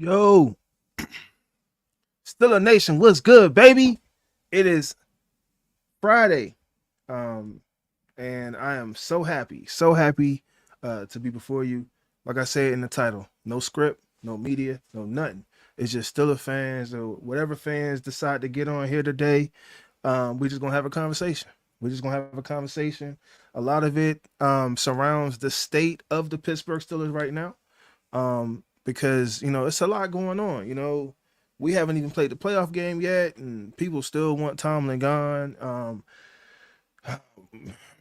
Yo, still a nation. What's good, baby? It is Friday, um, and I am so happy to be before you. Like I said in the title, no script, no media, no nothing. It's just still a fans or whatever fans decide to get on here today. We just gonna have a conversation. We're just gonna have a conversation. A lot of it surrounds the state of the Pittsburgh Steelers right now. Because it's a lot going on. We haven't even played the playoff game yet, and people still want Tomlin gone.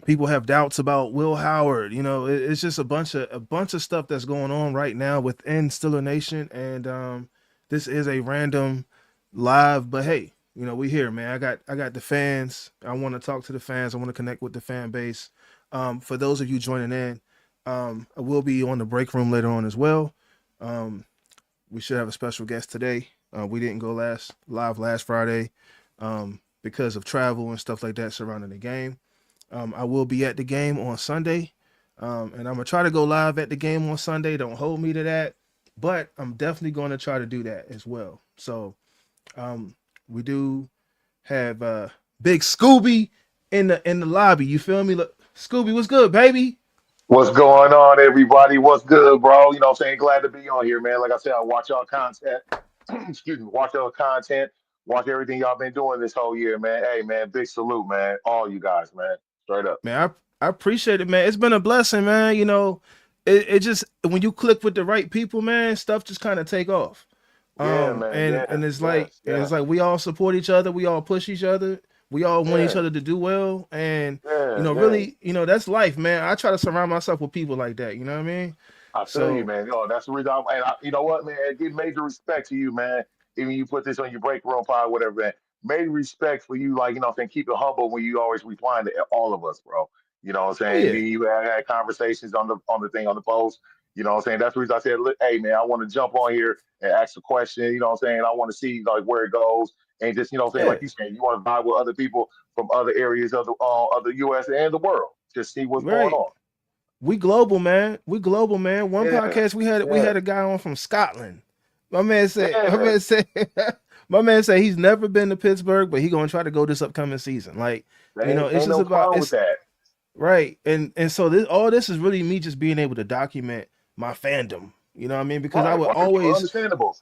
People have doubts about Will Howard. It's just a bunch of stuff that's going on right now within Steeler Nation, and this is a random live. But hey, we here, man. I got the fans. I want to talk to the fans. I want to connect with the fan base. For those of you joining in, I will be on the break room later on as well. Um, we should have a special guest today. We didn't go live last Friday because of travel and stuff like that surrounding the game. I will be at the game on Sunday, and I'm gonna try to go live at the game on Sunday. Don't hold me to that, but I'm definitely going to try to do that as well. So we do have Big Scooby in the lobby. You feel me? Look, Scooby, what's good, baby? What's going on, everybody? What's good, bro? You know what I'm saying? Glad to be on here, man. Like I said, I watch y'all content. Excuse me, watch y'all content, watch everything y'all been doing this whole year, man. Hey, man, big salute, man. All you guys, man. Straight up. Man, I appreciate it, man. It's been a blessing, man. It just when you click with the right people, man, stuff just kind of take off. Yeah, man. And Yes, and it's like yes, and it's yes. like we all support each other, we all push each other, we all want each Yeah, other to do well, and yeah, yeah. really, that's life, man. I try to surround myself with people like that. You know what I mean? I feel you, So man. Yo, that's the reason. You know what, man? I give major respect to you, man. Even you put this on your break room pod, whatever, man. Major respect for you, like you know, what I'm saying keep it humble when you always replying to all of us, bro. You know what I'm oh saying? yeah, Me, and you had conversations on the thing on the post. You know what I'm saying? That's the reason I said, look, hey, man, I want to jump on here and ask a question. You know what I'm saying? I want to see like where it goes, and just you know what I'm saying, yeah, like you saying, you want to vibe with other people from other areas of the U.S. and the world. Just see what's going right. on. We global, man. We global, man. One Yeah, podcast we had yeah, a guy on from Scotland. My man said, my yeah. man said, my man said he's never been to Pittsburgh, but he gonna try to go this upcoming season. Like, it's Ain't just no about problem with it's that. right. And so this is really me just being able to document my fandom. You know what I mean? Because Right, right. Understandable.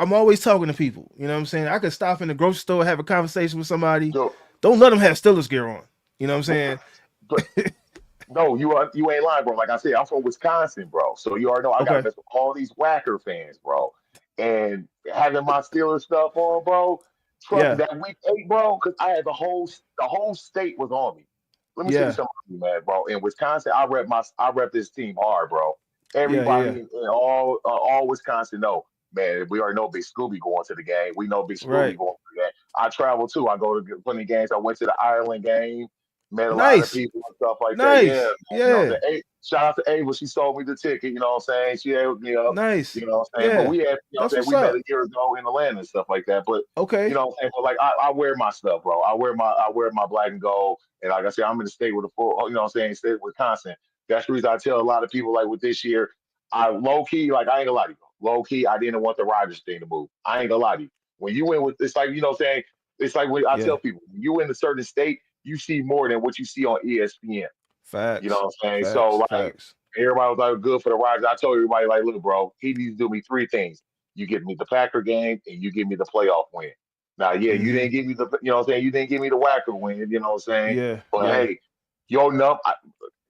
I'm always talking to people. You know what I'm saying? I could stop in the grocery store, have a conversation with somebody. Yo, Don't let them have Steelers gear on. You know what I'm saying? but no, you ain't lying, bro. Like I said, I'm from Wisconsin, bro. So you already know I gotta Okay. mess with all these Whacker fans, bro. And having my Steelers stuff on, bro. Trust me, Yeah. that week 8, bro, because I had the whole state was on me. Let me tell you Yeah. something, man, bro. In Wisconsin, I rep this team hard, bro. Yeah. Yeah. Everybody Yeah. in all Wisconsin know, man. We already know Big Scooby going to the game. We know Big Scooby Right. going to the game. I travel too. I go to plenty of games. I went to the Ireland game, met a lot of Nice. people and stuff like that. Yeah, Nice. man. You know what Yeah. I'm saying? Shout out to Ava. She sold me the ticket. You know what I'm saying? She had me up. Nice. You know what I'm saying? But Yeah. we had, you know what I'm That's saying? what's We met a up. year ago in Atlanta and stuff like that. But you Okay. know what I'm saying? But like I wear my stuff, bro. I wear my black and gold. And like I said, I'm in the state with a full, you know what I'm saying, state of Wisconsin. That's the reason I tell a lot of people like with this year, I low key, like I ain't gonna lie to you. Low key, I didn't want the Rodgers thing to move. I ain't gonna lie to you. When you win with it's like, you know what I'm saying? It's like when I Yeah. tell people, when you in a certain state, you see more than what you see on ESPN. You know Facts. what I'm saying? So Facts. like Facts. everybody was like good for the Rodgers. I told everybody like, look, bro, he needs to do me three things. You give me the Packer game and you give me the playoff win. Now, yeah, you Mm-hmm. didn't give me the, you know what I'm saying? You didn't give me the whacker win, you know what I'm saying? Yeah. But Yeah. hey, your num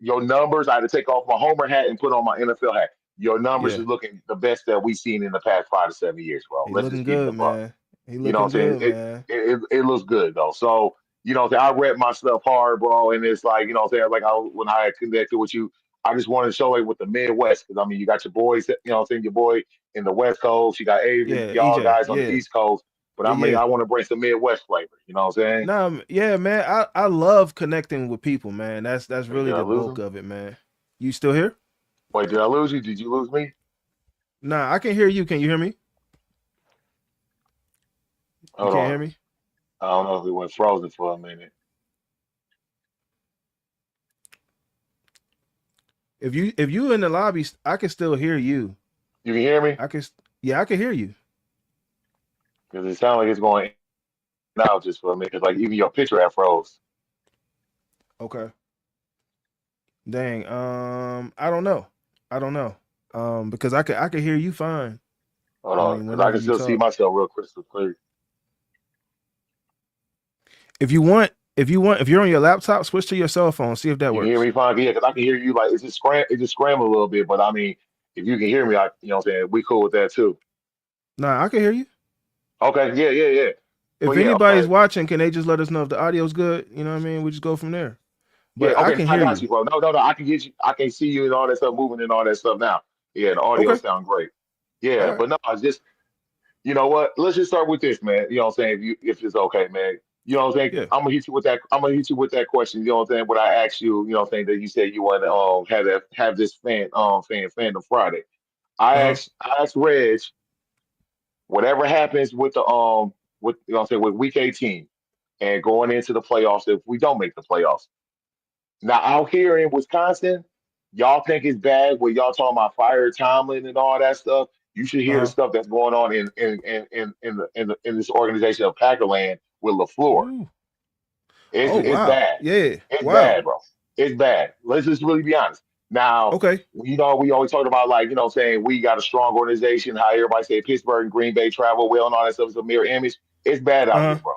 your numbers, I had to take off my Homer hat and put on my NFL hat. Your numbers Yeah. is looking the best that we've seen in the past 5 to 7 years, bro. He Let's looking just keep it a good, buck. man. He You know looking what I'm saying? good, man. It looks good though. So you know, I rep my stuff hard, bro. And it's like you know, what I'm saying like when I connected with you, I just wanted to show it with the Midwest because I mean, you got your boys, you know, what I'm saying your boy in the West Coast, you got Avery, Yeah. y'all EJ. guys on the Yeah. East Coast. But Yeah. I mean, Yeah. I want to bring some Midwest flavor. You know what I'm saying? Nah, yeah, man. I love connecting with people, man. That's Wait, really did I the lose bulk him? of it, man. You still here? Wait, did I lose you? Did you lose me? Nah, I can hear you. Can you hear me? You Hold can't hear on. me? I don't know if it went frozen for a minute. If you in the lobby, I can still hear you. You can hear me? I can. Yeah, I can hear you. Because it sounds like it's going in and out just for a minute. Because like even your picture had froze. Okay. Dang. I don't know. I don't know. Because I could hear you fine. Hold I on, mean, because I whenever can you still see talk. myself real crystal clear. If you're on your laptop, switch to your cell phone. See if that You can hear works. me fine? Yeah, because I can hear you. Like it just scrambled a little bit. But I mean, if you can hear me, I, you know what I'm saying, we cool with that too. Nah, I can hear you. Okay, yeah, yeah, yeah. But If yeah, anybody's but watching, can they just let us know if the audio's good? You know what I mean? We just go from there. yeah, But I okay, can I hear got you. you, bro. No, no, no. I can get you. I can see you and all that stuff moving and all that stuff now. Yeah, the audio Okay. sound great. All Yeah, right. but no, I just you know what? Let's just start with this, man. You know what I'm saying? If it's okay, man. You know what I'm saying? Yeah. I'm gonna hit you with that. I'm gonna hit you with that question. You know what I'm saying? What I asked you, you know what I'm saying, that you said you want to have this fandom Friday. Uh-huh. I asked Reg, whatever happens with the with you know what I'm saying with week 18 and going into the playoffs if we don't make the playoffs. Now out here in Wisconsin, y'all think it's bad when y'all talking about fire Tomlin and all that stuff. You should hear the Uh-huh. stuff that's going on in this organization of Packerland with LaFleur. Ooh. It's Oh it's wow. bad. Yeah. It's Wow. bad, bro. It's bad. Let's just really be honest. Now, Okay. you know, we always talk about like, you know, saying we got a strong organization, how everybody say Pittsburgh and Green Bay travel well and all that stuff is a mirror image. It's bad out here, Uh-huh. bro.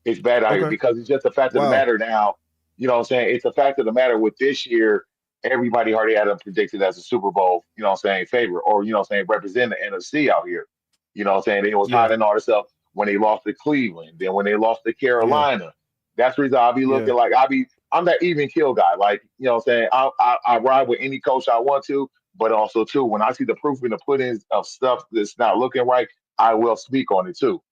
It's bad out here Okay. because it's just the fact of the Wow. matter now. You know what I'm saying? It's the fact of the matter with this year, everybody already had them predicted as a Super Bowl, you know what I'm saying, favorite, or you know what I'm saying, represent the NFC out here. You know what I'm saying? It was Yeah. hot and all this stuff when they lost to Cleveland, then when they lost to Yeah. Carolina. That's the reason I'll be Yeah. looking like I'm that even kill guy. Like, you know what I'm saying? I ride with any coach I want to, but also too, when I see the proof in the pudding of stuff that's not looking right, I will speak on it too.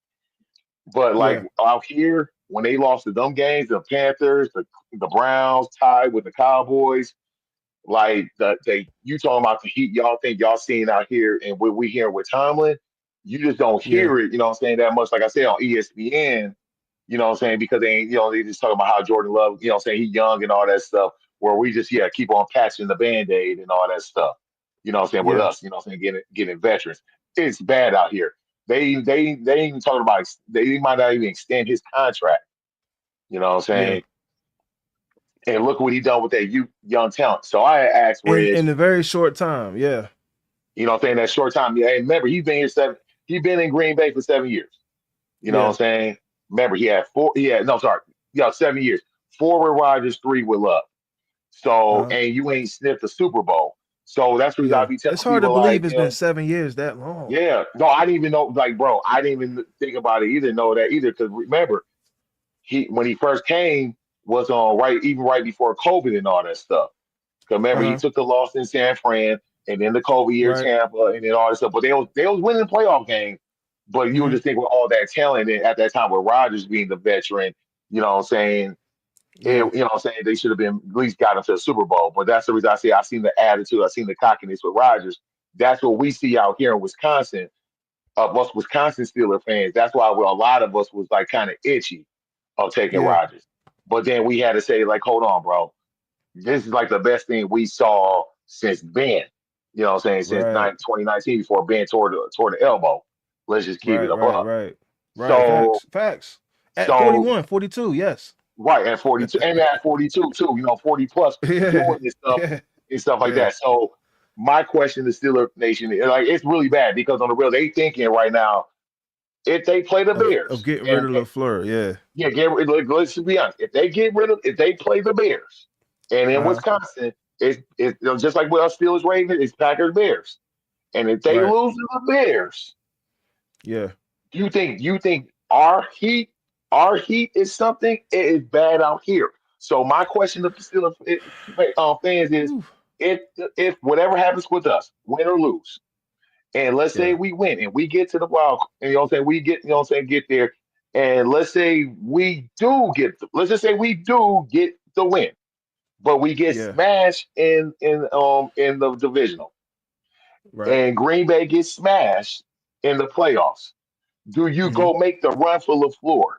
But like Yeah. out here, when they lost to them games, the Panthers, the Browns tied with the Cowboys, like the you talking about the heat y'all think y'all seeing out here and what we hear with Tomlin, you just don't Yeah. hear it, you know what I'm saying, that much. Like I said on ESPN, you know what I'm saying, because they ain't, you know, they just talking about how Jordan Love, you know what I'm saying, he young and all that stuff, where we just keep on patching the band-aid and all that stuff. You know what I'm saying, with Yeah. us, you know what I'm saying, getting veterans. It's bad out here. They ain't even talking about they might not even extend his contract, you know what I'm Yeah. saying? And look what he done with that young talent. So I asked Reg, In a very short time. Yeah. you know what I'm saying, that short time. Yeah, and remember, he's been in Green Bay for 7 years. You know what I'm Yeah. saying? Remember, he had no sorry, 7 years. Four with Rodgers, three with Love. So Uh-huh. and you ain't sniffed the Super Bowl. So that's the reason I Yeah. be It's telling hard to people believe like, it's been 7 years that long. yeah, no, I didn't even know, like, bro, I didn't even think about it either, know that either. Because remember, he when he first came was on right before COVID and all that stuff. Because remember, he Uh-huh. took the loss in San Fran, and then the COVID year Right. Tampa, and then all this stuff. But they was winning playoff games. But you would Mm-hmm. just think with all that talent and at that time with Rodgers being the veteran, you know what I'm saying? Yeah. You know what I'm saying? They should have been at least got into the Super Bowl. But that's the reason I say I seen the attitude, I seen the cockiness with Rodgers. That's what we see out here in Wisconsin. Us Wisconsin Steeler fans. That's why a lot of us was like kind of itchy of taking Yeah. Rodgers. But then we had to say like, hold on, bro, this is like the best thing we saw since Ben. You know what I'm saying? Since Right. 2019 before Ben tore the elbow. Let's just keep it Right. Right. above. Right. Right. So Facts. Facts. At so 41, 42. Yes. right at 42 and at 42 too, you know, 40 plus Yeah. doing this stuff Yeah. and stuff like Yeah. that. So my question to Steeler Nation is like it's really bad because on the real they thinking right now if they play the Of Bears getting rid and of LaFleur. Yeah. yeah, let's be honest. If they play the Bears, and in Uh-huh. Wisconsin, it's you know, just like with us Steelers Ravens, it's Packers Bears. And if they Right. lose to the Bears, Yeah. you think our heat is something? It is bad out here. So my question to the Steelers fans is, Ooh. if if whatever happens with us, win or lose, and let's say Yeah. we win and we get to the wild, and you know what I'm saying, we get, you know what I'm saying, get there, and let's just say we do get the win, but we get Yeah. smashed in the divisional, Right. and Green Bay gets smashed in the playoffs. Do you Mm-hmm. go make the run for LaFleur?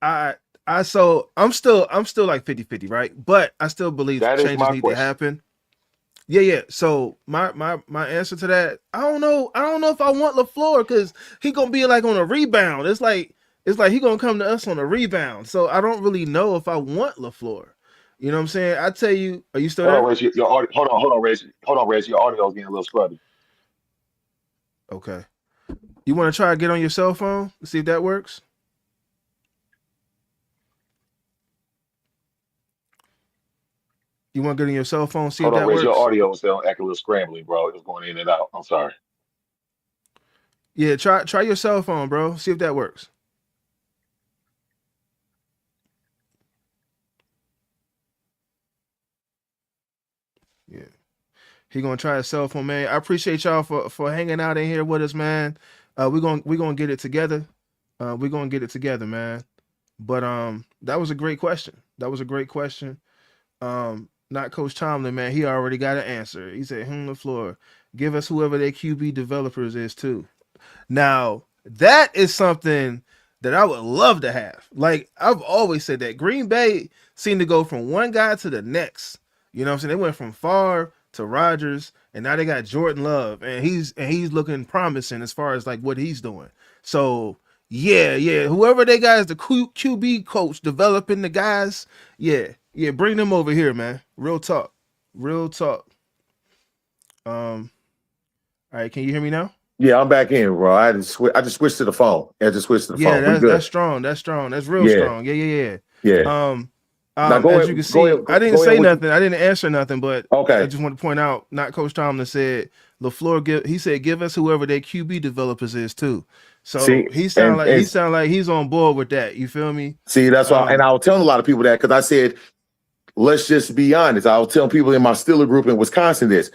I I'm still like 50-50, right? But I still believe That is changes my need to question. happen. Yeah, yeah. So my answer to that, I don't know. I don't know if I want LaFleur because he gonna be like on a rebound. It's like he gonna come to us on a rebound. So I don't really know if I want LaFleur. You know what I'm saying? I tell you, are you still Hold on, there? Reg. Hold on, Reg. Hold on, Reg. Your audio's getting a little scrubby. Okay. You want to try to get on your cell phone? See if that works. You want to get on your cell phone? See if Hold on, that Reg. Your works. audio was sound acting a little scrambly, bro. It was going in and out. I'm sorry. Yeah, try your cell phone, bro. See if that works. Yeah. He gonna try his cell phone, man. I appreciate y'all for hanging out in here with us, man. We gonna get it together. We're gonna get it together, man. But that was a great question. That was a great question. Not Coach Tomlin, man. He already got an answer. He said, the floor. Give us whoever their QB developers is too. Now, that is something that I would love to have. Like, I've always said that Green Bay seemed to go from one guy to the next. You know what I'm saying? They went from Favre to Rodgers, and now they got Jordan Love, and he's looking promising as far as like what he's doing. So yeah, yeah. Whoever they got is the QB coach developing the guys. Yeah, yeah. Bring them over here, man. Real talk. Real talk. All right. Can you hear me now? Yeah, I'm back in, bro. I just switched to the phone. I just switched to the Yeah, phone. We that's good. strong. That's strong. That's real Yeah, strong. Yeah, yeah, yeah. yeah. Now As you can go see, ahead, I didn't go ahead say with you. nothing. I didn't answer nothing, but I Okay. just want to point out, not Coach Tomlin said LaFleur he said give us whoever their QB developers is too. So See, and he sound like he's on board with that. You feel me? see, that's why. And Um, I was telling a lot of people that because I said, let's just be honest. I was telling people in my Steeler group in Wisconsin this.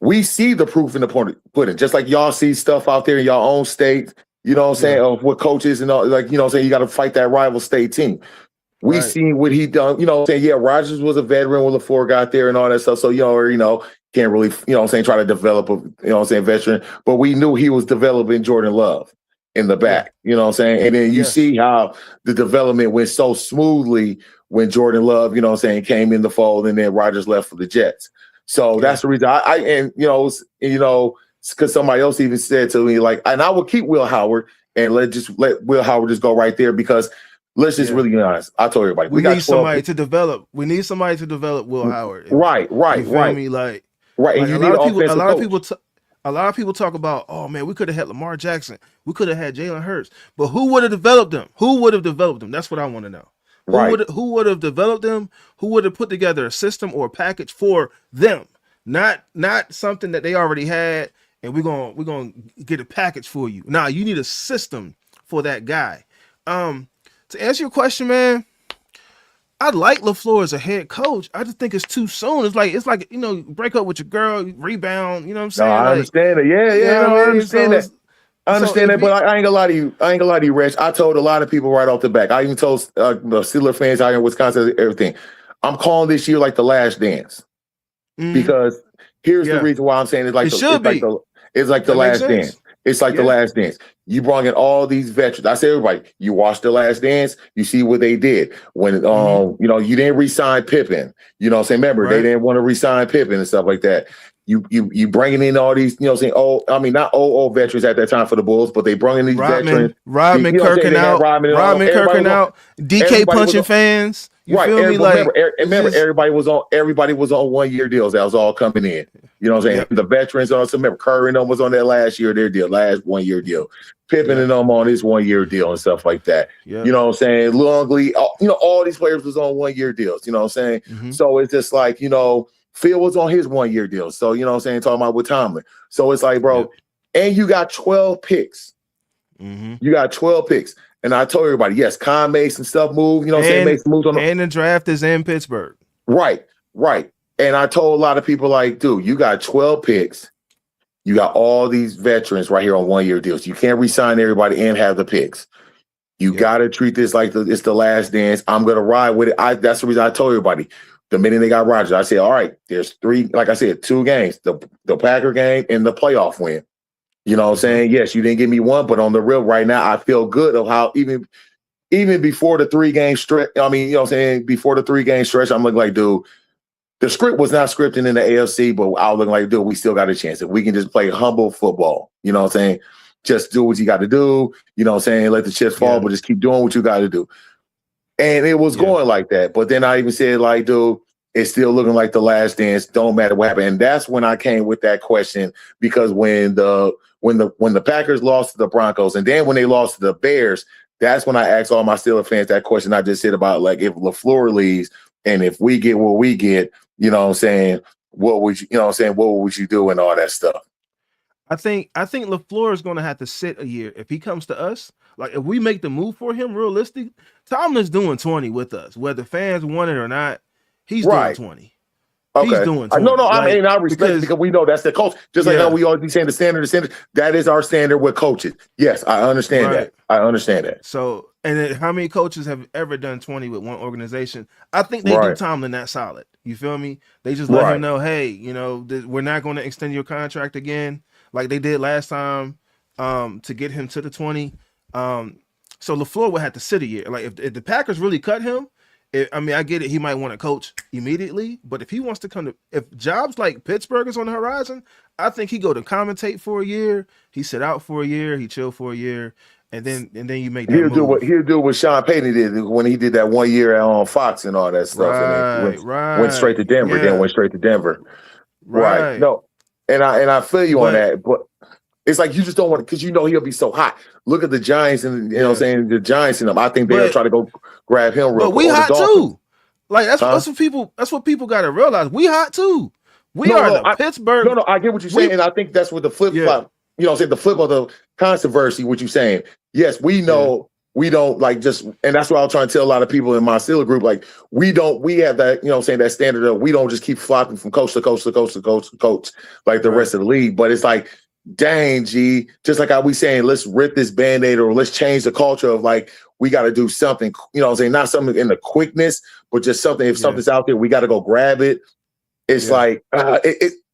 We see the proof in the pudding, just like y'all see stuff out there in your own state. You know what I'm saying? yeah, Of what coaches and all, like you know what I'm saying. You got to fight that rival state team. We right. seen what he done, you know, saying, yeah, Rogers was a veteran when LaFleur got there and all that stuff. So, can't really, try to develop a, veteran. But we knew he was developing Jordan Love in the Yeah, back, you know what I'm saying? And then you yes, see how the development went so smoothly when Jordan Love, came in the fold and then Rogers left for the Jets. So yeah, that's the reason because somebody else even said to me, like, and I would keep Will Howard and let Will Howard just go right there because let's just yeah. really be honest. I told everybody We we got need 12. somebody to develop. We need somebody to develop Will Howard. Right, You right, feel right, me? right. And Like you need an a offensive lot of coach. people, a lot of people talk about, oh man, we could have had Lamar Jackson, we could have had Jalen Hurts, but who would have developed them? Who would have developed them? That's what I want to know. Right. Who would have developed them? Who would have put together a system or a package for them? Not something that they already had, and we're gonna get a package for you. Nah, you need a system for that guy. To answer your question, man, I like LaFleur as a head coach. I just think it's too soon. It's like break up with your girl, rebound. You know what I'm No, saying? I Like, understand it. Yeah, you yeah, know no, what I I mean? understand that. I So understand if that, he, but I ain't gonna lie to you. I ain't gonna lie to you, Reg. I told a lot of people right off the back. I even told the Steeler fans out here in Wisconsin everything. I'm calling this year like the last dance. mm, Because here's the yeah, reason why I'm saying it should be. it's like the That makes last dance. sense. It's like the Yeah, last dance. You brought in all these veterans. I say everybody, you watch the last dance, you see what they did. When mm-hmm. you didn't resign Pippen. You know what I'm saying? Remember, they Right. didn't want to resign Pippen and stuff like that. You bringing in all these, saying, oh, I mean, not old veterans at that time for the Bulls, but they brought in these veterans. Rodman You know what I'm saying? Kirkin They had out, Rodman and all them. Rodman Kirkin out, DK Everybody was punching on. fans. You Right. feel me? But remember, Like it's just everybody was on 1 year deals. That was all coming in. You know what I'm saying? yep, The veterans also remember Curry and them was on that last year, their deal, last 1 year deal. Pippen yep, and them on his 1 year deal and stuff like that. You yep. know what I'm saying? Longley, all these players was on 1 year deals. You know what I'm saying? Mm-hmm. So it's just like, Phil was on his 1 year deal. So, you know what I'm saying? Talking about with Tomlin. So it's like, bro, Yep. and you got 12 picks. Mm-hmm. You got 12 picks. And I told everybody, yes, Con made some stuff move, you know what I'm saying? And Made some moves on the and the draft is in Pittsburgh. right, right. And I told a lot of people, like, dude, you got 12 picks. You got all these veterans right here on 1 year deals. You can't resign everybody and have the picks. You Yep. got to treat this like it's the last dance. I'm going to ride with it. That's the reason I told everybody. The minute they got Rodgers, I said, all right, there's three, like I said, two games, the Packer game and the playoff win. You know what I'm Mm-hmm. saying? Yes, you didn't give me one, but on the real right now, I feel good of how even before the 3 game stretch, I mean, you know what I'm saying? Before the 3 game stretch, I'm looking like, dude, The script was not scripting in the AFC, but I was looking like, dude, we still got a chance. If we can just play humble football, you know what I'm saying? Just do what you got to do, you know what I'm saying? Let the chips fall, Yeah, but just keep doing what you got to do. And it was yeah, going like that. But then I even said, like, dude, it's still looking like the last dance. Don't matter what happened. And that's when I came with that question, because when the Packers lost to the Broncos, and then when they lost to the Bears, that's when I asked all my Steelers fans that question I just said about, like, if LaFleur leaves and if we get what we get, you know what I'm saying, what would you know what I'm saying, what would you do and all that stuff. I think LaFleur is going to have to sit a year if he comes to us. Like if we make the move for him, realistic, Tomlin's doing 20 with us, whether fans want it or not. He's doing Right. 20. He's Okay. doing No, 20. I mean, Like I respect it because because we know that's the coach. Just like how yeah, we always be saying the standard, that is our standard with coaches. Yes, I understand right. that. I understand that. So and then how many coaches have ever done 20 with one organization? I think they do Right. Tomlin that solid. You feel me? They just let him Right. know, hey, we're not going to extend your contract again, like they did last time, to get him to the 20. Um, so LaFleur would have to sit a year. Like if the Packers really cut him, I mean, I get it. He might want to coach immediately, but if he wants to come to, if jobs like Pittsburgh is on the horizon, I think he go to commentate for a year. He sit out for a year. He chill for a year, and then you make that move. He'll do what Sean Payton did when he did that 1 year on Fox and all that stuff, and then Right, went straight right, to Denver. Then yeah, went straight to Denver. Right. right. No, and I feel you on But that, but it's like you just don't want, because he'll be so hot. Look at the Giants, and what I'm yeah, saying, the Giants and them. I think they'll but try to go grab him real but quick, we or the hot Dolphins, too. Like huh? that's what people got to realize. We hot too. We No, are no, the Pittsburgh. no, I get what you're saying, We and I think that's what the flip yeah, flop. I'm saying, the flip of the controversy. What you're saying? Yes, we yeah, know we don't like just, and that's what I was trying to tell a lot of people in my Steeler group. Like, we have that, saying, that standard of, we don't just keep flopping from coast to coast to coast to coast to coast like the right. rest of the league. But it's like, dang, G, just like how we saying, let's rip this band-aid, or let's change the culture of, like, we got to do something. I'm saying, not something in the quickness, but just something. If Yeah, something's out there, we got to go grab it. It's yeah. like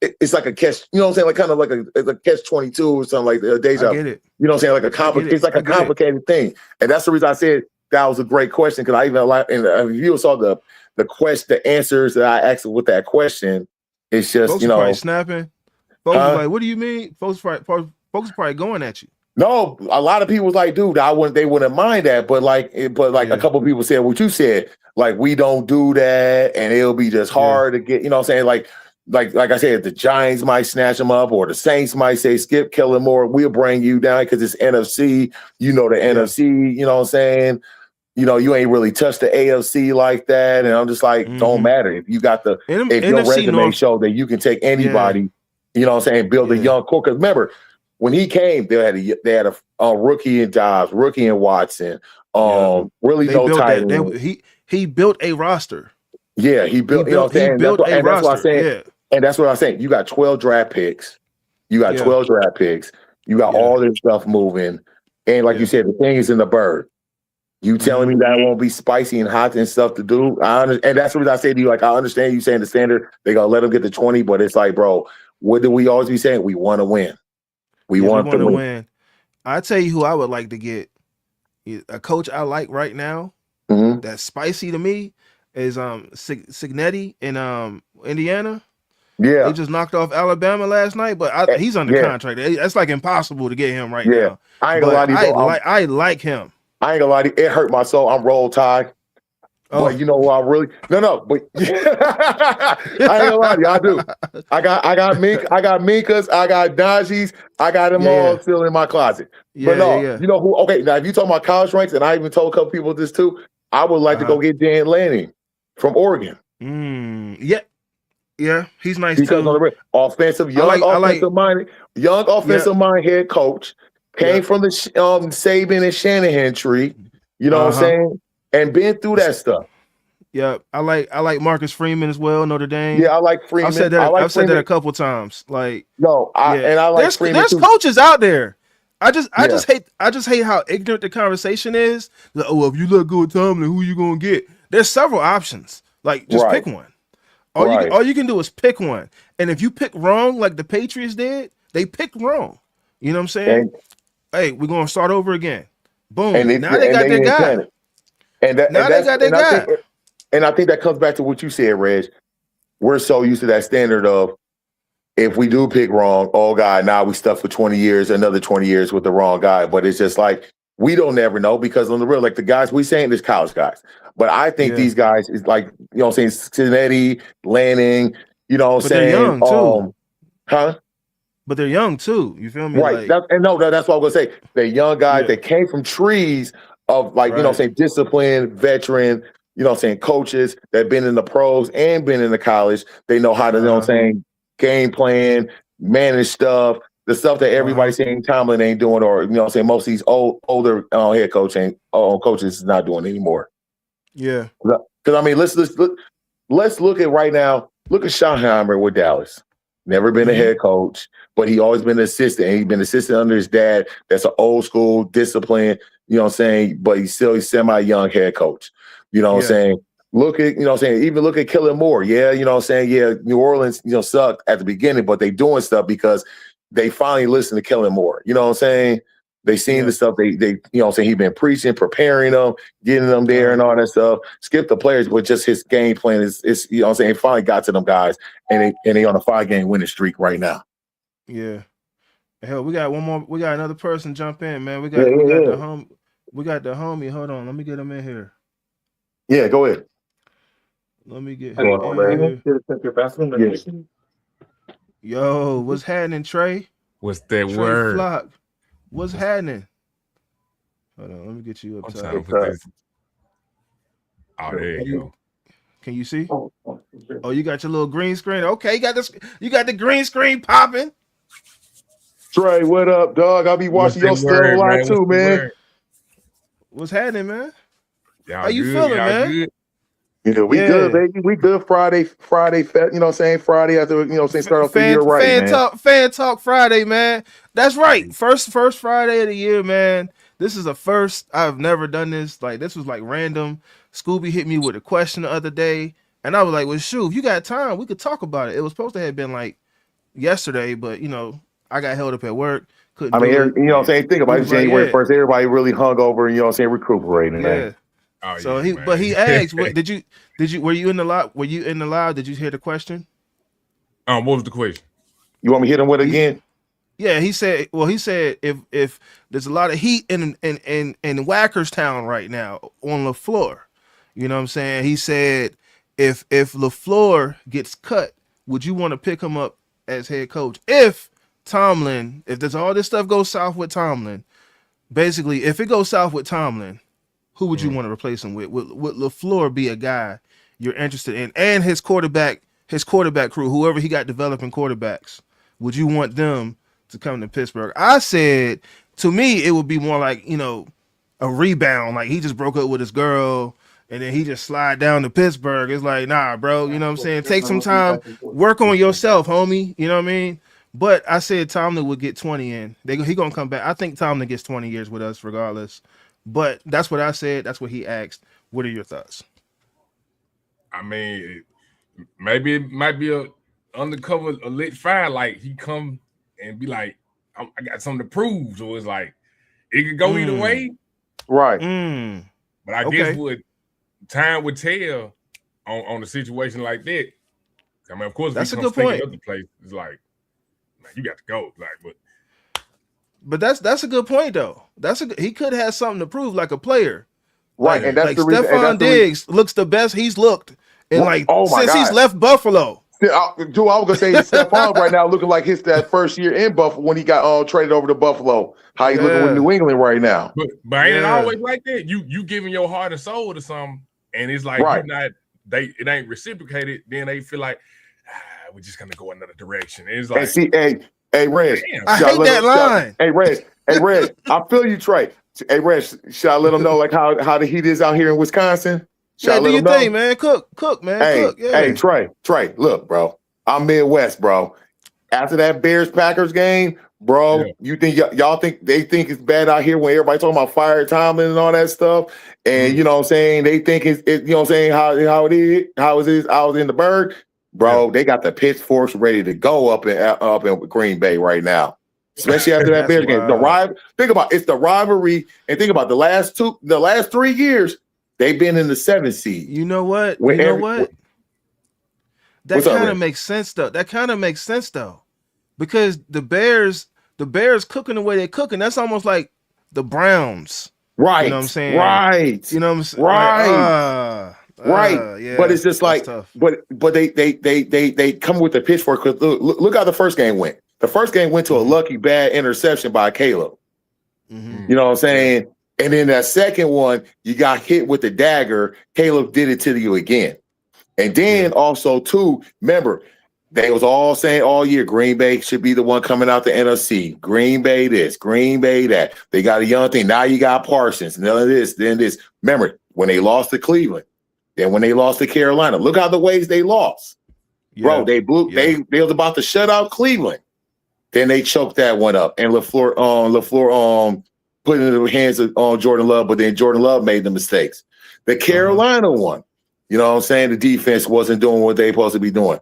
it's like a catch, what I'm saying, like kind of like a catch 22 or something, like a I deja. get it. What I'm saying, like I get it's it. like I a get it. complicated thing, and that's the reason I said that was a great question, because I even like, and if you saw the answers that I asked with that question, it's just, Folks are probably snapping. Folks are huh? like, "What do you mean?" Folks are probably going at you. No, a lot of people was like, dude, they wouldn't mind that, but like a Yeah, couple of people said what you said, like, we don't do that, and it'll be just yeah, hard to get, what I'm saying, like I said, the Giants might snatch them up, or the Saints might say, Skip Kellenmore, we'll bring you down because it's NFC, the yeah. NFC, what I'm saying, you ain't really touched the AFC like that, and I'm just like, don't Mm-hmm. matter if your NFC resume North. show that you can take Yeah, anybody, what I'm saying, build a yeah, young core. Because remember, when he came, they had a rookie in Dobbs, rookie in Watson, yeah. really They no built tight that. end. He built a roster. Yeah, he He built, built what I'm he saying? built a That's what I'm roster. saying. Yeah, And that's what I'm saying. You got 12 draft picks. You got yeah, 12 draft picks. You got yeah, all this stuff moving. And like you yeah. said, the thing is in the bird. You telling Mm-hmm. me that won't be spicy and hot and stuff to do? And that's what I say to you. Like, I understand you saying the standard, they gonna let them get to 20, but it's like, bro, what do we always be saying? We want to win. We Yeah, we want to want to win. win. I tell you who I would like to get. A coach I like right now Mm-hmm. that's spicy to me is Signetti in Indiana. They Yeah. just knocked off Alabama last night, but he's under Yeah. contract. That's like impossible to get him right Yeah. now. I ain't gonna But lie to you, bro. I like him. I ain't gonna lie to you. It hurt my soul. I'm roll tide. But Oh, you know what? I really but I ain't gonna lie to you. I do. I got Minkas, I got Najee's, I got them yeah, all yeah, still in my closet. But yeah, yeah, no, yeah. you know who? Okay, now if you talk about college ranks, and I even told a couple people this too, I would like to Uh-huh. go get Dan Lanning from Oregon. Yeah, yeah. He's nice Because on too. the offensive, I like. young Yeah, offensive mind head coach, came yeah. from the Saban and Shanahan tree, you know what Uh I'm huh. saying? And been through that stuff. Yeah, I like Marcus Freeman as well. Notre Yeah, Dame. I like Freeman. I like I've said that a Freeman. couple times. Like, No, yeah, I like Freeman there's too. coaches out there. Yeah, I just hate how ignorant the conversation is. Like, oh, well, if you let go of Tomlin, who you gonna get? There's several options. Like, just right, pick one. right. All you can do is pick one. And if you pick wrong, like the Patriots did, they picked wrong. You know what I'm saying? And Hey, we're gonna start over again. and Boom. they Now they and got they their didn't guy. plan it. And that and Now they that's got their and I think guy. and I think that comes back to what you said, Reg. we're so used to that standard of if we do pick wrong, oh God, now we stuck for 20 years, another 20 years with the wrong guy. But it's just like we don't ever know because on the real, like the guys we saying there's college guys. But I think Yeah, these guys is like, you know what I'm saying, Cincinnati, Lanning, you know what I'm but they're saying? young too. Huh? But they're young too. You feel me? Right. Like, That's what I'm gonna say. They're young guys yeah, that came from trees of like, you know what I'm right. saying, discipline, veteran, you know what I'm saying, coaches that been in the pros and been in the college. They know how to, you know what I'm Uh-huh. saying, game plan, manage stuff, the stuff that Uh-huh. everybody's saying Tomlin ain't doing, or you know what I'm saying, most of these older head coaches is not doing anymore. Yeah. Because I mean, let's look at right now. Look at Schottenheimer with Dallas. Never been a Mm-hmm. head coach, but he always been an assistant. And he's been assistant under his dad. That's an old school discipline. You know what I'm saying? But he's semi-young head coach. You know what I'm Yeah. saying? Look at, you know what I'm saying? Even look at Kellen Moore. Yeah, you know what I'm saying? Yeah, New Orleans, sucked at the beginning, but they doing stuff because they finally listened to Kellen Moore. You know what I'm saying? They seen Yeah. the stuff they you know what I'm saying? He been preaching, preparing them, getting them there Uh-huh. and all that stuff. Skip the players, but just his game plan is you know what I'm saying? It finally got to them guys and they on a 5-game winning streak right now. Yeah. Hell, we got one more. We got another person jump in, man. We Yeah, got we yeah, got yeah. the home. We got the homie. Hold on. Let me get him in here. Yeah, go ahead. Let me get What's him going on, in man? here. Yes. Yo, what's happening, Trey? What's that Trey word? Flock. What's happening? Hold on. Let me get you up I'm top. trying to put this. Oh, there you go. Can you see? Oh, you got your little green screen. Okay, you got this. You got the green screen popping. Trey, what up, dog? I'll be What's watching that your stuff a word, lot man? What's too, the man. word? What's happening, man? How Y'all you good? feeling, Y'all man? good? Yeah, we good, Yeah. baby. We good Friday, you know what I'm saying? Friday after, you know what I'm saying, start off the year right, man. Fan talk Friday, man. That's right. First Friday of the year, man. This is a first. I've never done this. Like this was like random. Scooby hit me with a question the other day, and I was like, "Well, shoot, if you got time, we could talk about it." It was supposed to have been like yesterday, but I got held up at work, couldn't I mean, do it, you know what I'm and saying? Think he about it, was like, January "Yeah, 1st, everybody really hung over, you know what I'm saying, recuperating, man. yeah." Oh So yeah, but man. he asked, "What were you in the lot? Were you in the live? Did you hear the question?" What was the question? You want me to hit him with it He again? Yeah, he said. Well, he said if there's a lot of heat in Wackerstown right now on LaFleur, you know what I'm saying. He said if LaFleur gets cut, would you want to pick him up as head coach? If there's all this stuff goes south with Tomlin, basically, if it goes south with Tomlin, who would you want to replace him with? Would LaFleur be a guy you're interested in, and his quarterback crew, whoever he got developing quarterbacks? Would you want them to come to Pittsburgh? I said, to me, it would be more like, a rebound. Like he just broke up with his girl and then he just slide down to Pittsburgh. It's like, nah, bro, you know what I'm saying? Take some time, work on yourself, homie. You know what I mean? But I said Tomlin would get 20 in. He gonna come back. I think Tomlin gets 20 years with us regardless. But that's what I said. That's what he asked. What are your thoughts? I mean, maybe it might be a undercover, a lit fire. Like he come and be like, I got something to prove. So it's like it could go either way. Right. But I guess what time would tell on a situation like that. I mean, of course, that's if a he good comes point. thinking other place, it's like, man, you got to go. Like, but that's a good point though. He could have something to prove, like a player. Right, Like, and that's the reason. Stephon Diggs looks the best he's looked in oh my since God. he's left Buffalo. Dude, I was gonna say Stephon right now looking like that first year in Buffalo when he got traded over to Buffalo. How he's looking with New England right now. But ain't it always like that? You giving your heart and soul to something, and it's like it ain't reciprocated. Then they feel like we're just gonna go another direction. And it's like, hey, Reg, I hate that line. Hey, Reg, I feel you, Trey. Hey, Reg, should I let them know like how the heat is out here in Wisconsin? Should I let do your them know? thing, man. Cook, man. Cook. Yeah. Hey, Trey, look, bro. I'm Midwest, bro. After that Bears-Packers game, bro, you think y'all think it's bad out here when everybody talking about fire Tomlin and all that stuff? And you know what I'm saying? They think it's you know what I'm saying, how it is out in the Berg. Bro, they got the pitchforks ready to go up in Green Bay right now. Especially after that Bears game. Think about it's the rivalry, and think about the last 3 years, they've been in the 7th seed. You know what? that What's up, kind of Rich? makes sense though. That kind of makes sense though, because the Bears cooking the way they cooking. That's almost like the Browns. You know what I'm Right, saying? right, You know what I'm saying? Like, right, right. But yeah, it's just that's like, tough. but they come with the pitchfork. Cause look how the first game went. The first game went to a Mm-hmm. lucky bad interception by Caleb. Mm-hmm. You know what I'm Yeah. saying? And then that second one, you got hit with the dagger. Caleb did it to you again. And Yeah. then also too, remember, they was all saying all year Green Bay should be the one coming out the NFC. Green Bay this, Green Bay that. They got a young thing. Now you got Parsons. None of this, then this. Remember, when they lost to Cleveland, then when they lost to Carolina, look how the ways they lost. Yeah. Bro, they blew, Yeah. they was about to shut out Cleveland. Then they choked that one up. And LaFleur put it in the hands of Jordan Love, but then Jordan Love made the mistakes. The Carolina one, you know what I'm saying? The defense wasn't doing what they supposed to be doing.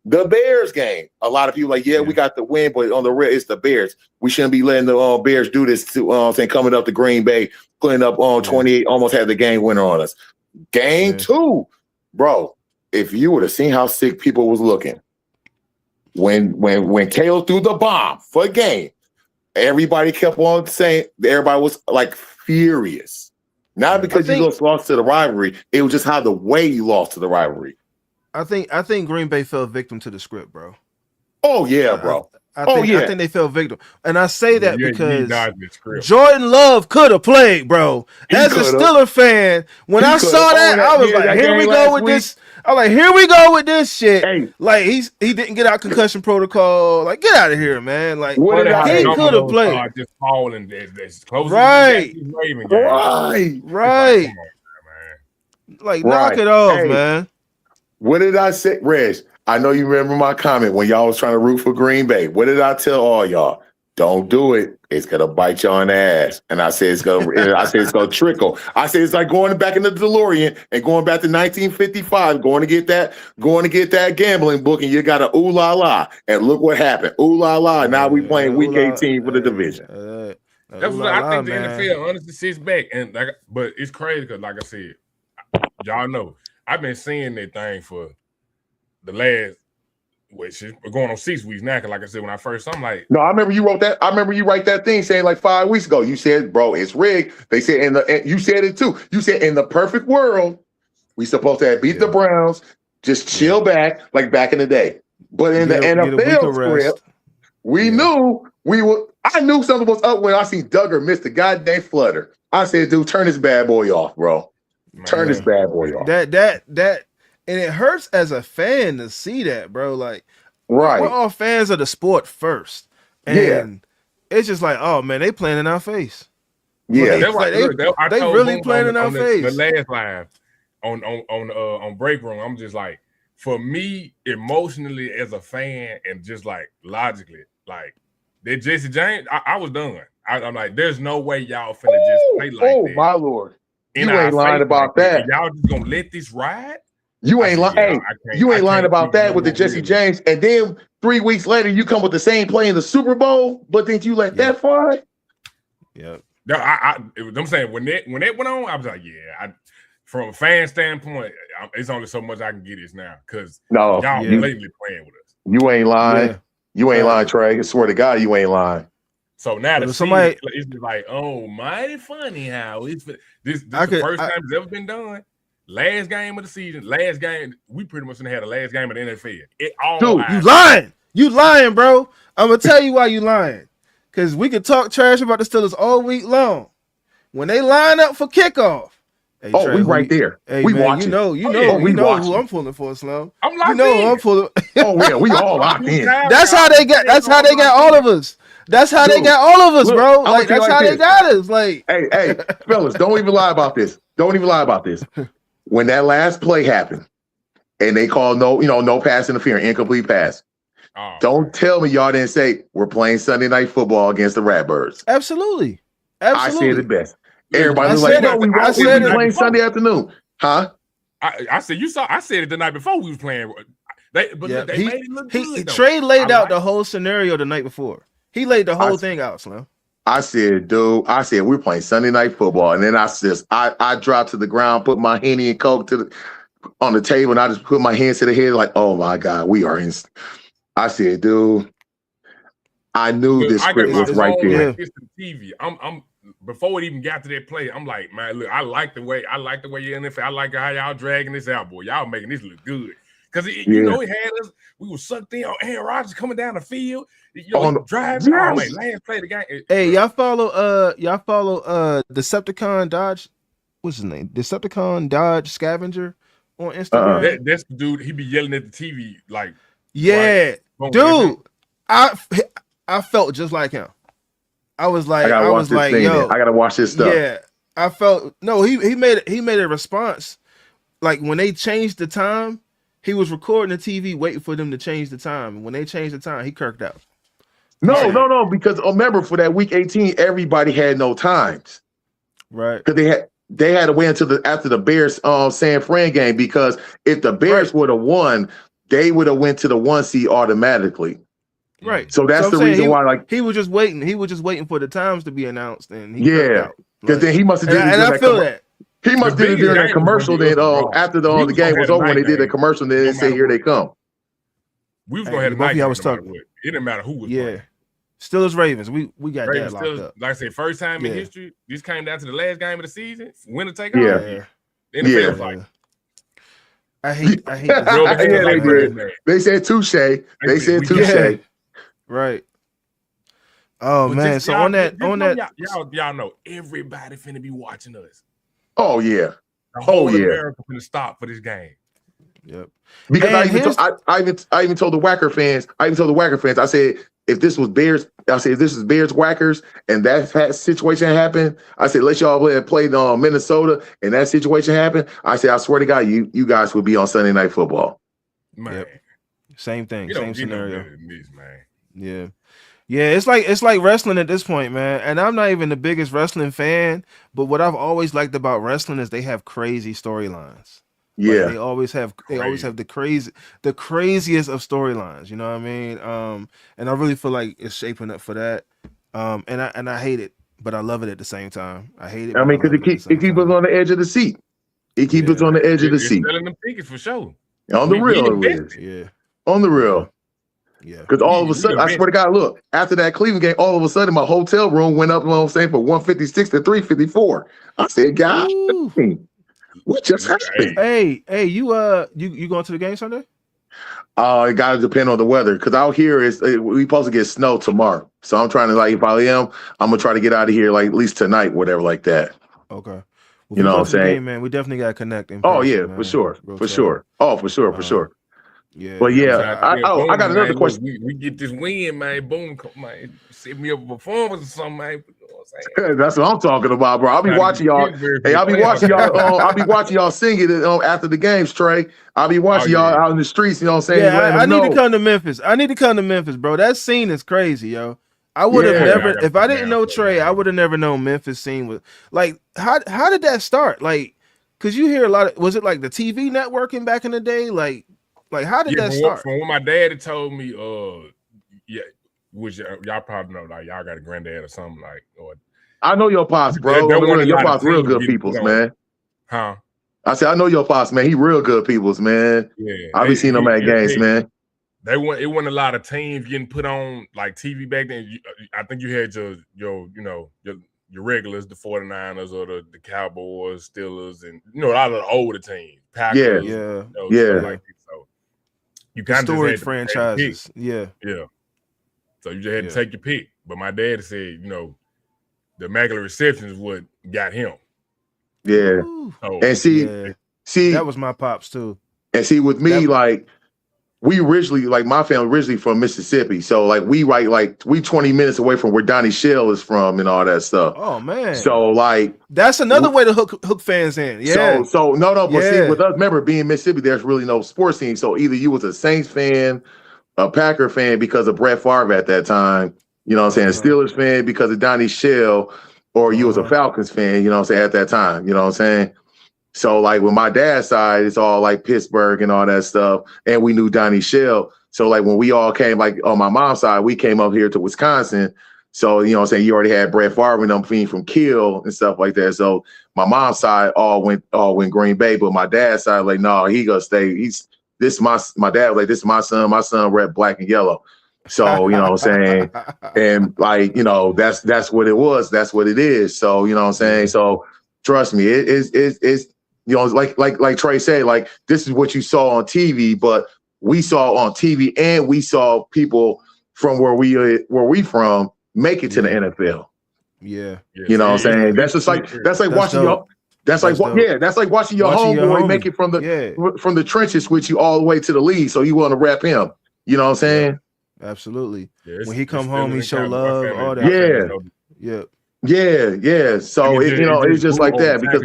The Bears game, a lot of people like, we got the win, but on the real, it's the Bears. We shouldn't be letting the Bears do this to saying coming up to Green Bay, putting up on 28, almost had the game winner on us. Game 2, bro. If you would have seen how sick people was looking when Caleb threw the bomb for a game, everybody kept on saying, everybody was like furious. Not because you lost to the rivalry, it was just how the way you lost to the rivalry. I think Green Bay fell victim to the script, bro. Oh yeah, bro. I think they fell victim, and I say that because Jordan Love could have played, bro. As a Steeler fan, when I saw that, I was like, "Here we go with this." I'm like, "Here we go with this shit." Hey. Like he didn't get out concussion protocol. Like, get out of here, man. Like he could have played. Just falling, Right. Like knock it off, man. What did I say, Reg? I know you remember my comment when y'all was trying to root for Green Bay. What did I tell all y'all? Don't do it. It's gonna bite you on the ass. And I said it's gonna trickle. I said it's like going back in the DeLorean and going back to 1955, going to get that gambling book, and you got a ooh la la. And look what happened. Ooh la la. Now we playing week 18 for the division. That's what I think the NFL honestly sits back and but it's crazy because like I said, y'all know I've been seeing that thing for the last, which is going on 6 weeks now. Cause like I said, when I first, I'm like, no, I remember you wrote that. I remember you write that thing saying like 5 weeks ago. You said, bro, it's rigged. They said and you said it too. You said in the perfect world, we supposed to have beat the Browns, just chill back like back in the day. But in the NFL script, we knew we were. I knew something was up when I seen Duggar miss the goddamn flutter. I said, dude, turn this bad boy off, bro. Turn this bad boy off. That. And it hurts as a fan to see that, bro. Like, we're all fans of the sport first. And it's just like, oh, man, they playing in our face. Yeah. They really playing in our face. The last live on Break Room, I'm just like, for me, emotionally as a fan and just like logically, like, that Jesse James, I was done. I'm like, there's no way y'all finna just play like that. Oh, my Lord. You ain't lying about that. Y'all just gonna let this ride? You ain't lying. You ain't lying about that with the Jesse James. And then 3 weeks later, you come with the same play in the Super Bowl, but then you let that fly? Yeah. No, I'm saying when that went on, I was like, from a fan standpoint, it's only so much I can get this now because y'all blatantly playing with us. You ain't lying. Yeah. You ain't lying, Trey. I swear to God, you ain't lying. So now it's just like, oh, mighty funny how this is the first time it's ever been done. Last game of the season, we pretty much had the last game of the NFL. Dude, you lying, bro. I'm gonna tell you why you lying. Because we could talk trash about the Steelers all week long. When they line up for kickoff, we right there. Hey, we man, watching. You know who I'm pulling for, Slum. I'm locked in. Who I'm pulling. We all locked in. That's how they got all of us. That's how they got all of us, bro. Like that's how they got us. Like, hey, fellas, don't even lie about this. When that last play happened and they called no pass interference, incomplete pass. Don't tell me y'all didn't say we're playing Sunday Night Football against the Ratbirds. Absolutely. I said it best. Everybody was like, no, we playing Sunday afternoon. Huh? I said it the night before we was playing. They made it look good. Trey laid out the whole scenario the night before. He laid the whole thing out, Slim. I said, we're playing Sunday Night Football. And then I dropped to the ground, put my Henny and Coke on the table, and I just put my hands to the head like, oh my God, we are in. I said, dude, I knew this I got script my was right phone there. like this to the TV. I'm before it even got to that play. I'm like, man, look, I like the way you're in NFL. I like how y'all dragging this out, boy. Y'all making this look good. Because you know, it had us. We were sucked in on Aaron Rodgers coming down the field. You know, he driving. Oh man, last play of the game. Hey, y'all follow Decepticon Dodge. What's his name? Decepticon Dodge Scavenger on Instagram. That's the dude. He be yelling at the TV like, yeah, right? Dude. I felt just like him. I was like, yo, I gotta watch this stuff. Yeah, I felt he made a response. Like when they changed the time, he was recording the TV, waiting for them to change the time. When they changed the time, he kirked out. No, because remember for that week 18, everybody had no times, right? Because they had to wait until after the Bears San Fran game, because if the Bears would have won, they would have went to the 1 seed automatically. Right. So that's the reason why, like, he was just waiting. He was just waiting for the times to be announced, and he because then he must have did. And I feel that he must have did it during that commercial. Then after the game was over, when they did the commercial, then they say, "Here they come." We was gonna have a night. I was talking. It didn't matter who was. Yeah. Steelers Ravens. We got Ravens, that locked up. Like I said, first time in history. This came down to the last game of the season. Winner take all. The NFL fight. I hate this. They said touche. They said touche. Right. Oh but man. So on that y'all know everybody finna be watching us. Oh yeah. The whole America finna stop for this game. Yep. Because I even told the Whacker fans. I said, if this was Bears, Whackers, and that situation happened, I said, let y'all play Minnesota, and that situation happened. I said, I swear to God, you guys would be on Sunday Night Football. Man, same thing, same scenario. This, man. Yeah. It's like wrestling at this point, man. And I'm not even the biggest wrestling fan, but what I've always liked about wrestling is they have crazy storylines. Yeah, like they always have the craziest of storylines. You know what I mean? And I really feel like it's shaping up for that. And I hate it, but I love it at the same time. I hate it. I mean, because it keeps us on the edge of the seat. It keeps us on the edge of the seat. Selling them tickets for sure. On the real, it is. Yeah. On the real. Yeah. Because all of a sudden, I swear to God, look, after that Cleveland game, all of a sudden my hotel room went up, you know what I'm saying, from 156 to 354. I said, God, what just happened? Hey, you going to the game Sunday? It gotta depend on the weather, because out here we supposed to get snow tomorrow. So I'm trying to, like, if I am, I'm gonna try to get out of here like at least tonight, whatever, like that. Okay. Well, you know what I'm saying, man? We definitely gotta connect. Oh yeah, man. For sure. Oh, for sure. Yeah, but yeah, I got another question. We get this win, man. Boom, man. Set me up a performance or something, man. You know what I'm That's what I'm talking about, bro. I'll be watching y'all. Hey, I'll be watching y'all. I'll be watching y'all sing it after the games, Trey. I'll be watching y'all out in the streets. You know what I'm saying? Yeah, I need to come to Memphis. Bro. That scene is crazy, yo. I would have never, if I didn't know Trey, I would have never known Memphis scene was like. How did that start? Like, cause you hear a lot of. Was it like the TV networking back in the day? Like how did that start? From what my dad had told me, which y'all probably know, like y'all got a granddad or something, like, or I know your pops, bro. Your pops real good peoples, man. Huh? I said I know your pops, man. He real good peoples, man. Yeah, I be seeing them at games, man. It wasn't a lot of teams getting put on like TV back then. I think you had your regulars, the 49ers or the Cowboys, Steelers, and a lot of the older teams, Packers, like so. You kind of storage franchises, yeah. So you just had to take your pick. But my dad said, the Immaculate Reception is what got him. Yeah. So, and see, that was my pops too. And see, with me, like, we originally, like, my family originally from Mississippi. So, like, we 20 minutes away from where Donnie Shell is from and all that stuff. Oh, man. So, like, that's another way to hook fans in. Yeah. So no, but see, with us, remember, being Mississippi, there's really no sports team. So either you was a Saints fan, a Packer fan because of Brett Favre at that time, you know what I'm saying, Steelers fan because of Donnie Shell, or you was a Falcons fan, you know what I'm saying, at that time, you know what I'm saying? So, like, with my dad's side, it's all, like, Pittsburgh and all that stuff, and we knew Donnie Shell. So, like, when we all came, like, on my mom's side, we came up here to Wisconsin. So, you know what I'm saying? You already had Brett Favre and them fiend from Kill and stuff like that. So my mom's side all went Green Bay, but my dad's side, like, no, he gonna stay. My dad was like, this is my son. My son rep black and yellow. So, you know what I'm saying? And like, you know, that's what it was. That's what it is. So, you know what I'm saying? So trust me, it's you know, like Trey said, like this is what you saw on TV, but we saw on TV and we saw people from where we from make it to the NFL. Yeah. You know what I'm saying? That's like watching dope. That's like watching your Watching your homeboy homie. make it from the trenches with you all the way to the league. So you want to rep him. You know what I'm saying? Absolutely. Yeah, When he come it's home, he still show in my love, family. all My that. family Yeah. Yeah. So it's just like that because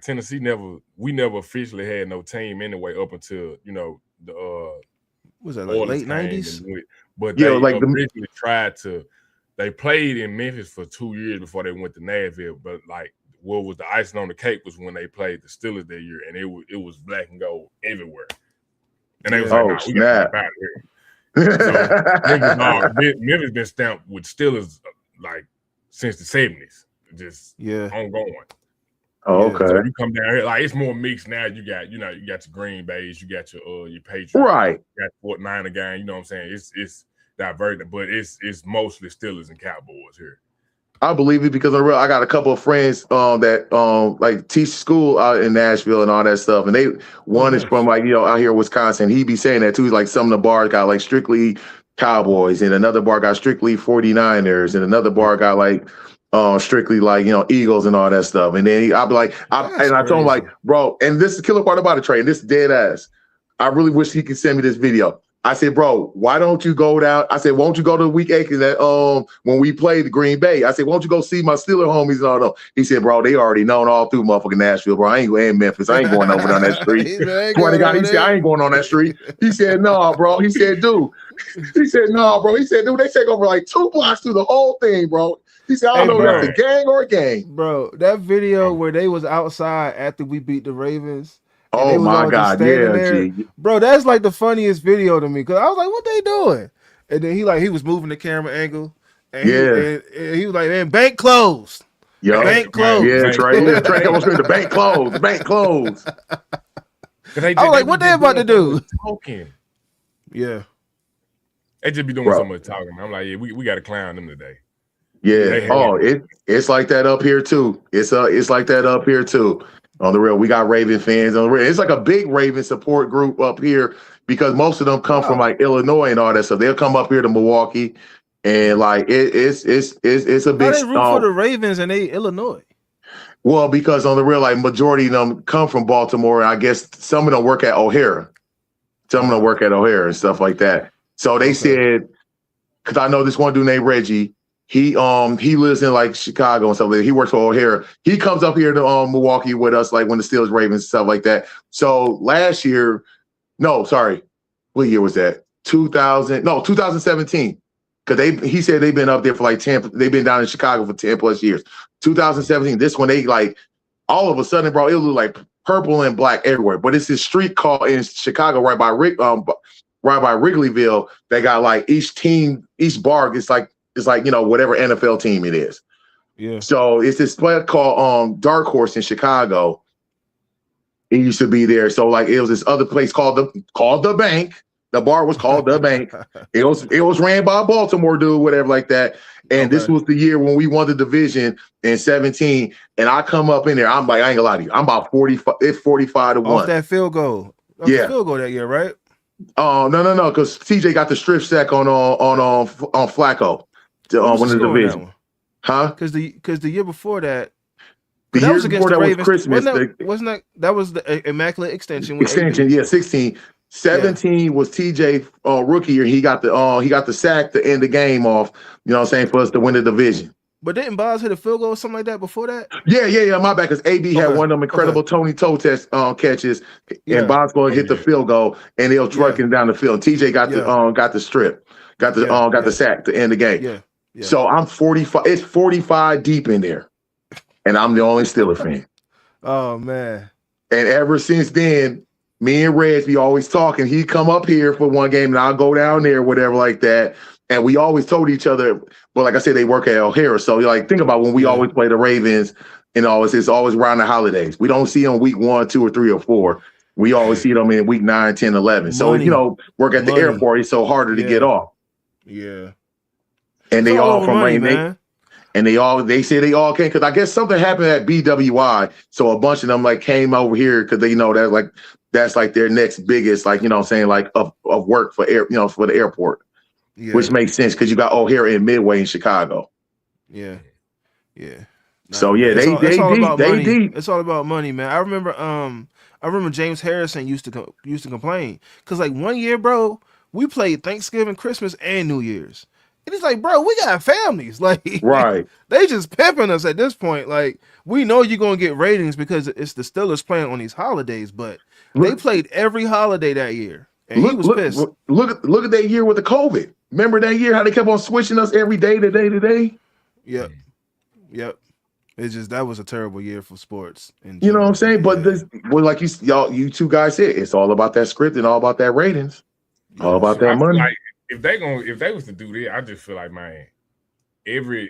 Tennessee never officially had no team anyway up until the Was that like Orleans late came '90s? and went. But Yeah, they like originally tried to. They played in Memphis for 2 years before they went to Nashville. But like, what was the icing on the cake was when they played the Steelers that year, and it was black and gold everywhere. And they was like, we got to get out of here. So Memphis been stamped with Steelers like since the 70s, just ongoing. Oh, okay. So you come down here, like it's more mixed now. You got your Green Bays, you got your Patriots, right? You got Fort Niner gang. You know what I'm saying? It's diverting, but it's mostly Steelers and Cowboys here. I believe it because I got a couple of friends that like teach school out in Nashville and all that stuff, and one is from like out here in Wisconsin. He be saying that too. Like some of the bars got like strictly Cowboys, and another bar got strictly 49ers, and another bar got like strictly like Eagles and all that stuff. And then I'll be like, I told him like, bro, and this is the killer part about it, Trey, and this is dead ass. I really wish he could send me this video. I said, bro, why don't you go down? I said, won't you go to the Week 8 that when we played the Green Bay? I said, won't you go see my Steeler homies and all that? He said, bro, they already known all through motherfucking Nashville, bro. I ain't going in Memphis. I ain't going over on that street. He said, I ain't going on that street. He said, no, bro. He said, dude. He said, no, bro. He said, dude, they take over like 2 blocks through the whole thing, bro. He said, I don't know if that's a gang or a gang. Bro, that video where they was outside after we beat the Ravens. Oh my God, yeah, bro, that's like the funniest video to me because I was like, "What they doing?" And then he was moving the camera angle, and he was like, "Man, bank closed, bank closed." Yeah, Trey almost made the bank closed, the bank closed. I was like, "What they about to do?" Talking, yeah, they just be doing so much talking. I'm like, yeah, we got to clown them today. Yeah, it's like that up here too. It's like that up here too. On the real, we got Raven fans on the real. It's like a big Raven support group up here because most of them come from like Illinois and all that stuff. They'll come up here to Milwaukee, and like it's a big. How they root for the Ravens and they Illinois? Well, because on the real, like majority of them come from Baltimore. And I guess some of them work at O'Hara. Some of them work at O'Hara and stuff like that. So they said, because I know this one dude named Reggie. He lives in like Chicago and stuff like that. He works for O'Hara. He comes up here to Milwaukee with us, like when the Steelers, Ravens, stuff like that. So last year, what year was that? 2017. Because he said they've been up there for like 10. They've been down in Chicago for 10 plus years. 2017. This one they like all of a sudden, bro. It was like purple and black everywhere. But it's this street called in Chicago right by Wrigleyville. They got like each bar is like. It's like, whatever NFL team it is. Yeah. So it's this place called Dark Horse in Chicago. It used to be there. So like it was this other place called the Bank. The bar was called the Bank. It was ran by a Baltimore dude, whatever like that. And this was the year when we won the division in 17. And I come up in there. I'm like, I ain't gonna lie to you. I'm about 45. It's 45-1. Off that field goal. Field goal that year, right? Oh no, because TJ got the strip sack on Flacco. Win the division, huh? Because the year before that, the year before that was Christmas. Wasn't that was the Immaculate Extension? Extension, yeah, 16. 17 was TJ rookie year. He got the sack to end the game off. You know what I'm saying, for us to win the division. But didn't Boz hit a field goal or something like that before that? Yeah. My bad, because AB had one of them incredible Tony Toe test catches, and Boz hit the field goal, and they were trucking down the field. TJ got the strip, got the sack to end the game. Yeah. So I'm 45. It's 45 deep in there, and I'm the only Steeler fan. Oh man! And ever since then, me and Reds be always talking. He come up here for one game, and I'll go down there, whatever like that. And we always told each other, but like I said, they work at O'Hara. So like, think about when we always play the Ravens, and it's always around the holidays. We don't see them week 1, 2, or 3, or 4. We always see them in week 9, 10, 11. So, work at the airport, it's so harder to get off. Yeah. And It's they all from money, Rain. man. And they say they all came because I guess something happened at BWI. So a bunch of them like came over here because they that's like their next biggest, like, of work for for the airport. Yeah. Which makes sense because you got O'Hara and Midway in Chicago. Yeah. Yeah. So yeah, it's all about money. deep. It's all about money, man. I remember James Harrison used to complain because like one year, bro, we played Thanksgiving, Christmas, and New Year's. And he's like, bro, we got families. Like, right. They just pimping us at this point. Like, we know you're going to get ratings because it's the Steelers playing on these holidays, but they played every holiday that year. And he was pissed. Look at that year with the COVID. Remember that year, how they kept on switching us every day to day to day? Yep. It's just, that was a terrible year for sports. You know what I'm saying? But like you two guys said, it's all about that script and all about that ratings. All about that money. Like, if they was to do that, I just feel like, man, if we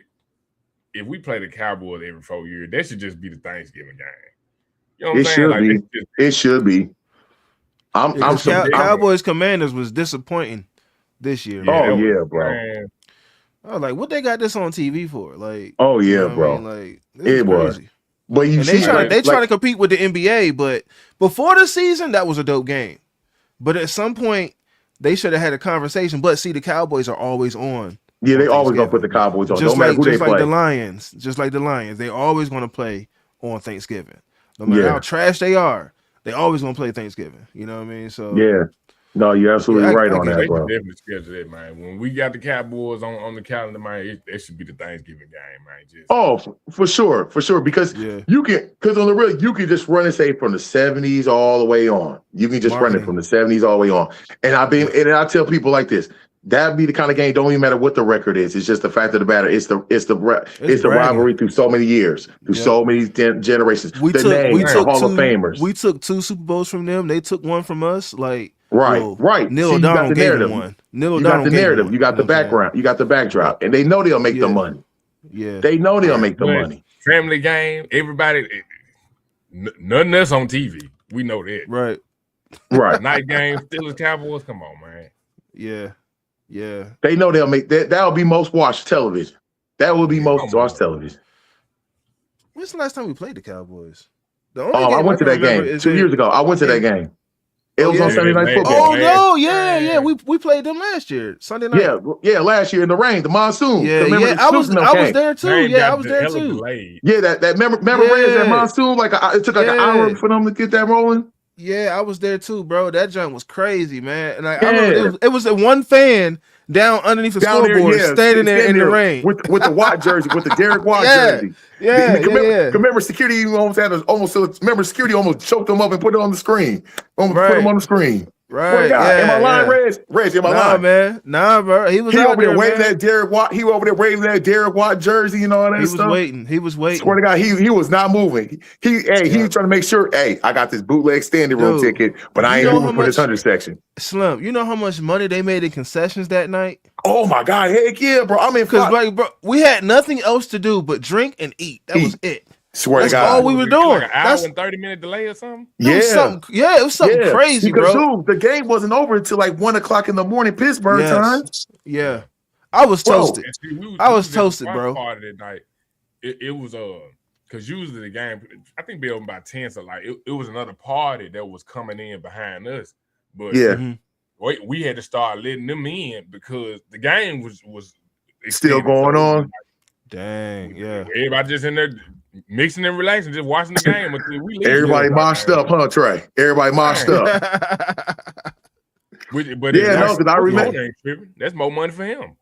play the Cowboys every 4 years, that should just be the Thanksgiving game. You know what I'm saying? Like, it should be. I'm Cowboys Commanders was disappointing this year. Yeah, bro. Man. I was like, what they got this on TV for? Like, bro. I mean? Like, it was. Crazy. But they try to compete with the NBA, but before the season, that was a dope game. But at some point, they should have had a conversation. But see, the Cowboys are always on. Yeah, they always gonna put the Cowboys on. Just like the Lions. Just like the Lions. They always gonna play on Thanksgiving. No matter how trash they are, they always gonna play Thanksgiving. You know what I mean? So yeah. No, you're absolutely right on that, bro. Definitely schedule it, man. When we got the Cowboys on the calendar, man, it should be the Thanksgiving game, man. For sure, because because on the real, you can just run and say from the 70s all the way on. You can just run it from the 70s all the way on. And I tell people like this. That'd be the kind of game. Don't even matter what the record is. It's just the fact of the matter. It's the rivalry through so many years, through so many generations. We took Hall of Famers. We took 2 Super Bowls from them. They took 1 from us. Like right. Neil O'Donnell gave them 1. You got the narrative. You got the background. You got the backdrop, and they know they'll make the money. Yeah, they know they'll make the money. Family game. Everybody. Nothing else on TV. We know that. Right. Night game. Steelers Cowboys. Come on, man. Yeah. Yeah, they know they'll make that. That'll be most watched television. That will be most watched television. When's the last time we played the Cowboys? I went to that game 2 years ago. I went to that game. It was on Sunday Night Football. Oh no, yeah. We played them last year, Sunday night. Yeah, last year in the rain, the monsoon. Yeah. I was there too. Yeah, I was there too. Yeah, that remember rain that monsoon? Like it took like an hour for them to get that rolling. Yeah, I was there too, bro. That junk was crazy, man. And I remember it was a one fan down underneath the scoreboard, standing there in the rain with the Watt jersey, with the Derek Watt jersey. Yeah. Remember, security almost choked him up and put it on the screen. Put him on the screen. Right. Am I lying, Reg? Am I lying? Man. Nah, bro. He was over there waving that Derek Watt. He was over there waving that Derek Watt jersey and all that stuff. He was waiting. Swear to God, he was not moving. He was trying to make sure, I got this bootleg standing room ticket, but I ain't moving for this 100 section. Slim, you know how much money they made in concessions that night? Oh my God, heck yeah, bro. I mean, because bro, we had nothing else to do but drink and eat. That was it. Swear That's to God. all we were doing. Like an hour and 30-minute delay or something? It was something crazy, because, bro. Dude, the game wasn't over until like 1 o'clock in the morning, Pittsburgh time. Yeah. I was toasted. I was toasted, bro. Part of that night, it was because usually the game, I think, be open by 10, so like it was another party that was coming in behind us. But we had to start letting them in because the game was still going on. Dang, yeah. Everybody just in there mixing and relaxing, just watching the game. Everybody moshed up, huh, Trey? Everybody moshed up. But because I remember that's more money for him.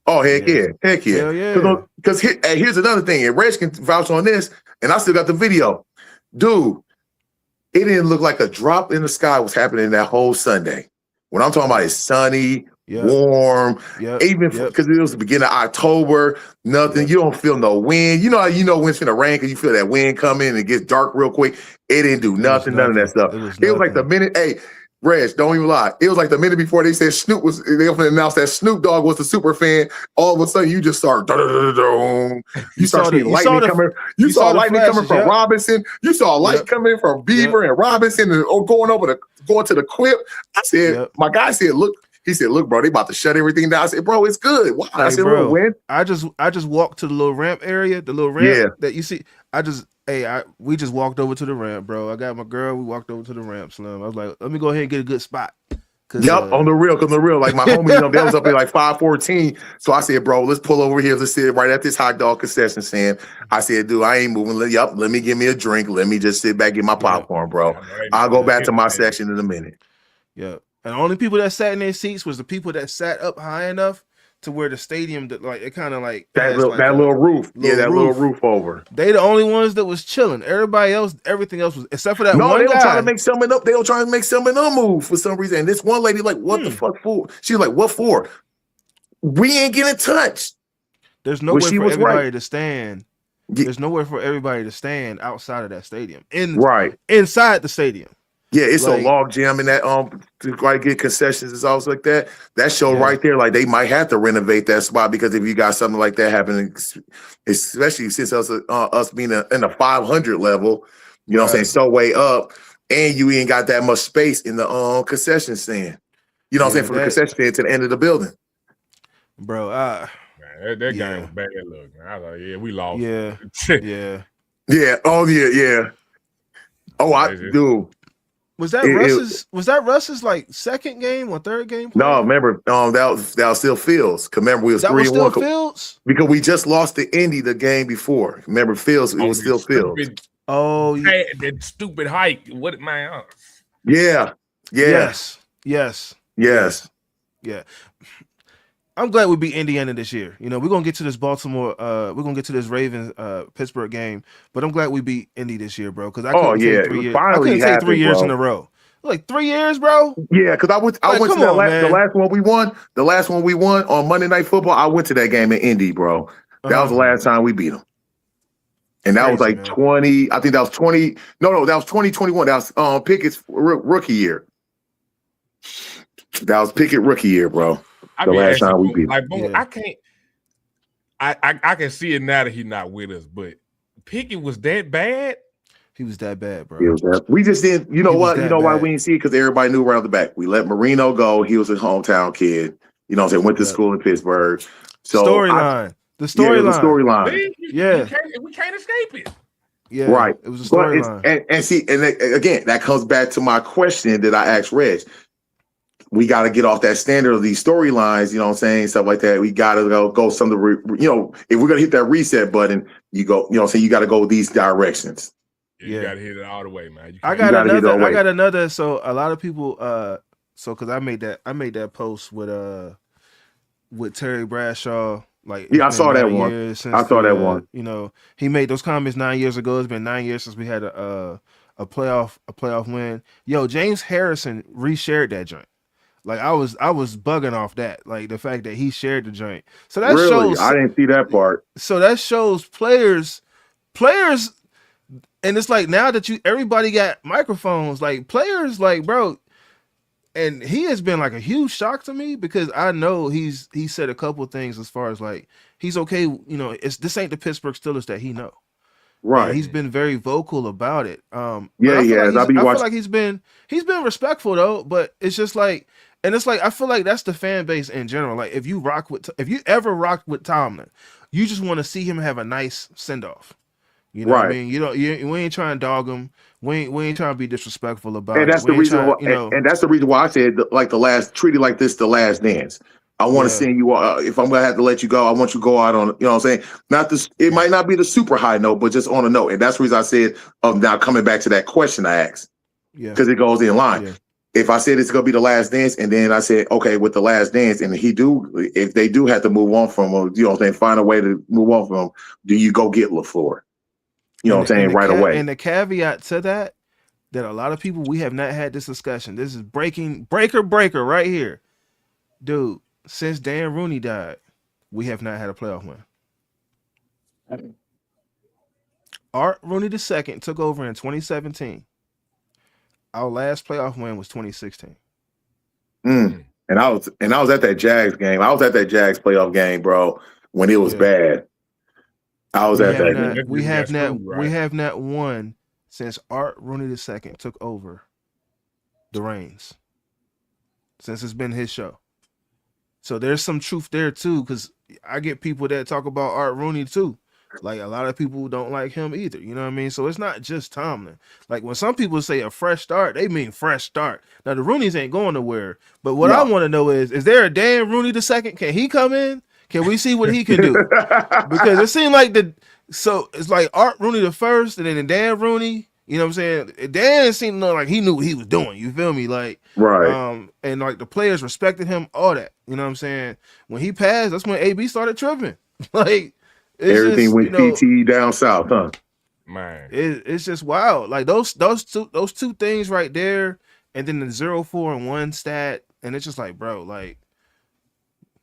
Oh, heck yeah. Because here's another thing, and Reg can vouch on this, and I still got the video. Dude, it didn't look like a drop in the sky was happening that whole Sunday. What I'm talking about is sunny, warm, even because it was the beginning of October, nothing. You don't feel no wind. You know how when it's gonna rain because you feel that wind coming and it gets dark real quick. It didn't do nothing, none of that stuff. It was like the minute, Reg, don't even lie. It was like the minute before they said Snoop was, they announced that Snoop Dogg was the super fan. All of a sudden, you just start, you start seeing lightning coming. You saw lightning coming from Robinson. You saw light coming from Beaver and Robinson, and going to the Quip. I said, my guy said, look. He said, "Look, bro, they about to shut everything down." I said, "Bro, it's good." Wow. I said, bro, win. I just walked to the little ramp area, the little ramp that you see. We just walked over to the ramp, bro. I got my girl. We walked over to the ramp, Slim. I was like, let me go ahead and get a good spot. Yep, on the real, like my homies, they was up there like 5:14. So I said, bro, let's pull over here. Let's sit right at this hot dog concession stand. I said, dude, I ain't moving. Let me give me a drink. Let me just sit back, get my popcorn, bro. I'll go back to my section in a minute. Yeah. And the only people that sat in their seats was the people that sat up high enough to where the stadium, it kind of like that little roof. Little roof over. They the only ones that was chilling. Everybody else, everything else was, except for that one guy. They were trying to make something up. They were trying to make something up move for some reason. And this one lady like, what the fuck for? She's like, what for? We ain't getting touched. There's nowhere for everybody to stand. There's nowhere for everybody to stand outside of that stadium. Inside the stadium. Yeah, it's a log jam in that to like get concessions and stuff like that. That show right there, like they might have to renovate that spot because if you got something like that happening, especially since us being in the 500 level, you know what I'm saying, so way up, and you ain't got that much space in the concession stand. You know what I'm saying, from the concession stand to the end of the building. Bro, man, that game was bad. Look, I was like, we lost. Yeah. Oh yeah. Oh, I do. Was that Russ's? Was that Russ's like second game or third game? No, remember, that was still Fields. Remember, we was 3-1 Fields because we just lost to Indy the game before. Remember, Fields? It was still Fields. That stupid hike. What man? Yeah. Yes. Yeah. I'm glad we beat Indiana this year. You know, we're gonna get to this Baltimore, we're gonna get to this Ravens Pittsburgh game, but I'm glad we beat Indy this year, bro. Because I couldn't take 3 years. I couldn't take 3 years in a row. Like 3 years, bro. Yeah, because I went to the last one we won. The last one we won on Monday Night Football. I went to that game in Indy, bro. That was the last time we beat them. And that was like 20. I think that was 20. No, that was 2021. That was Pickett's rookie year. That was Pickett rookie year, bro. The last time we beat him. I can't. I can see it now that he's not with us, but Pickett was that bad. He was that bad, bro. We just didn't. You know what? You know why we didn't see it? Because everybody knew right off the back. We let Marino go. He was a hometown kid. You know what I'm saying? Went to school in Pittsburgh. So storyline. The storyline. Yeah. We can't escape it. Yeah. Right. It was a storyline. And again, that comes back to my question that I asked Reg. We got to get off that standard of these storylines, you know what I'm saying? Stuff like that. We got to go some of the, if we're going to hit that reset button, you go, you know what I'm saying? You got to go these directions. You got to hit it all the way, man. I got another. So a lot of people, cause I made that post with Terry Bradshaw. Like, I saw that one. I saw that one. You know, he made those comments 9 years ago. It's been 9 years since we had a playoff win. Yo, James Harrison reshared that joint. Like I was bugging off that, like the fact that he shared the joint. So that shows. I didn't see that part. So that shows players, and it's like now that everybody got microphones, like players, like bro, and he has been like a huge shock to me because I know he said a couple things as far as like he's okay. You know, this ain't the Pittsburgh Steelers that he know. Right. And he's been very vocal about it. I feel like he's been respectful though, but it's just like. And it's like I feel like that's the fan base in general. Like if you ever rocked with Tomlin, you just want to see him have a nice send off. You know what I mean? We ain't trying to dog him. We ain't trying to be disrespectful about it. And that's the reason and that's the reason why I said like treat it like this, the last dance. I want to send you if I'm gonna have to let you go, I want you to go out on, you know what I'm saying? It might not be the super high note, but just on a note. And that's the reason I said now coming back to that question I asked. Yeah. Because it goes in line. Yeah. If I said it's gonna be the last dance, and then I said, okay, with the last dance, and if they do have to move on from him, you know what I'm saying, find a way to move on from him, do you go get LaFleur? You know what I'm saying, right away. And the caveat to that a lot of people, we have not had this discussion. This is breaker right here. Dude, since Dan Rooney died, we have not had a playoff win. Art Rooney II took over in 2017. Our last playoff win was 2016. And I was at that Jags game. I was at that Jags playoff game, bro, when it was Yeah. bad. I was We at have that not. game. We have not. Screwed, right? We have not won since Art Rooney II took over the reins. Since it's been his show. So there's some truth there too, because I get people that talk about Art Rooney too. Like a lot of people don't like him either. You know what I mean? So it's not just Tomlin. Like when some people say a fresh start, they mean fresh start. Now the Rooneys ain't going nowhere. But what I want to know is there a Dan Rooney II? Can he come in? Can we see what he can do? Because it seemed like so it's like Art Rooney the first, and then Dan Rooney. You know what I'm saying? Dan seemed like he knew what he was doing. You feel me? Like, right. And like the players respected him, all that. You know what I'm saying? When he passed, that's when AB started tripping. Like, everything just, went PT down south, huh? Man, it's just wild. Like those two things right there, and then the 0-4-1 stat, and it's just like, bro, like,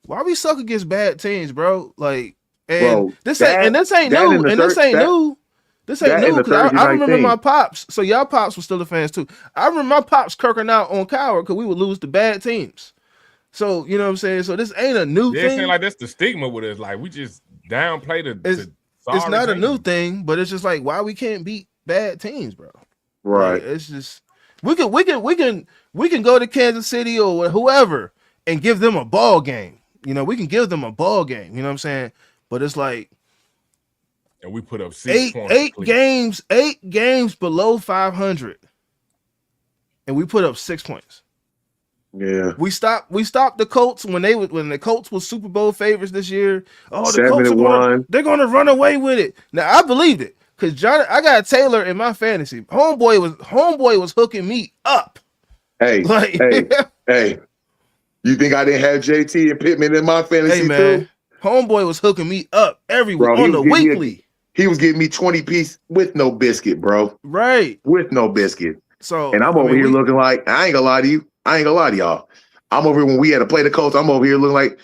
why we suck against bad teams, bro? Like, and bro, this ain't new, This ain't new because I remember my pops. So y'all pops were still the fans too. I remember my pops kirking out on Coward because we would lose to bad teams. So you know what I'm saying. So this ain't a new thing. It's like that's the stigma with us. Like we just downplay it's not a new thing, but it's just like why we can't beat bad teams, bro. Right. Like, it's just we can go to Kansas City or whoever and give them a ball game. You know, we can give them a ball game. You know what I'm saying? But it's like. And we put up 8 games below 500, and we put up 6 points. Yeah, we stopped the Colts when the Colts was Super Bowl favorites this year. Oh, the 7-1. They're gonna run away with it. Now I believed it because I got Taylor in my fantasy. Homeboy was hooking me up. Hey, like, hey, you think I didn't have JT and Pittman in my fantasy too? Homeboy was hooking me up every week on the weekly. He was giving me 20 piece with no biscuit, bro. Right. With no biscuit. So and I'm over here looking like, I ain't gonna lie to you. I ain't gonna lie to y'all. I'm over here when we had to play the Colts. I'm over here looking like,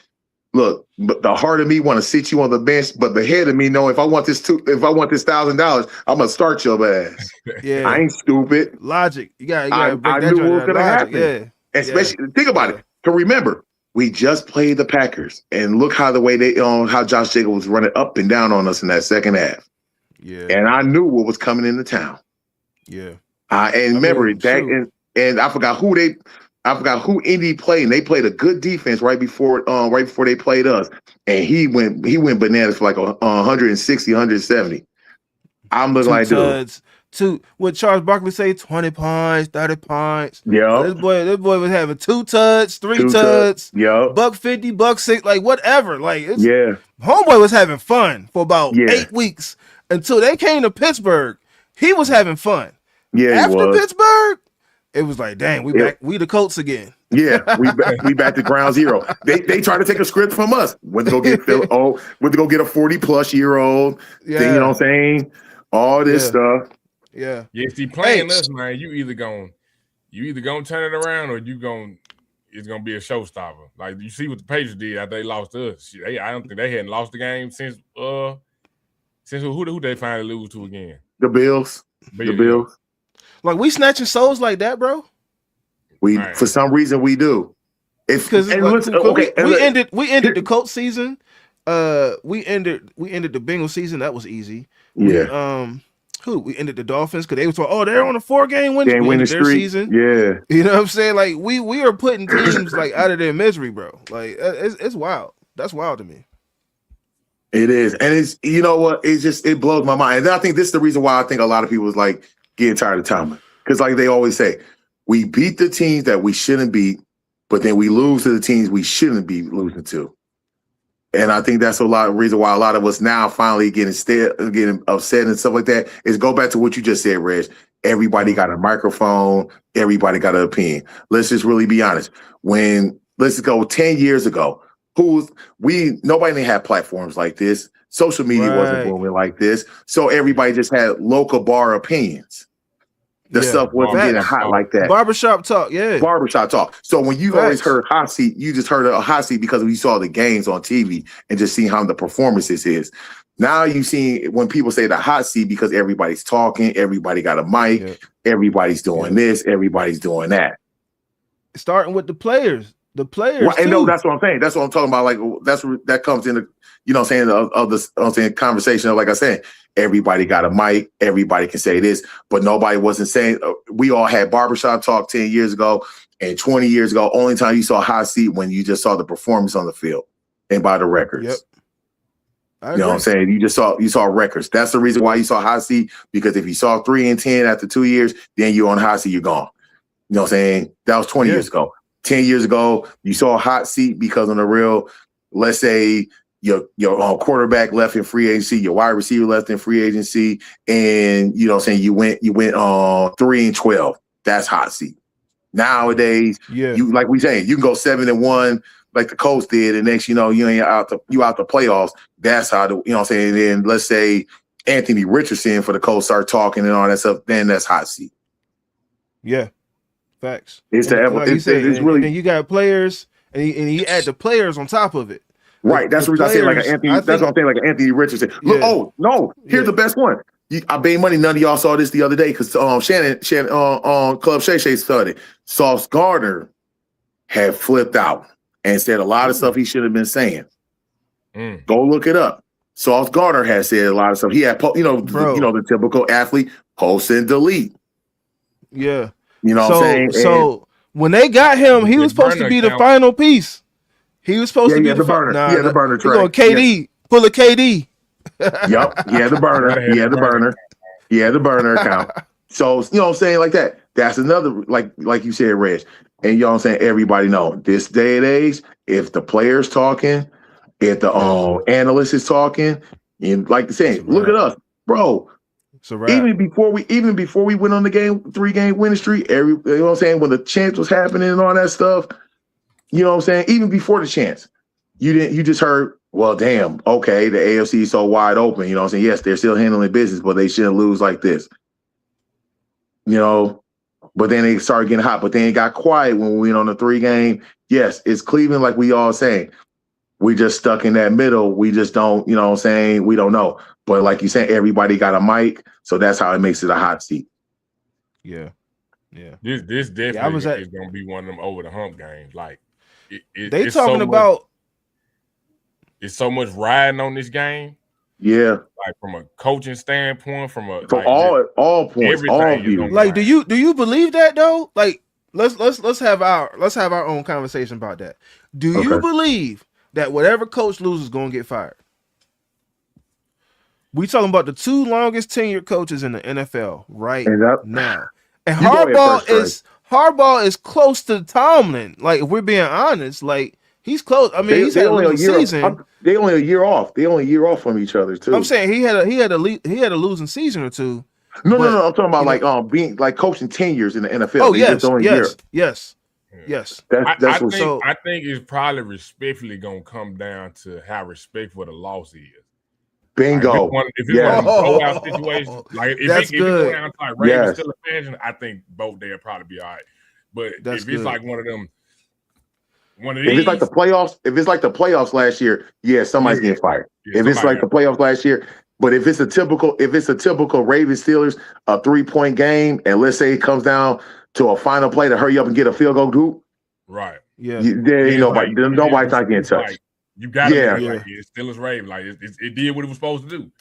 look, but the heart of me want to sit you on the bench, but the head of me know if I want this $1,000, I'm gonna start your ass. Yeah. I ain't stupid. Logic. You gotta I knew what was gonna happen. Yeah. Especially think about it. To remember, we just played the Packers, and look how the way how Josh Jacobs was running up and down on us in that second half. Yeah, and I knew what was coming into town. Yeah, and remember that, and I forgot who Indy played, and they played a good defense right before they played us, and he went bananas for like 160, 170. I'm looking like dude. What Charles Barkley say, 20 points, 30 points. Yeah. This boy was having 2 tuds, 3 tuds, yeah, $150, $160, like whatever. Like homeboy was having fun for about 8 weeks until they came to Pittsburgh. He was having fun. Yeah. After Pittsburgh, it was like, dang, we the Colts again. Yeah, we back to ground zero. They try to take a script from us. Went to go get a 40-plus-year-old. Yeah. Thing, you know what I'm saying? All this stuff. Yeah. Yeah, see, playing us, man, you either gonna turn it around or it's gonna be a showstopper. Like you see what the Patriots did after they lost to us. I don't think they hadn't lost the game since who they finally lose to again? The Bills. The Bills. Like we snatching souls like that, bro. For some reason we do. Because we ended the Colts season. We ended the Bengals season. That was easy. Yeah. We ended the Dolphins because they were told, they're on a 4-game winning streak. Season. Yeah. You know what I'm saying? Like we are putting teams like out of their misery, bro. Like it's wild. That's wild to me. It is. And it's, you know what? It blows my mind. And I think this is the reason why I think a lot of people was like getting tired of Tomlin. Because like they always say, we beat the teams that we shouldn't beat, but then we lose to the teams we shouldn't be losing to. And I think that's a lot of reason why a lot of us now finally getting upset and stuff like that is go back to what you just said, Reg. Everybody got a microphone. Everybody got an opinion. Let's just really be honest. Let's go 10 years ago, nobody had platforms like this. Social media wasn't booming like this. So everybody just had local bar opinions. The stuff wasn't getting hot like that. Barbershop talk, yeah. Barbershop talk. So when you always heard hot seat, you just heard a hot seat because we saw the games on TV and just seeing how the performances is. Now you see when people say the hot seat because everybody's talking, everybody got a mic, everybody's doing this, everybody's doing that. Starting with the players. The players, Right, and too. no, that's what I'm saying. That's what I'm talking about. Like that comes in the, you know what I'm saying, of the I'm saying conversation of, like I said, everybody got a mic, everybody can say this, but nobody wasn't saying we all had barbershop talk 10 years ago and 20 years ago. Only time you saw hot seat when you just saw the performance on the field and by the records. Yep. You know what I'm saying? You saw records. That's the reason why you saw hot seat, because if you saw 3 and 10 after 2 years, then you're on hot seat, you're gone. You know what I'm saying? That was 20 years ago. 10 years ago, you saw a hot seat because on the real, let's say your quarterback left in free agency, your wide receiver left in free agency, and you know what I'm saying, you went 3-12. That's hot seat. Nowadays, you, like we saying, you can go 7-1 like the Colts did, and next you know you ain't out the playoffs. That's how you know what I'm saying. Then let's say Anthony Richardson for the Colts start talking and all that stuff, then that's hot seat. Yeah. Facts. It's really. And then you got players, and you add the players on top of it. Right. That's the reason I say like an Anthony. That's what I'm saying, like an Anthony Richardson. Look, oh no, here's the best one. I bet money none of y'all saw this the other day because Shannon Club Shay Shay started. Sauce Gardner had flipped out and said a lot of stuff he should have been saying. Go look it up. Sauce Gardner had said a lot of stuff. He had the typical athlete post and delete. Yeah. You know what I'm saying? So when they got him, he was supposed to be the final piece. He was supposed to be the burner. The burner track. Going KD, pull a KD. Yep. He had the burner. He had the burner. He had the burner account. So, you know what I'm saying? Like that. That's another, like you said, Reg. And you know what I'm saying? Everybody know this day and age, if the player's talking, if the analyst is talking, and like saying, look at us, bro. Even before we went on the 3-game winning streak, you know what I'm saying, when the chance was happening and all that stuff, you know what I'm saying, even before the chance, you just heard, well, damn, okay, the AFC is so wide open, you know what I'm saying? Yes, they're still handling business, but they shouldn't lose like this. You know, but then they started getting hot, but then it got quiet when we went on the 3-game. Yes, it's Cleveland, like we all saying. We just stuck in that middle. We just don't, you know what I'm saying? We don't know. But like you said, everybody got a mic, so that's how it makes it a hot seat. Yeah. Yeah. This definitely is going to be one of them over the hump games. Like, they talking about. It's so much riding on this game. Yeah. Like from a coaching standpoint, from all points, all views. Like, do you believe that though? Like, let's have our own conversation about that. Do you believe that whatever coach loses is going to get fired? We talking about the 2 longest tenured coaches in the NFL right now. And Harbaugh is close to Tomlin. Like, if we're being honest, like he's close. I mean, he's had a losing season. They only a year off. They only a year off from each other too. I'm saying he had a losing season or two. No. I'm talking about being like coaching 10 years in the NFL. Oh yes. I think it's probably respectfully gonna come down to how respectful the loss is. Bingo. Like if it's one blowout situation, like if it go down to like Ravens still a fashion, I think both they'll probably be all right. But if it's like one of these, if it's like the playoffs last year, somebody's getting fired. If it's like the playoffs last year, but if it's a typical Ravens Steelers, a 3-point game, and let's say it comes down to a final play to hurry up and get a field goal group, right? Yeah, nobody's not getting touched. Like, you got to like it's Steelers Ravens, like it did what it was supposed to do.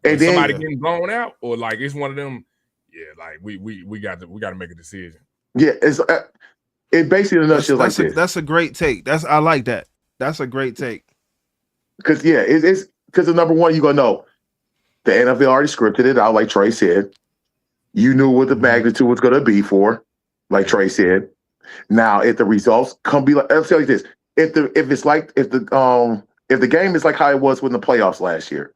And then somebody getting blown out, or like it's one of them. Yeah, like we got to make a decision. Yeah, it basically in a nutshell like this. That's a great take. I like that. That's a great take. Because it's because the number one, you're gonna know the NFL already scripted it out, like Trey said. You knew what the magnitude was gonna be for, like Trey said. Now, if the results come be like, I'll tell you this: if the game is like how it was with the playoffs last year,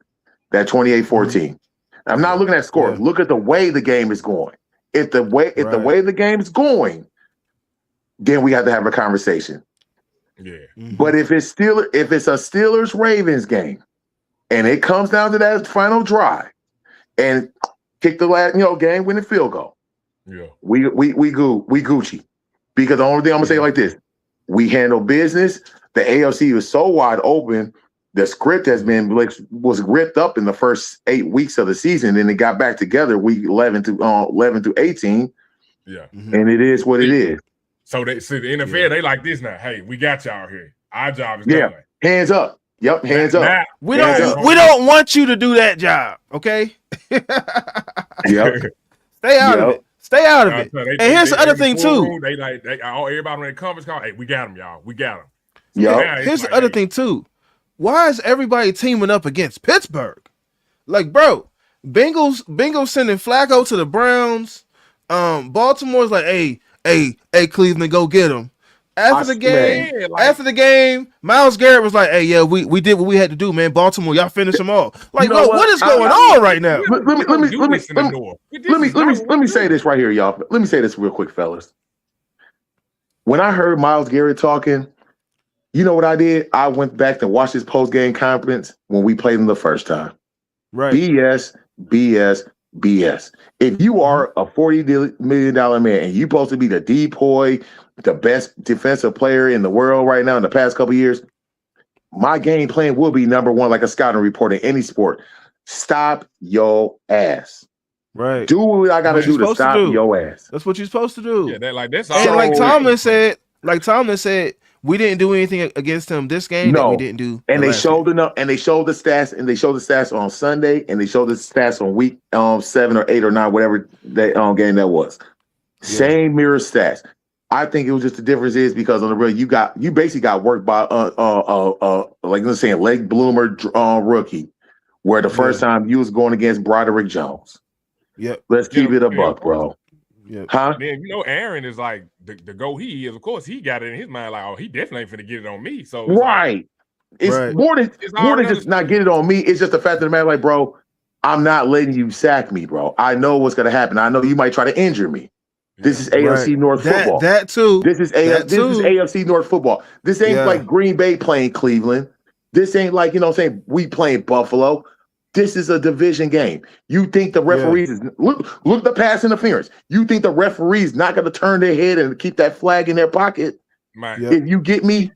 that 28-14. I'm not looking at score. Yeah. Look at the way the game is going. If the way the game is going, then we have to have a conversation. Yeah. But if it's a Steelers Ravens game, and it comes down to that final drive, and kick the last game winning field goal, we Gucci. Because the only thing I'm gonna say like this: we handle business. The AFC was so wide open the script has been like was ripped up in the first 8 weeks of the season, and it got back together week 11 to 18, Yeah. and it is what it is. So they see the NFL, they like this now. Hey, we got y'all here. Our job is Yeah, done. hands up. Yep, hands up. Now, We Hands don't up. we don't want you to do that job, okay? Yep. Stay out of Yep. it. Stay out of it. so And here's the other in the thing pool too. room, they all everybody on the conference call. Hey, we got them, y'all. We got them. Yep. Here's the other thing too. Why is everybody teaming up against Pittsburgh? Like, bro, Bengals sending Flacco to the Browns. Baltimore's like, hey, Cleveland, go get him. After the game, Myles Garrett was like, hey, yeah, we did what we had to do, man. Baltimore, y'all finish them off. Like, what is going on right now? Let me say this right here, y'all. Let me say this real quick, fellas. When I heard Myles Garrett talking, you know what I did? I went back and watched his post-game conference when we played him the first time. Right. BS. If you are a $40 million man and you're supposed to be the decoy, the best defensive player in the world right now in the past couple of years, my game plan will be number one, like a scouting report in any sport. Stop your ass. Right. Do what I got to do to stop your ass. That's what you're supposed to do. Yeah, that's all. And like Tomlin said, we didn't do anything against him this game that we didn't do. And they showed enough, and they showed the stats, on Sunday, and they showed the stats on week 7 or 8 or 9, whatever that game that was. Yeah. Same mirror stats. I think it was just the difference is because on the real you basically got worked by like let's say a leg bloomer rookie, where the first time you was going against Broderick Jones. Yep. Let's keep it a buck, bro. Yeah. Huh? Man, Aaron is like the go he is. Of course, he got it in his mind like, oh, he definitely ain't finna get it on me. So it's more than just not get it on me. It's just the fact of the matter, like, bro, I'm not letting you sack me, bro. I know what's gonna happen. I know you might try to injure me. This is AFC North football. That too. This is AFC North football. This ain't like Green Bay playing Cleveland. This ain't like, you know what I'm saying, we playing Buffalo. This is a division game. You think the referees is look the pass interference. You think the referees not going to turn their head and keep that flag in their pocket? If you get me.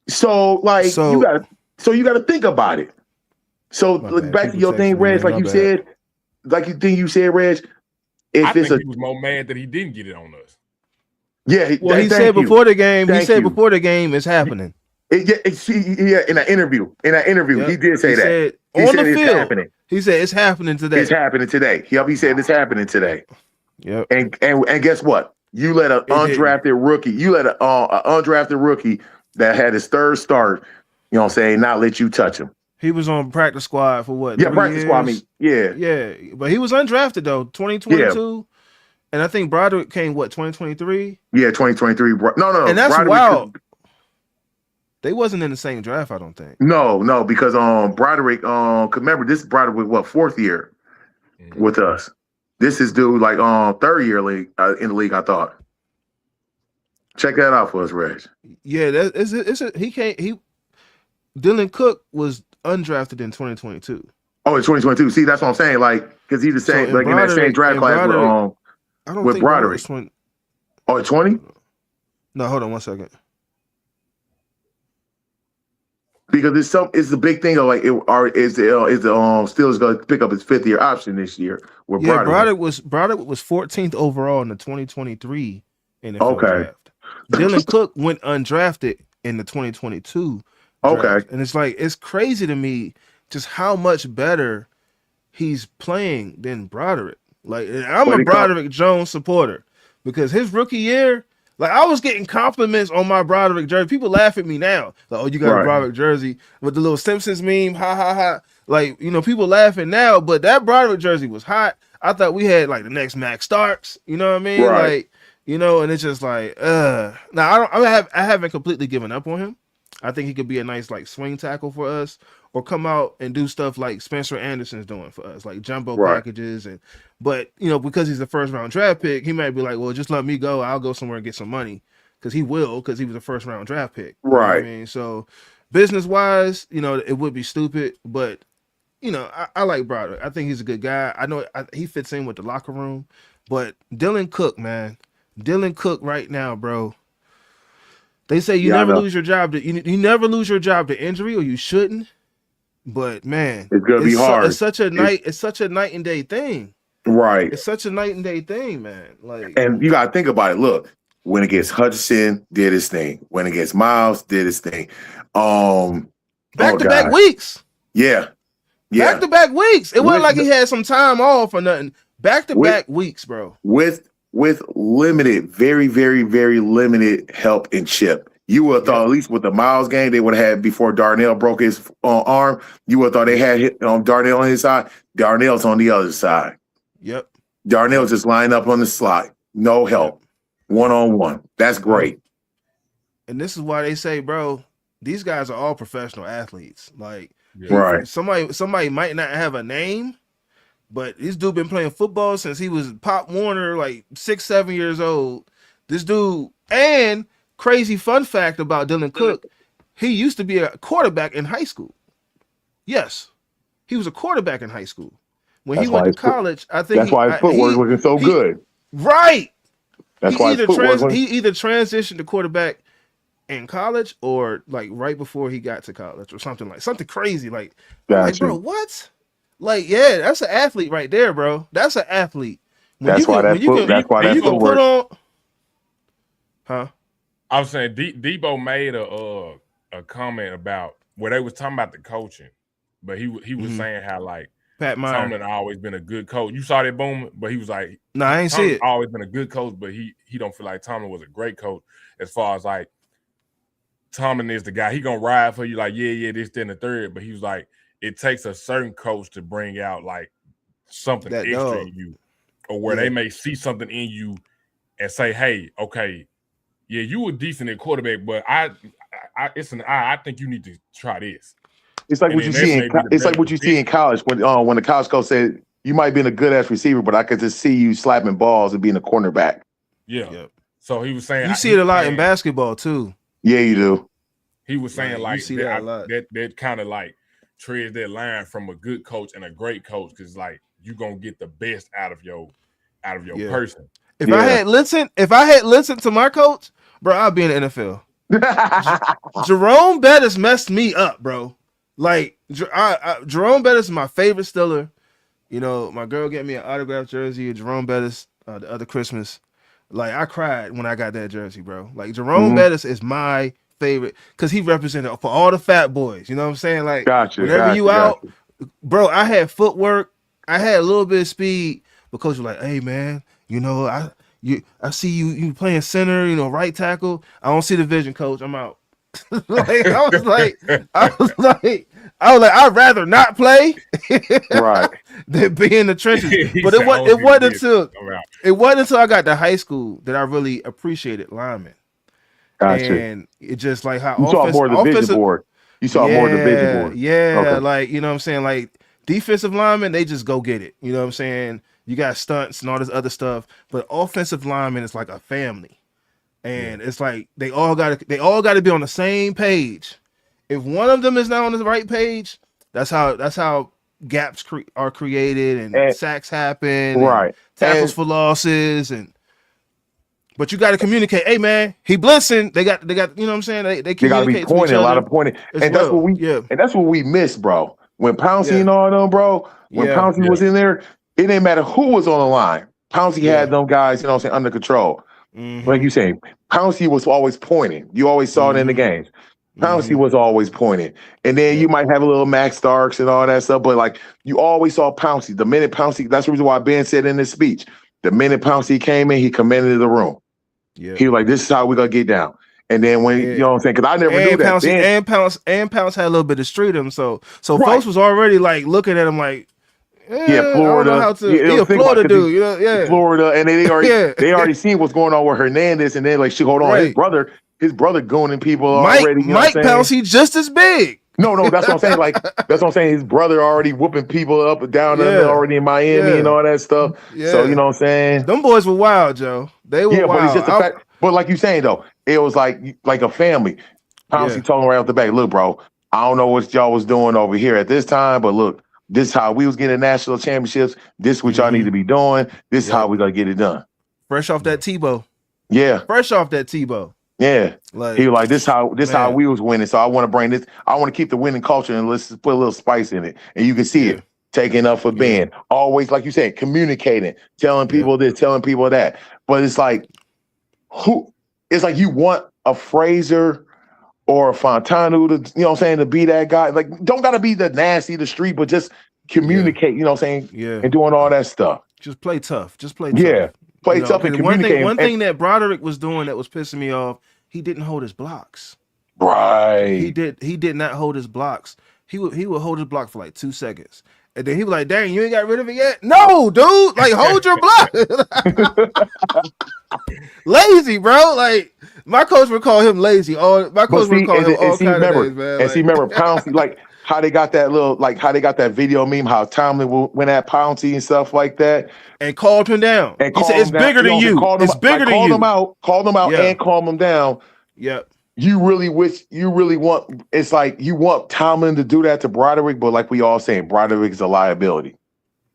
So you gotta think about it. So back to your thing, Reg, like you said, Reg. I think he was more mad that he didn't get it on us. Yeah, he said before the game. Before the game it's happening. In that interview, he did say that. He said the field. Happening. He said it's happening today. It's happening today. He said it's happening today. Yep. And guess what? You let an undrafted rookie. You let an undrafted rookie that had his third start. You know what I'm saying? Not let you touch him. He was on practice squad for what? Yeah, practice squad. Yeah. But he was undrafted though. 2022. And I think Broderick came 2023. Yeah, 2023. No. And that's wild. They wasn't in the same draft, I don't think. No, because Broderick, remember this Broderick was fourth year with us. This is dude like third year league in the league, I thought. Check that out for us, Reg. Yeah, Dylan Cook was undrafted in 2022. Oh, in 2022. See, that's what I'm saying. Like, because he's the same, in that same draft class with Broderick. Oh, 20? No, hold on 1 second. Because it's the big thing of like is the Steelers going to pick up his 5th-year option this year with Broderick was 14th overall in the 2023 NFL draft. Dylan Cook went undrafted in the 2022 draft. Okay. And it's crazy to me just how much better he's playing than Broderick. Like, I'm a Broderick Jones supporter because his rookie year, like, I was getting compliments on my Broderick jersey. People laugh at me now. Like, oh, you got a Broderick jersey with the little Simpsons meme. Ha, ha, ha. Like, people laughing now, but that Broderick jersey was hot. I thought we had, like, the next Max Starks. You know what I mean? Right. Like, and it's just like, Now, I haven't completely given up on him. I think he could be a nice, like, swing tackle for us or come out and do stuff like Spencer Anderson's doing for us, like jumbo packages. But, because he's the first-round draft pick, he might be like, well, just let me go. I'll go somewhere and get some money because he was a first-round draft pick. Right. You know what I mean? So, business-wise, it would be stupid, but, I like Broderick. I think he's a good guy. I know he fits in with the locker room. But Dylan Cook, man. Dylan Cook right now, bro. They say you Yeah, I never know. lose your job to you never lose your job to injury, or you shouldn't. But man, It's gonna be it's hard. such a night and day thing. Right. It's such a night and day thing, man. Like And you gotta think about it. Look, when it gets Hutchinson, did his thing. When it gets Miles, did his thing. back Oh to back God. weeks. Yeah. Back Yeah. to back weeks. It wasn't With like he had some time off or nothing. Back to with back weeks, bro. with limited, very, very, very limited help and chip. You would have thought, Yep. at least with the Miles game they would have had before Darnell broke his arm, you would have thought they had Darnell on his side. Darnell's on the other side. Yep. Darnell Yep. just lined up on the slide. No help. One on one. That's great. And this is why they say, bro, these guys are all professional athletes. Like Right. somebody might not have a name, but this dude been playing football since he was Pop Warner, like 6, 7 years old. This dude, and crazy fun fact about Dylan Cook, he used to be a quarterback in high school. Yes, he was a quarterback in high school. When he went to college, I think that's why his footwork looking so good. Right. That's why his footwork he either transitioned to quarterback in college or like right before he got to college or something crazy. Like, like bro, what? Like, yeah, that's an athlete right there, bro. That's an athlete. That's why that footwork. Put on, huh? I was saying Debo made a comment about where they was talking about the coaching, but he was saying how like Pat Meyer Tomlin always been a good coach. You saw that boom, but he was like, "No, I ain't Tomlin see it." Always been a good coach, but he don't feel like Tomlin was a great coach as far as like Tomlin is the guy. He gonna ride for you like yeah this then the third, but he was like it takes a certain coach to bring out like something That extra dog. in you, or where they may see something in you and say, hey, okay, yeah, you were decent at quarterback, but I think you need to try this. It's like what you see in it's like what you see in college when the college coach said you might be a good ass receiver, but I could just see you slapping balls and being a cornerback. Yeah. Yep. So he was saying You see it a lot in basketball too. Yeah, you do. He was saying like you see that a lot. That kind of like treads that line from a good coach and a great coach because like you gonna get the best out of your person. If I had listened to my coach, bro, I'd be in the NFL. Jerome Bettis messed me up, bro. Like Jerome Bettis is my favorite Steeler. You know, my girl got me an autographed jersey of Jerome Bettis the other Christmas. Like I cried when I got that jersey, bro. Like Jerome Bettis is my favorite because he represented for all the fat boys. You know what I'm saying? Like whenever you out, bro, I had footwork, I had a little bit of speed because you're like, hey man, you know, I see you playing center, you know, right tackle. I don't see the vision, coach. I'm out. Like I was like, I'd rather not play right than be in the trenches. But it wasn't until I got to high school that I really appreciated linemen. Gotcha. And it just like how you saw more of the vision board. You saw more of the vision board. Yeah, okay. Like you know what I'm saying? Like defensive linemen, they just go get it. You know what I'm saying? You got stunts and all this other stuff. But offensive linemen is like a family. And it's like they all got to be on the same page. If one of them is not on the right page, that's how gaps are created and sacks happen, right? Tackles for losses, but you got to communicate. Hey man, he blitzing. They got. You know what I'm saying? They got to be pointing a lot of pointing, and that's what we miss, bro. When Pouncey and all them, bro. When Pouncey was in there, it didn't matter who was on the line. Pouncey had them guys, you know what I'm saying, under control. Like you saying, Pouncey was always pointing. You always saw it in the games. Pouncey was always pointing. And then you might have a little Max Starks and all that stuff, but like you always saw Pouncey. The minute Pouncey, that's the reason why Ben said in his speech, the minute Pouncey came in, he commanded the room. Yeah. He was like, this is how we're gonna get down. And then when you know what I'm saying, because I never knew that. Pouncey, Pounce had a little bit of street so folks was already like looking at him like, Florida. I don't know how to, Florida dude, you know, Florida, and they already seen what's going on with Hernandez, and then like, hold on, his brother going people already. You know Mike Pouncey just as big. No, that's what I'm saying. Like that's what I'm saying. His brother already whooping people up and down already in Miami and all that stuff. Yeah. So you know what I'm saying. Them boys were wild, Joe. They were wild. But it's just the fact. But like you saying though, it was like a family. Pouncey told him right off the bat, look, bro, I don't know what y'all was doing over here at this time, but look. This is how we was getting national championships. This is what y'all need to be doing. This is how we gonna get it done. Fresh off that Tebow. Yeah. Fresh off that Tebow. Yeah. He Like, was like, this how man, we was winning. So I want to bring this. I want to keep the winning culture and let's just put a little spice in it. And you can see yeah, it taking up for yeah, being always, like you said, communicating, telling yeah, people this, telling people that. But it's like who? It's like you want a Fraser or a Fontanu to, you know what I'm saying, to be that guy. Like, don't gotta be the nasty, the street, but just yeah, communicate, you know what I'm saying, yeah. and doing all that stuff. Just play tough. Just play Yeah. tough. You Play know, tough and because communicate. one And, thing that Broderick was doing that was pissing me off, he didn't hold his blocks. right. He did not hold his blocks. He would hold his block for like 2 seconds. And then he was like, dang, you ain't got rid of it yet? No, dude. Like, hold your block. Lazy, bro. Like, my coach would call him lazy. My But coach would see, call him and all see, kind of names, man. remember Like, Pouncey, like how they got that little, like how they got that video meme, how Tomlin went at Pouncey and stuff like that, and called him down. and He said, called it's him down, bigger you know than what I'm saying, you. called him, It's bigger than you. called him out Yeah. and calm him down. Yep. You really want, it's like you want Tomlin to do that to Broderick, but like we all saying, Broderick's a liability.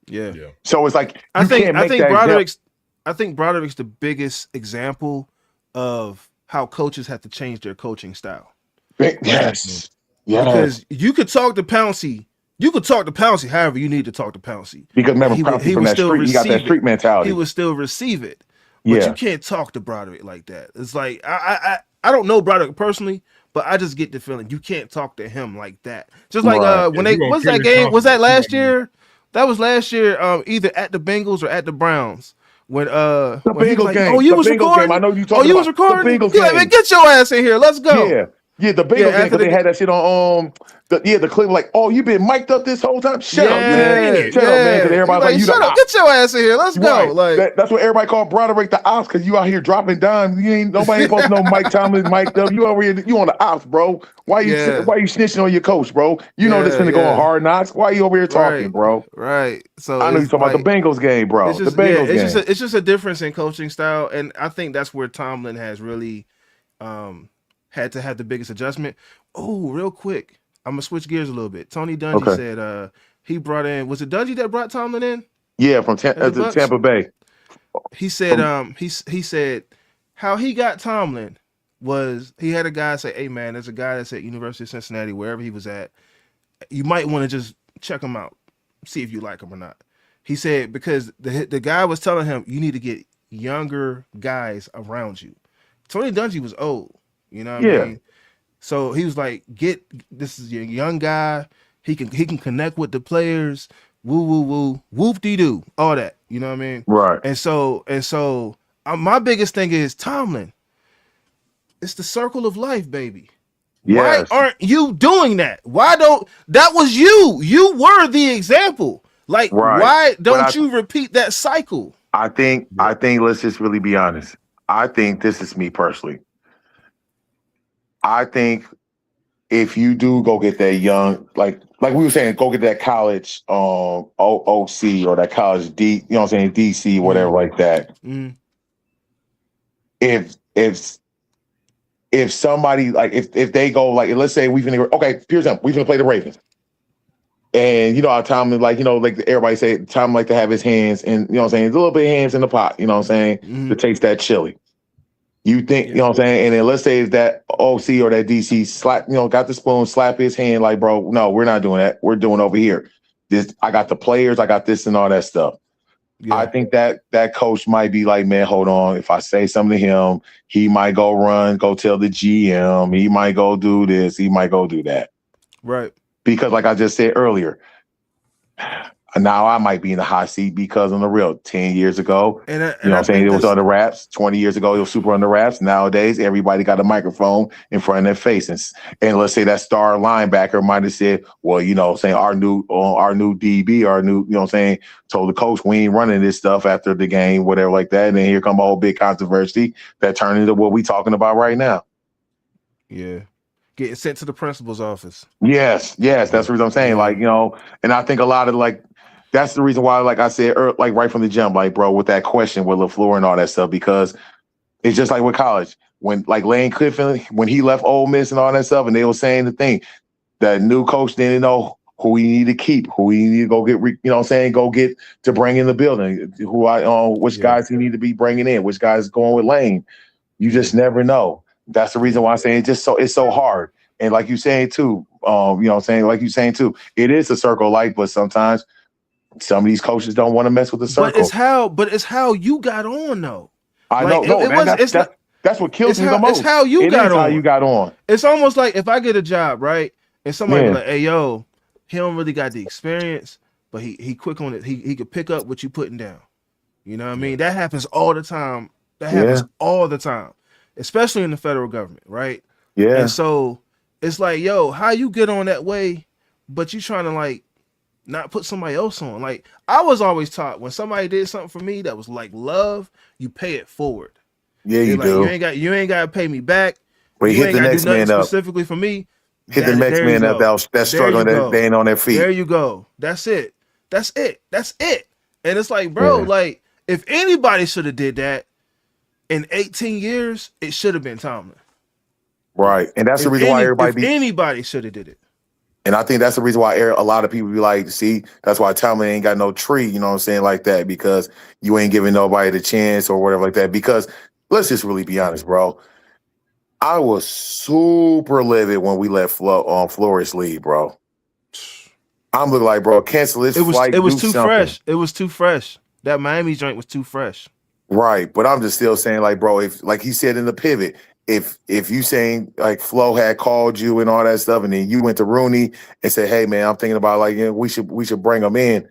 Yeah. Yeah. So it's like I you think can't I make think that Broderick's I think Broderick's the biggest example of how coaches have to change their coaching style. Yes. Because you could talk to Pouncey. You could talk to Pouncey however you need to talk to Pouncey. Because remember, He Pouncey he from would that still street, he got that receive street it. mentality. He would still receive it. But Yeah. you can't talk to Broderick like that. It's like I don't know Broderick personally, but I just get the feeling you can't talk to him like that. Just like Right. when Yeah, they you gonna what's kill that his game? Was that confidence. last year? That was last year, either at the Bengals or at the Browns. When The when he was Bengals like, game. oh, you The was Bengals game. recording? I know you Oh, talking you was about the recording? Bengals He like, man, game. get your ass in here. Let's go. Yeah. Yeah, the Yeah, Bengals game, after because they the had that shit on the clip like, oh, you been mic'd up this whole time? Shut up, man. yeah, Shut up, man. Because yeah. He everybody's like, like, you the shut up, op. get your ass in here. Let's go. Right. Like, That's what everybody called Broderick the ops, because you out here dropping dimes. Nobody ain't supposed to know Mike Tomlin mic'd up. You over here, you on the ops, bro. Why you yeah, snitching on your coach, bro? You know this yeah, finna go on yeah. hard knocks. Why you over here talking, Right, bro? right. So I know you it's talking about like the Bengals game, bro. it's The just yeah, Bengals game. it's just a difference in coaching style, and I think that's where Tomlin has really had to have the biggest adjustment. Oh, real quick, I'm gonna switch gears a little bit. Tony Dungy Okay. said he brought in, was it Dungy that brought Tomlin in Yeah, from at the to Bucks? Tampa Bay. He said From he said how he got Tomlin was he had a guy say, hey man, there's a guy that's at University of Cincinnati, wherever he was at. You might want to just check him out, see if you like him or not. He said because the guy was telling him you need to get younger guys around you. Tony Dungy was old, you know what I yeah, mean? So he was like, get this is a young guy. He can connect with the players. Woo woo woo, whoop de doo, all that. You know what I mean? right. And so my biggest thing is Tomlin. It's the circle of life, baby. Why Yes. aren't you doing that? Why don't that was you? You were the example. Like, Right. why But don't you repeat that cycle? I think let's just really be honest. I think this is me personally. I think if you do go get that young, like we were saying, go get that college OC or that college D, you know what I'm saying, DC, whatever like that. Mm, If somebody like if they go like, let's say we finna here's them, we finna play the Ravens. And you know how Tom is like, like everybody say Tom like to have his hands and you know what I'm saying, a little bit of hands in the pot, you know what I'm saying, to taste that chili. You think, you know what I'm saying? And then let's say that OC or that DC slap, got the spoon, slap his hand like, bro, no, we're not doing that. We're doing over here. This, I got the players, I got this and all that stuff. yeah. I think that coach might be like, man, hold on. If I say something to him, he might go tell the GM. He might go do this. He might go do that. Right. Because like I just said earlier, now I might be in the hot seat because on the real, 10 years ago, And you know what I'm saying, it was under wraps. 20 years ago, it was super under wraps. Nowadays, everybody got a microphone in front of their face. And let's say that star linebacker might have said, well, saying our new DB, our new, told the coach, we ain't running this stuff after the game, whatever like that. And then here come a whole big controversy that turned into what we talking about right now. Yeah. Getting sent to the principal's office. Yes, that's what I'm saying. Yeah. Like, and I think a lot of that's the reason why, like I said, like right from the jump, like, bro, with that question with LaFleur and all that stuff, because it's just like with college. When like Lane Kiffin, when he left Ole Miss and all that stuff, and they were saying the thing, the new coach didn't know who he need to keep, who he need to go get, go get to bring in the building, which guys he need to be bringing in, which guys going with Lane. You just never know. That's the reason Yeah. why I'm saying it's so hard. And like you saying too, you know what I'm saying? Like you saying too, it is a circle of life, but sometimes some of these coaches don't want to mess with the circle. But it's how you got on though. I Like know, no, it man, was it's not that's what kills me the it's most. how you It got is how you on. got on. It's almost like if I get a job, right? And somebody be Yeah, like, "Hey, yo, he don't really got the experience, but he quick on it. He could pick up what you putting down." You know what I Yeah. mean? That happens all the time. That yeah, happens all the time, especially in the federal government, right? And yeah, so it's like, yo, how you get on that way, but you trying to like not put somebody else on. Like I was always taught when somebody did something for me that was like love, you pay it forward. yeah, They you like do. you ain't got to pay me back. But You hit ain't the got to do next nothing man up. specifically for me. Hit the That next there you man up go. that's There you struggling, that they go. ain't on their There feet. you go. That's it. That's it. That's it. And it's like, bro, Yeah, like if anybody should have did that in 18 years, it should have been Tomlin. right. And that's the reason why everybody If be. anybody should have did it. And I think that's the reason why a lot of people be like, see, that's why Tomlin ain't got no tree, you know what I'm saying, like that, because you ain't giving nobody the chance or whatever like that. Because let's just really be honest, bro. I was super livid when we let Flores leave, bro. I'm looking like, bro, cancel his It flight, was do too something. fresh. It was too fresh. That Miami joint was too fresh. Right. But I'm just still saying, like, bro, if like he said in the pivot, if you saying like Flo had called you and all that stuff, and then you went to Rooney and said, hey man, I'm thinking about like, you know, we should bring him in.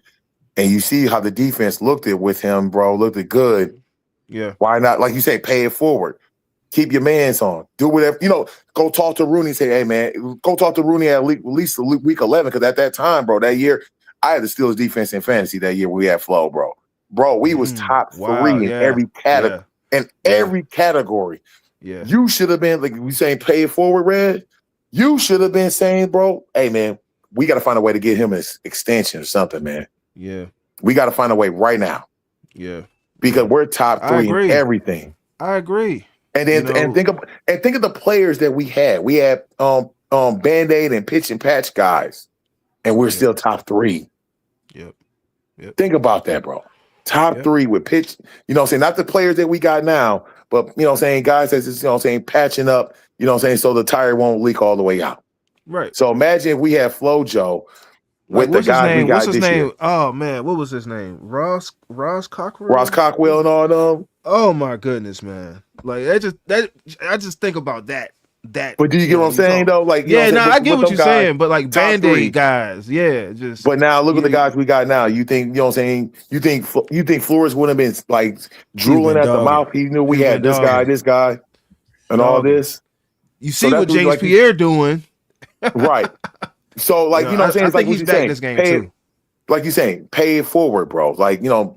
And you see how the defense looked it with him, bro, looked it good. Yeah. Why not, like you say, pay it forward? Keep your mans on. Do whatever, you know, go talk to Rooney and say, hey, man, go talk to Rooney at least week 11. Because at that time, bro, that year, I had the Steelers defense in fantasy that year we had Flo, bro. Bro, we was top Wow. three in Yeah. every category. Yeah. In Yeah. every category. Yeah. You should have been, like we saying, pay it forward, Red. You should have been saying, bro, hey, man, we got to find a way to get him an extension or something, man. Yeah. We got to find a way right now. Yeah. Because Yeah. we're top I three in agree. everything. I agree. And then You know, think of the players that we had. We had Band-Aid and pitch and patch guys, and we're Yep. still top three. Yep. Yep. Think about that, bro. Top Yep. three with pitch, you know what I'm saying? Not the players that we got now, but you know what I'm saying, guys that's just, you know what I'm saying, patching up, you know what I'm saying, so the tire won't leak all the way out. Right. So imagine if we had Flojo Like with the what's his guys we name? What's got his this year. name? Oh man, what was his name? Ross Cockrell? Ross Cockwell and all them. Oh my goodness, man. Like I just think about that. But do you get what I'm you saying talk. though? Like, you know Yeah, what no, I'm saying? I get With what them you're guys, saying, but like top Band-Aid three. guys, yeah, just But now look at the you- guys we got now. You think, you know what I'm saying? You think Flores wouldn't have been like drooling been at the dogging. mouth? He knew we He's had been dogging. this guy, and all Dogging. this. You So see that's what what, James like, Pierre doing. right. So like, you know what I'm saying? I It's like think what he's you back saying. this game Pay it, too. like you saying, pay it forward, bro. Like, you know,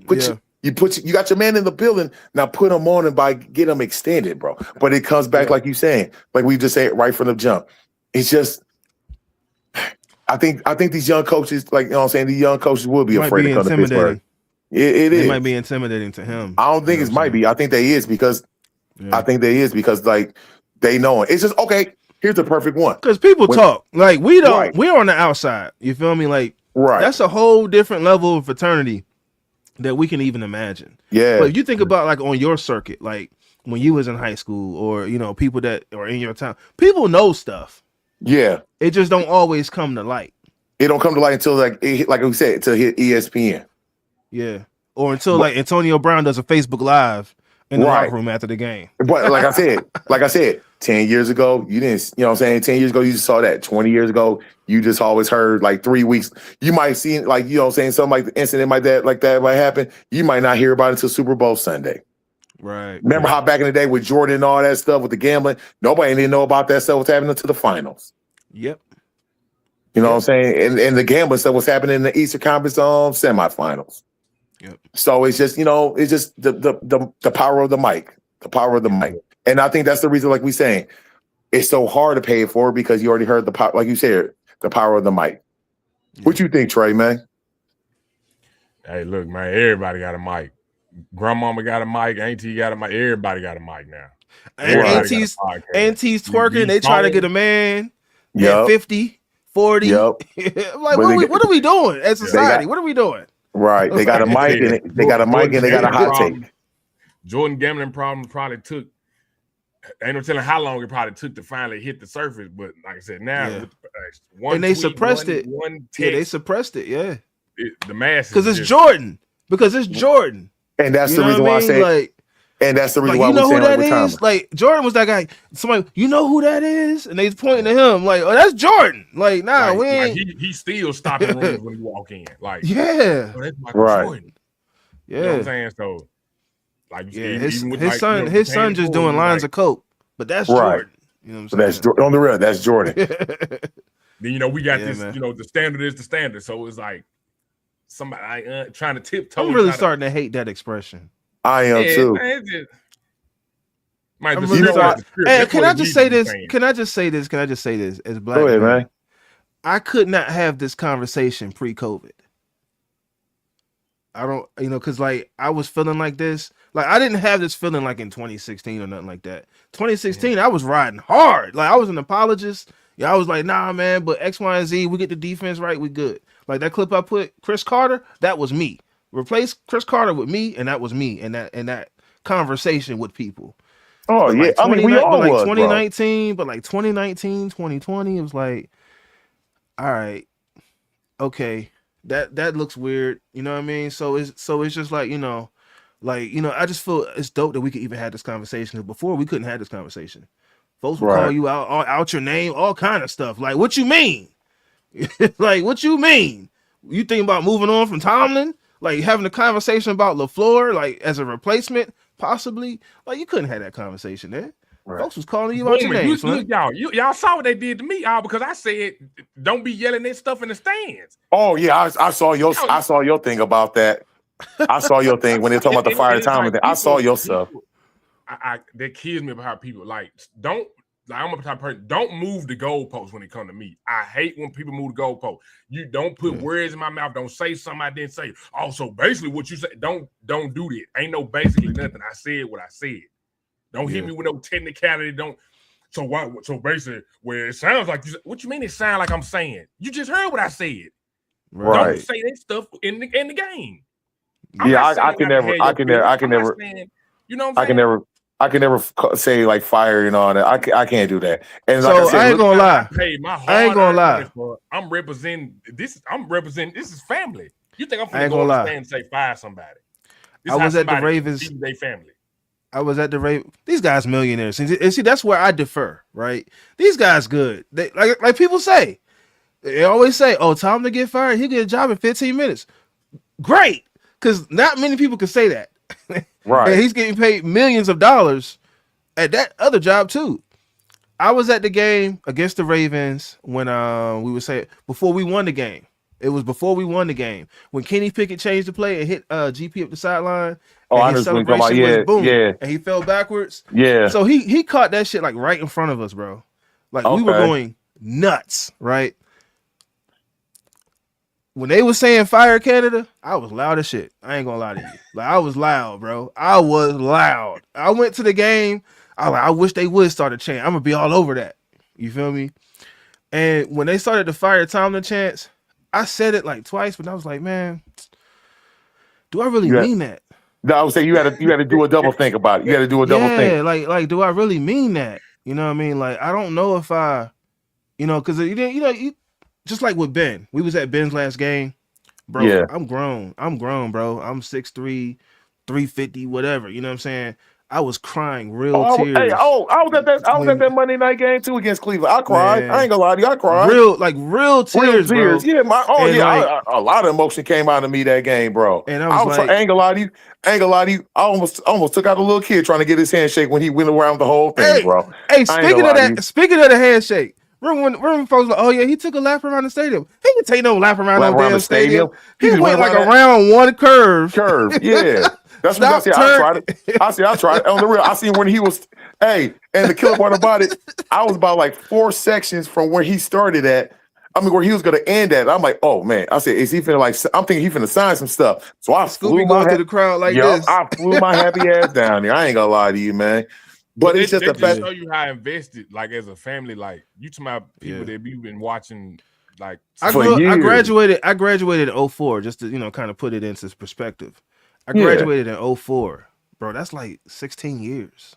you got your man in the building. Now put him on and get him extended, bro. But it comes back like you saying, like we just said right from the jump. It's just I think these young coaches, like you know what I'm saying, these young coaches will be Might afraid be to come to Pittsburgh. intimidating. It They is. might be intimidating to him. I don't think it might be. I think they is because like they know it. It's just okay. Here's the perfect one. Because people talk like we don't. Right. We're on the outside. You feel me? Like Right. that's a whole different level of fraternity that we can even imagine. Yeah. But if you think about like on your circuit, like when you was in high school, or you know people that are in your town, people know stuff. Yeah. It just don't always come to light. It don't come to light until like we said, until hit ESPN. Yeah. Or until like Antonio Brown does a Facebook Live in the locker room after the game. But like I said, 10 years ago, you didn't, you know what I'm saying? 10 years ago, you just saw that. 20 years ago, you just always heard like 3 weeks. You might see like, you know what I'm saying, something like the incident like that might happen. You might not hear about it until Super Bowl Sunday. Right. Remember how back in the day with Jordan and all that stuff with the gambling, nobody didn't know about that stuff was happening until the finals. Yep. You know what I'm saying? And the gambling stuff was happening in the Eastern Conference semifinals. Yep. So it's just, you know, it's just the power of the mic, the power of the mic. And I think that's the reason, like we saying, it's so hard to pay it for because you already heard the power, like you said, the power of the mic. Yeah. What you think, Trey, man? Hey, look, man, everybody got a mic. Grandmama got a mic, auntie got a mic, everybody got a mic now. Aunties twerking, they trying to get a man at 50, 40. Yep. I'm like, what are we doing as society? What are we doing? Right. They got a mic and they got a hot take. Jordan gambling problem probably took ain't no telling how long it probably took to finally hit the surface. But like I said, now Yeah. with one And they tweet, suppressed it. one Yeah, they text, suppressed it. Yeah. the masses Because it's just Jordan. Because it's Jordan. And that's You the know what I reason why I mean? say, and that's the reason why you we know who saying like that with is? Thomas. Like Jordan was that guy. Somebody, you know who that is? And they pointing to him like, oh, that's Jordan. Like, nah, we like ain't. he still stopping rooms when you walk in. Like, Yeah. oh, that's Michael Right. Jordan. Yeah. You know what I'm saying? So, like, Yeah. even with His like son, you know, his paying son it just forward, doing he lines like, of coke. But that's Right. Jordan. You know what I'm So saying? that's on the real. That's Jordan. then you know we got Yeah, this. man. You know, the standard is the standard. So it's like somebody trying to tiptoe. I'm really starting to hate that expression. I am too. Man, it's just, man, I'm the really You know script is what? the script. Hey, That's can what I it just needs say to be this? saying. Can I just say this? Can I just say this? As black Go ahead, man, man. I could not have this conversation pre-COVID. I don't, because like I was feeling like this. Like I didn't have this feeling like in 2016 or nothing like that. 2016, I was riding hard. Like I was an apologist. Yeah, I was like, nah, man, but X, Y, and Z, we get the defense right, we good. Like that clip I put, Chris Carter, that was me. Replace Chris Carter with me, and that was me, and that conversation with people. Oh But yeah. like I mean, we all was, bro. 2019, but like 2019, 2020, it was like, all right, okay, that looks weird. You know what I mean? So it's just like, I just feel it's dope that we could even have this conversation. Because before we couldn't have this conversation. Folks would call Right. you out your name, all kind of stuff. Like, what you mean? Like, what you mean? You think about moving on from Tomlin? Like having a conversation about LaFleur, like as a replacement, possibly. Like you couldn't have that conversation there. Right. Folks was calling you out your name, son. Y'all saw what they did to me, y'all, because I said don't be yelling that stuff in the stands. Oh yeah, I saw your thing about that. I saw your thing when they're talking about the fire time. Like I saw your stuff. That kills me about how people like don't. Like I'm a type of person. Don't move the goalposts when it comes to me. I hate when people move the goalpost. You don't put words in my mouth. Don't say something I didn't say. Also, basically, what you say. Don't do that. Ain't no basically nothing. I said what I said. Don't hit me with no technicality. Don't. So why? So basically, where it sounds like you. What you mean? It sounds like I'm saying. You just heard what I said. Right. Don't say that stuff in the game. Yeah, I can never. You know what I'm saying? I can never say like fire and all that. I can't do that. And So like I said, I ain't gonna lie. I ain't gonna lie. I'm representing this. This is family. You think I'm I finna ain't go on gonna the lie. stand and say fire somebody? I was at the Ravens. They family. I was at the Ravens. These guys millionaires. And see, that's where I defer, right? These guys good. They like people say. They always say, oh, Tom to get fired, he'll get a job in 15 minutes. Great. Because not many people can say that. right. And he's getting paid millions of dollars at that other job too. I was at the game against the Ravens when we would say before we won the game. It was before we won the game when Kenny Pickett changed the play and hit GP up the sideline. Oh, and I his know what you're talking celebration about. was boom, Yeah. and he fell backwards. Yeah. So he caught that shit like right in front of us, bro. Like we were going nuts, right? When they were saying fire Canada, I was loud as shit. I ain't gonna lie to you. Like I was loud, bro. I was loud. I went to the game. I wish they would start a chant. I'm gonna be all over that. You feel me? And when they started the fire Tomlin chants, I said it like twice, but I was like, man, do I really mean that? No, I would say you had to do a double think about it. You got to do a double think. Yeah, like, do I really mean that? You know what I mean? Like, I don't know if I, because just like with Ben, we was at Ben's last game, bro. Yeah. I'm grown, bro. I'm 6'3", 350, whatever. You know what I'm saying? I was crying tears. I was at that Monday night game too against Cleveland. I cried. Man, I ain't gonna lie to you. I cried. Real tears, bro. Yeah, a lot of emotion came out of me that game, bro. And I was like, I ain't gonna lie to you. I almost took out a little kid trying to get his handshake when he went around the whole thing, bro. Hey, speaking of the handshake. Remember when folks like, oh yeah, he took a lap around the stadium. He didn't take no lap around no damn stadium. He went like around one curve. Yeah. That's what I said. I tried it. On the real, I seen when he was, and the killer part about it, I was about like 4 sections from where he started at. I mean, where he was going to end at. I'm like, oh man. I said, is he finna I'm thinking he finna sign some stuff. So I flew going to the crowd like this. I flew my happy ass down there. I ain't gonna lie to you, man. But it's just the fact. Show you how invested, like as a family, like you talking about people that you've been watching, like I graduated in 04, just to kind of put it into perspective. I graduated in 04, bro. That's like 16 years.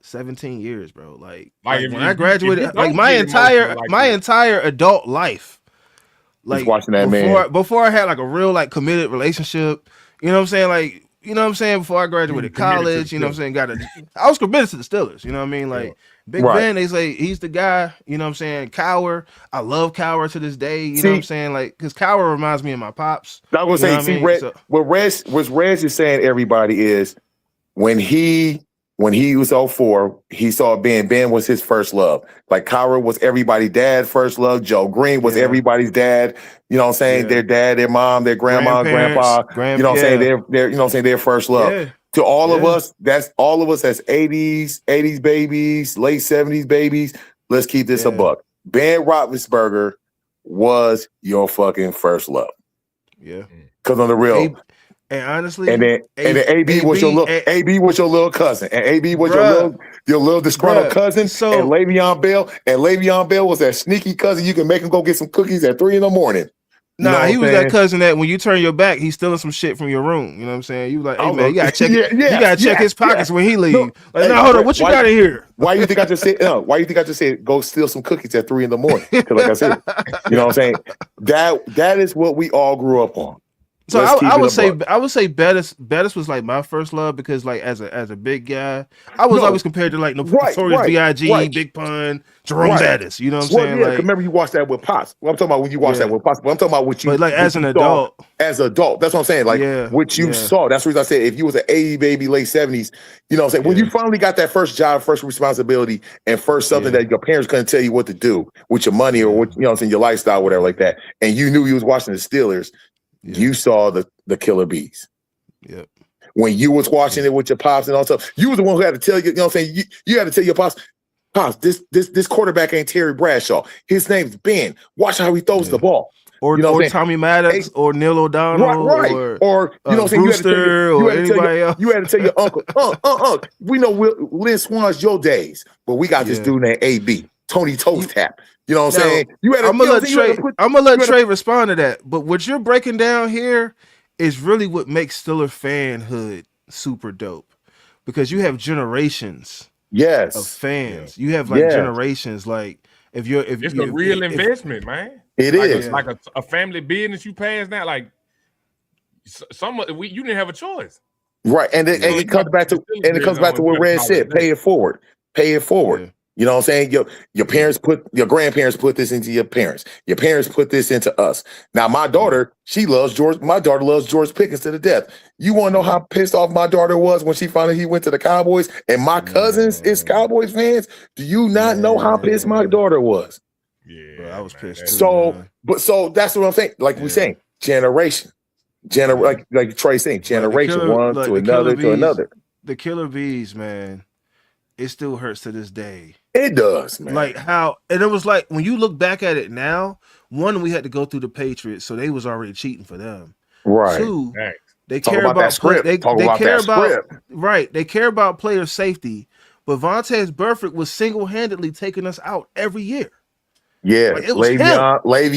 17 years, bro. Like Like when I if you graduated, like don't get emotional like my that, entire adult life, Just like watching that man. before I had like a real like committed relationship, you know what I'm saying? Like, you know what I'm saying? Before I you was graduated committed to the college, you know what I'm field. saying? I was committed to the Steelers, you know what I mean? Yeah. Like Big Right. Ben, they say he's the guy, you know what I'm saying? Cower. I love Cower to this day, you know what I'm See, saying? Like, because Cower reminds me of my pops. I was You know gonna what say, I see, mean? Red, So what Reg is saying, everybody is when he was 04, he saw Ben. Ben was his first love. Like Kyra was everybody's dad first love. Joe Green was yeah, everybody's dad. You know what I'm saying? yeah. Their dad, their mom, their grandma, Grandparents, grandpa. You know what I'm saying? yeah, They're you know what I'm saying, their first love. yeah, To all of yeah, us, that's all of us as 80s babies, late 70s babies. Let's keep this a yeah, buck. Ben Roethlisberger was your fucking first love. yeah. Cause on the real, A and and honestly, then AB was your little cousin, and AB was bruh, your little disgruntled bruh. cousin, and So Le'Veon Bell was that sneaky cousin you can make him go get some cookies at 3 a.m. You know nah, he what I'm was that saying? cousin that when you turn your back, he's stealing some shit from your room. You know what I'm saying? You like, I hey was man, you gotta check it. yeah, You yeah, gotta check yeah, his yeah. pockets when he No, leave. Like, hey, no, hold on, Brett, what you got in here? why you think I just said why you think I just said go steal some cookies at 3 a.m.? Because like I said, you know what I'm saying? That is what we all grew up on. So Let's keep I it would a say buck. Bettis was like my first love because like as a big guy, I was always No, compared to like right, Notorious right, B.I.G., right, Big Pun, Jerome right. Bettis. You know what I'm Well, saying? yeah, 'cause Like, remember you watched that with Pops. Well, I'm talking about when you watched that yeah. with Pops. But I'm talking about But like what as you an saw adult, as an adult. That's what I'm saying. Like yeah, what you yeah, saw. That's the reason I said if you was an 80 baby, late 70s, you know what I'm saying? When you yeah, finally got that first job, first responsibility, and first something yeah, that your parents couldn't tell you what to do with your money or yeah, what you know what I'm saying, your lifestyle, whatever yeah, like that, and you knew you was watching the Steelers, yeah, you saw the Killer Bees. yeah, When you was watching yeah, it with your pops and all stuff, you was the one who had to tell you, you know what I'm saying? You had to tell your pops, Pops, this quarterback ain't Terry Bradshaw. His name's Ben. Watch how he throws the yeah. ball. You know what Or I'm saying? Tommy Hey, Maddox or Neil right, O'Donnell right. or Or you know what I'm saying? Brewster You or had to tell your anybody you else. had to tell your uncle, we know Lynn Swan's your days, but we got this Yeah. dude named AB, Tony Toast You Tap. You know what I'm now saying? You had to, I'm you gonna know what I'm let saying? You had to Trey. put I'm gonna let you had to Trey respond to that. But what you're breaking down here is really what makes Steeler fanhood super dope, because you have generations of yes, Yeah. fans. You have like yes, generations. Like if you're It's a real if investment, man. it Like a is. yeah, a family business you pass now. Like some you didn't have a choice. Right. And You know, it you got comes to back put the to Steelers jersey what on. You got to Red call it a said. Pay day. it forward. Pay it forward. yeah, You know what I'm saying? Your yeah, parents your grandparents put this into your parents. Your parents put this into us. Now my yeah, daughter, my daughter loves George Pickens to the death. You want to know yeah, how pissed off my daughter was when she found out he went to the Cowboys and my cousins is man, Cowboys fans? Do you not know how pissed my man, daughter was? bro, I Yeah, was man. pissed That's too, man. So that's what I'm saying. Like we Yeah, saying, generation. yeah. Like Trey saying, generation one to another to another. The killer bees, man. It still hurts to this day. It does, man. Like how, and it was like when you look back at it now. One, we had to go through the Patriots, so they was already cheating for them. Right. Two, thanks. they Talk care about that about play. script. Talk They about care that about script. right. They care about player safety. But Vontez Burfict was single handedly taking us out every year. Yeah. Like it was him.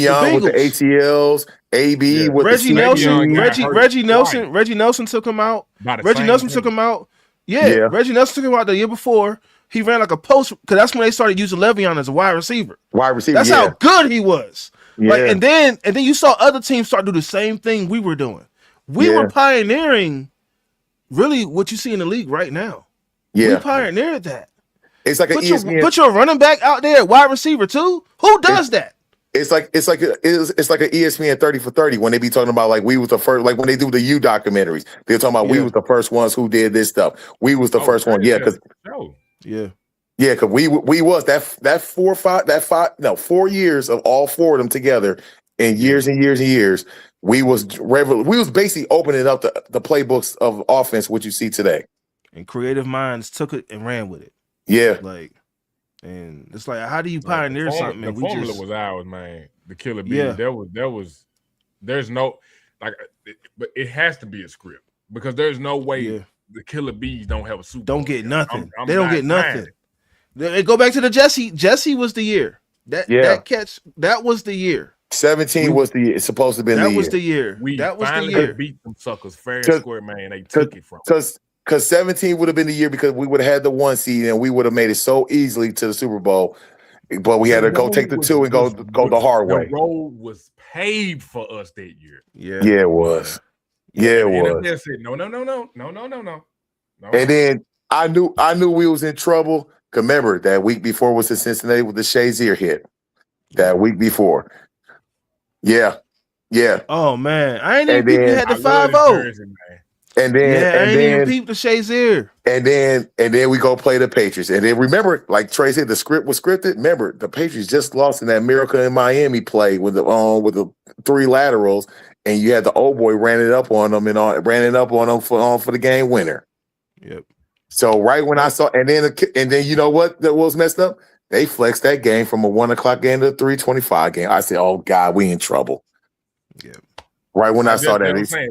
The Le'Veon with the Bengals. ACLs, AB Yeah. with the Le'Veon CTE. got hurt twice Reggie Nelson took him out. by the Reggie same Nelson took team. him out. Yeah, Yeah. Reggie Nelson took him out the year before. He ran like a post because that's when they started using Le'Veon as a wide receiver. Wide receiver. That's how good he was. Like, Yeah. and then you saw other teams start to do the same thing we were doing. We Yeah. were pioneering really what you see in the league right now. We Yeah. pioneered that. It's like an ESPN. Put your running back out there, wide receiver too. Who does that? It's like an ESPN 30 for 30 when they be talking about like we was the first, like when they do the U documentaries, they're talking about we Yeah, was the first ones who did this stuff. We was the Oh, first one. Yeah, because no. yeah, because we was that 4 years of all four of them together and yeah. years and years and years. We was basically opening up the playbooks of offense, what you see today. And creative minds took it and ran with it. Yeah, Like, and it's like, how do you Like, pioneer something? the And we formula just, was ours, man. The killer bee. yeah, There's no like, but it has to be a script because there's no way yeah. the killer bees don't have a Super Don't Bowl get together. nothing. I'm They don't not get buying nothing. it. They go back to the Jesse. Jesse was the year. Yeah. That catch. That was the year. 17 was it's supposed to have been That the was year. the year. We That was the finally year. beat them suckers fair and Cause, square, man. They cause, took it from us. cause because 17 would have been the year because we would have had the 1 seed and we would have made it so easily to the Super Bowl. But we The had to go road take the 2 and go the hard the way. road was paved for us that year. Yeah, it was. Yeah, it was. NFL said no. And then I knew we was in trouble. Cause remember that week before was the Cincinnati with the Shazier hit. That week before. Yeah. Oh man, I ain't even And peep you then- had the I love 5-0. this jersey, man. And then Yeah, I and ain't even then peep the Shazier. and then we go play the Patriots. And then remember, like Trey said, the script was scripted. Remember, the Patriots just lost in that Miracle in Miami play with the 3 laterals, and you had the old boy ran it up on them for the game winner. Yep. So right when I saw, and then you know what that was messed up? They flexed that game from a 1 o'clock game to a 3:25 game. I said, "Oh God, we in trouble." Yeah. Right when I saw that, I'm saying,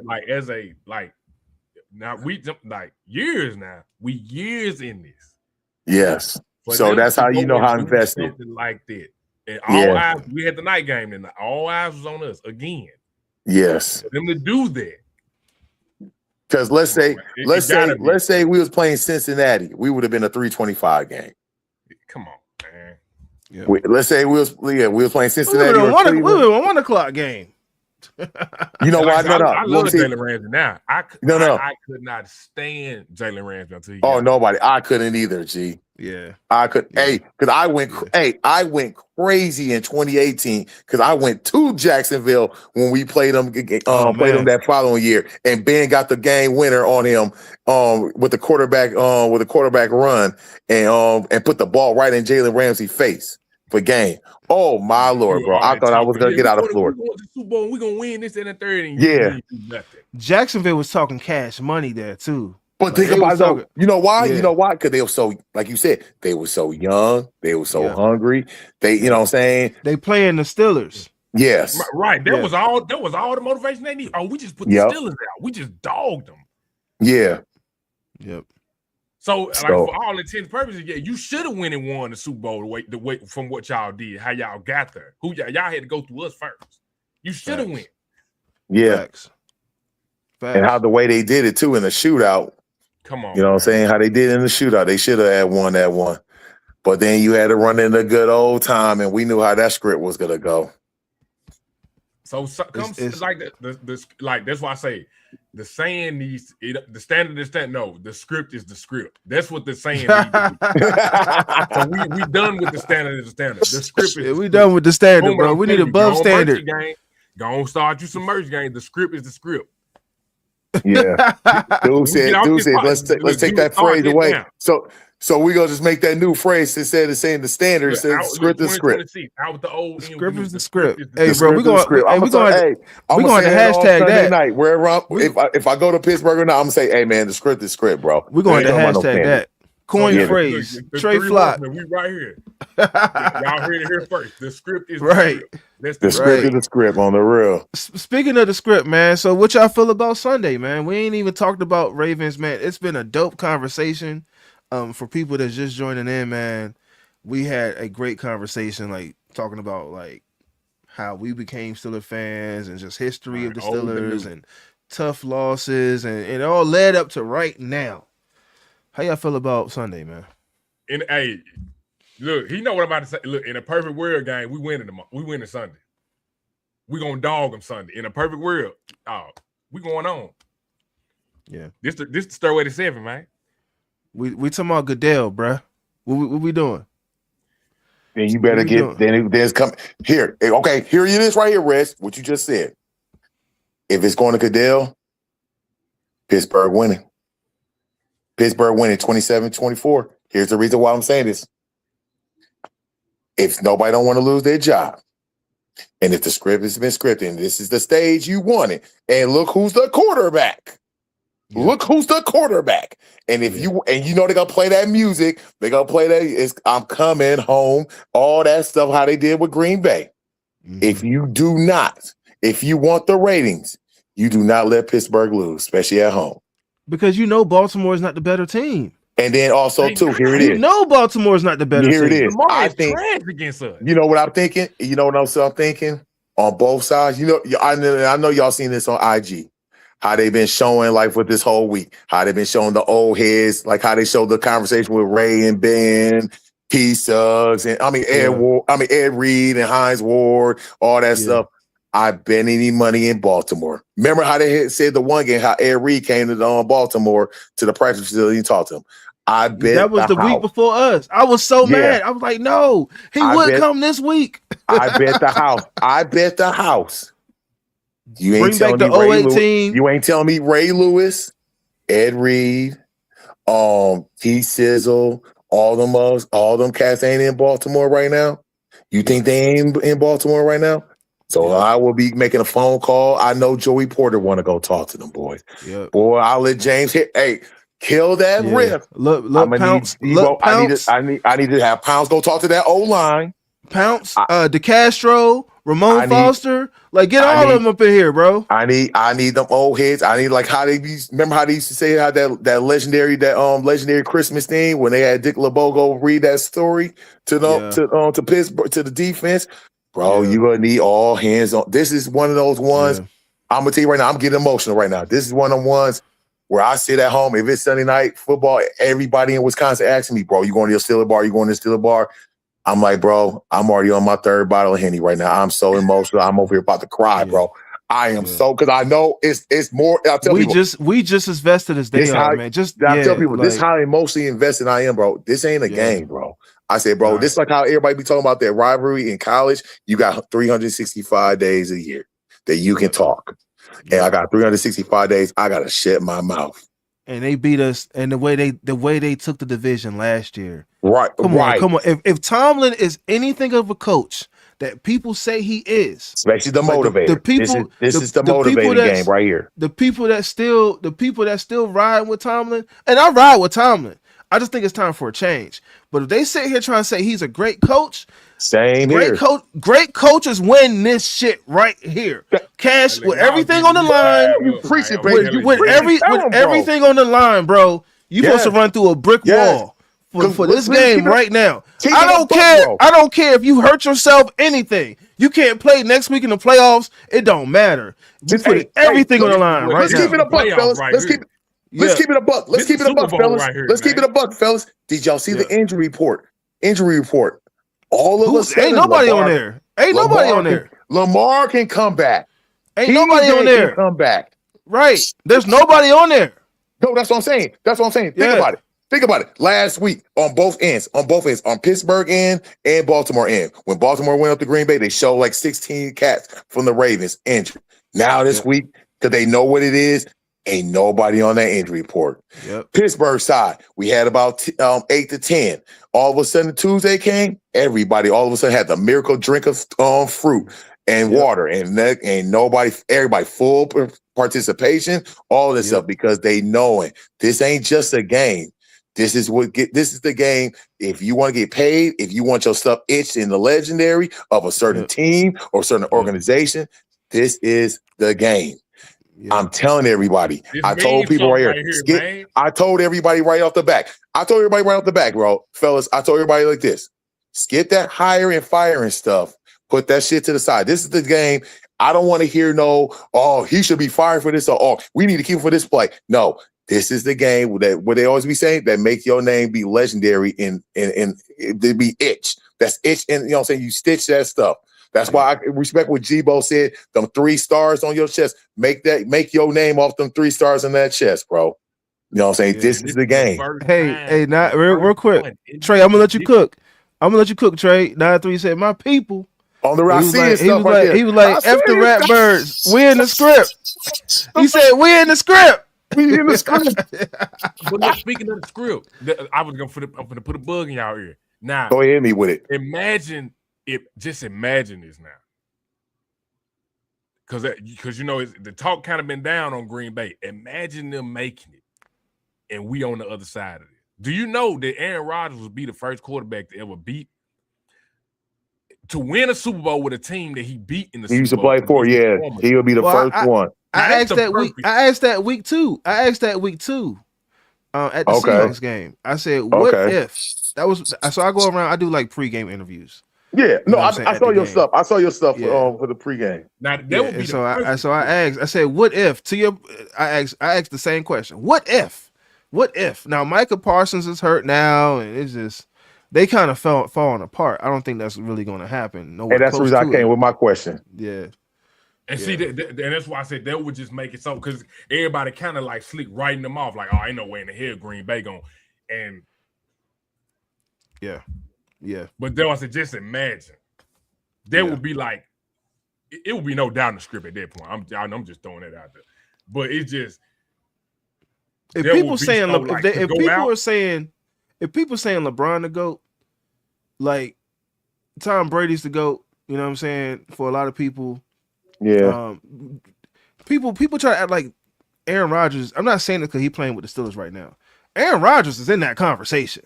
now we like years now. We years in this. yes. For So them that's to how you go know how and do invested. something like that. And Yeah. all eyes, we had the night game, and all eyes was on us again. Yes, For them to do that. because let's say gotta be. let's say we was playing Cincinnati, we would have been a 3:25 game. Come on, man. Yep. Let's say we was playing We Cincinnati. were or on Cleveland. a 1 o'clock game. You know why? Like, I No. love See, Jalen Ramsey now. I could not stand Jalen Ramsey until he got nobody. I couldn't either. G. Yeah. I could. Yeah. Hey, because I went crazy in 2018 because I went to Jacksonville when we played them. Played them that following year, and Ben got the game winner on him with the quarterback run and put the ball right in Jalen Ramsey's face for game. Oh my Lord, bro! I thought I was gonna get out of Florida. We're going to the Super Bowl. We're gonna win this in the third. And Yeah. you didn't do nothing. Jacksonville was talking cash money there too. But think they about it was though. talking- You know why? Yeah. You know why? Because they were so, like you said, they were so young. They were so Yeah. hungry. They, you know what I'm saying? They playing the Steelers. Yes. Right. That Yeah. was all the motivation they need. Oh, we just put Yep. the Steelers out. We just dogged them. Yeah. Yep. So, like, So- for all intents and purposes, yeah, you should have went and won the Super Bowl the way from what y'all did, how y'all got there. Y'all had to go through us first. You should have Facts. went. Yeah. Facts. And how the way they did it too in the shootout. Come on. You know what I'm saying? How they did in the shootout. They should have had won that one. But then you had to run in the good old time, and we knew how that script was gonna go. So It's- like the like that's why I say the saying needs the standard is that no, the script is the script. That's what the saying needs to be. So we done with the standard is the standard. The script is Yeah, we done with the standard, Boom, bro. I'm We need telling you, above go on standard. merch game. Go on, start you some merch game. The script is the script. Yeah. Dude said, Get off this pot. let's take Dude, that start phrase getting away. down. So we gonna just make that new phrase instead of saying the standard, Look, says out- script is script. 2026, out with the old. The script is the script. is Hey, The bro, script we is the going script. hey, I'm we gonna going say, hey, I'm we gonna going to say that on hashtag Sunday that. night. Wherever if I go to Pittsburgh or not, I'm gonna say, hey man, the script is script, bro. We're going to Ain't talking about no hashtag standard. that. Coin Yeah. phrase. Look, the Trey three Flock. horsemen, we right here. Y'all heard it here first. The script is Right. The script. That's The script is the script on the real. Speaking of the script, man. So what y'all feel about Sunday, man? We ain't even talked about Ravens, man. It's been a dope conversation. For people that's just joining in, man, we had a great conversation, like talking about like how we became Steelers fans and just history of the Right, old and Steelers new. and tough losses, and it all led up to right now. How y'all feel about Sunday, man? And hey, look, he know what I'm about to say. Look, in a perfect world game, we win Sunday. We gonna dog them Sunday. In a perfect world, we going on. Yeah. This the stairway to 7, man. We talking about Goodell, bruh. What we doing? Then you better What we doing? then there's come here. Okay, here it is right here, Rez. What you just said. If it's going to Goodell, Pittsburgh winning. Pittsburgh winning 27-24. Here's the reason why I'm saying this. If nobody don't want to lose their job, and if the script has been scripted, and this is the stage you wanted, and look who's the quarterback. Yeah. Look who's the quarterback. And if you know they're gonna play that music, they're gonna play that it's I'm coming home, all that stuff, how they did with Green Bay. Mhm. If you want the ratings, you do not let Pittsburgh lose, especially at home. Because you know Baltimore is not the better team. And then also too, here it You is. know Baltimore is not the better Here it team. is. Lamar I is think trash against us. you know what I'm thinking. You know what I'm thinking on both sides. You know, I know y'all seen this on IG. how they been showing like with this whole week, how they been showing the old heads, like how they showed the conversation with Ray and Ben, P Suggs, and Yeah. Ed Reed and Hines Ward, all that Yeah. stuff. I bet any money in Baltimore. Remember how they had said the one game, how Ed Reed came to Baltimore to the practice facility and talked to him. I bet That was the the week house. before us. I was so Yeah. mad. I was like, no, he I would bet- come this week. I bet the house. I bet the house. You ain't Bring back telling the me Ray 08 Lewis. team. You ain't telling me Ray Lewis, Ed Reed, T Sizzle, all them cats ain't in Baltimore right now. You think they ain't in Baltimore right now? So Yeah. I will be making a phone call. I know Joey Porter want to go talk to them boys. Yeah. Boy, I'll let James hit. Hey, kill that Yeah. riff. Look, I'm gonna Pounce. need Look, Debo. Pounce. I need to have Pounds go talk to that O line. Pounce. DeCastro. Ramon I need- Foster. Like, get I all need- of them up in here, bro. I need them old heads. I need like how they remember how they used to say how that legendary Christmas thing when they had Dick LeBeau go read that story to to Pittsburgh to the defense. Bro, Yeah. you gonna need all hands on. This is one of those ones. Yeah. I'm gonna tell you right now, I'm getting emotional right now. This is one of the ones where I sit at home. If it's Sunday night football, everybody in Wisconsin asking me, bro, you going to your Steeler bar? You going to the Steeler bar? I'm like, bro, I'm already on my third bottle of Henny right now. I'm so emotional. I'm over here about to cry, bro. I am so because I know it's more. I tell people we just as vested as they are, man. I tell people this is how emotionally invested I am, bro. This ain't a game, bro. I say, bro, this is like how everybody be talking about that rivalry in college. You got 365 days a year that you can talk. And I got 365 days. I gotta shut my mouth. And they beat us, and the way they took the division last year. Right. Come on. If Tomlin is anything of a coach that people say he is, especially the motivator. The people, this is the motivating game right here. The people that still ride with Tomlin, and I ride with Tomlin. I just think it's time for a change. But if they sit here trying to say he's a great coach, great coaches win this shit right here. Cash with everything on the line. With everything on the line, bro. You supposed to run through a brick wall for this game right now. I don't care. I don't care if you hurt yourself. Anything. You can't play next week in the playoffs. It don't matter. You put everything on the line right now. Let's keep it a buck, fellas. Let's keep it a buck. Let's keep it a buck, fellas. Let's keep it a buck, fellas. Did y'all see the injury report? All of us. Ain't nobody on there. Ain't nobody on there. Lamar can come back. Ain't nobody on there. Come back. Right. There's nobody on there. No, that's what I'm saying. Think about it. Last week on both ends, on Pittsburgh end and Baltimore end. When Baltimore went up to Green Bay, they showed like 16 cats from the Ravens injured. Now this week, because they know what it is, ain't nobody on that injury report. Pittsburgh side, we had about 8 to 10. All of a sudden, Tuesday came, everybody all of a sudden had the miracle drink of fruit and water, and everybody full participation, all this stuff because they knowing this ain't just a game. This is the game. If you want to get paid, if you want your stuff itched in the legendary of a certain team or certain organization, this is the game. I'm telling everybody. I told people right here. I told everybody right off the back. Bro. Fellas, I told everybody like this. Skip that hiring and firing stuff. Put that shit to the side. This is the game. I don't want to hear he should be fired for this, or we need to keep him for this play. No, this is the game that what they always be saying that make your name be legendary and be itch. That's itch, and you know what I'm saying? You stitch that stuff. That's why I respect what Gbo said. Them 3 stars on your chest. Make your name off them 3 stars on that chest, bro. You know what I'm saying? This is the game. Hey, not real quick. Trey, I'm gonna let you cook. Trey. 9-3 said, my people. On the right side, he was like, F the rat birds. We in the script. He said, we in the script. We in the script. But speaking of the script, I'm gonna put a bug in y'all ear. Now, go ahead me with it. Imagine this now. Because the talk kind of been down on Green Bay. Imagine them making it, and we on the other side of it. Do you know that Aaron Rodgers would be the first quarterback to ever to win a Super Bowl with a team that he beat in the Super Bowl? He used to play for, he would be the first one. I asked that week too. At the Seahawks game. I said, what if that was? So I go around. I do like pregame interviews. Yeah, You no, know what I'm saying, I at saw the your game. stuff. I saw your stuff Yeah. for the pregame. Now that Yeah. would be And the so perfect I asked, I said, what if to your I asked the same question. What if? What if? Now Micah Parsons is hurt now, and it's just they kind of falling apart. I don't think that's really gonna happen. And Nowhere that's the close reason I to it. came with my question. Yeah. And see Yeah. and that's why I said that would just make it so because everybody kind of like slick writing them off like, oh, ain't no way in the hell Green Bay going. And Yeah. Yeah. but then I said, just imagine there would be like it would be no doubt in the script at that point. I'm just throwing it out there, but it's just If there people would be saying so like to if go people out. are saying if people saying LeBron the GOAT, like Tom Brady's the GOAT, you know what I'm saying? For a lot of people, Yeah. people try to act like Aaron Rodgers. I'm not saying it because he's playing with the Steelers right now. Aaron Rodgers is in that conversation.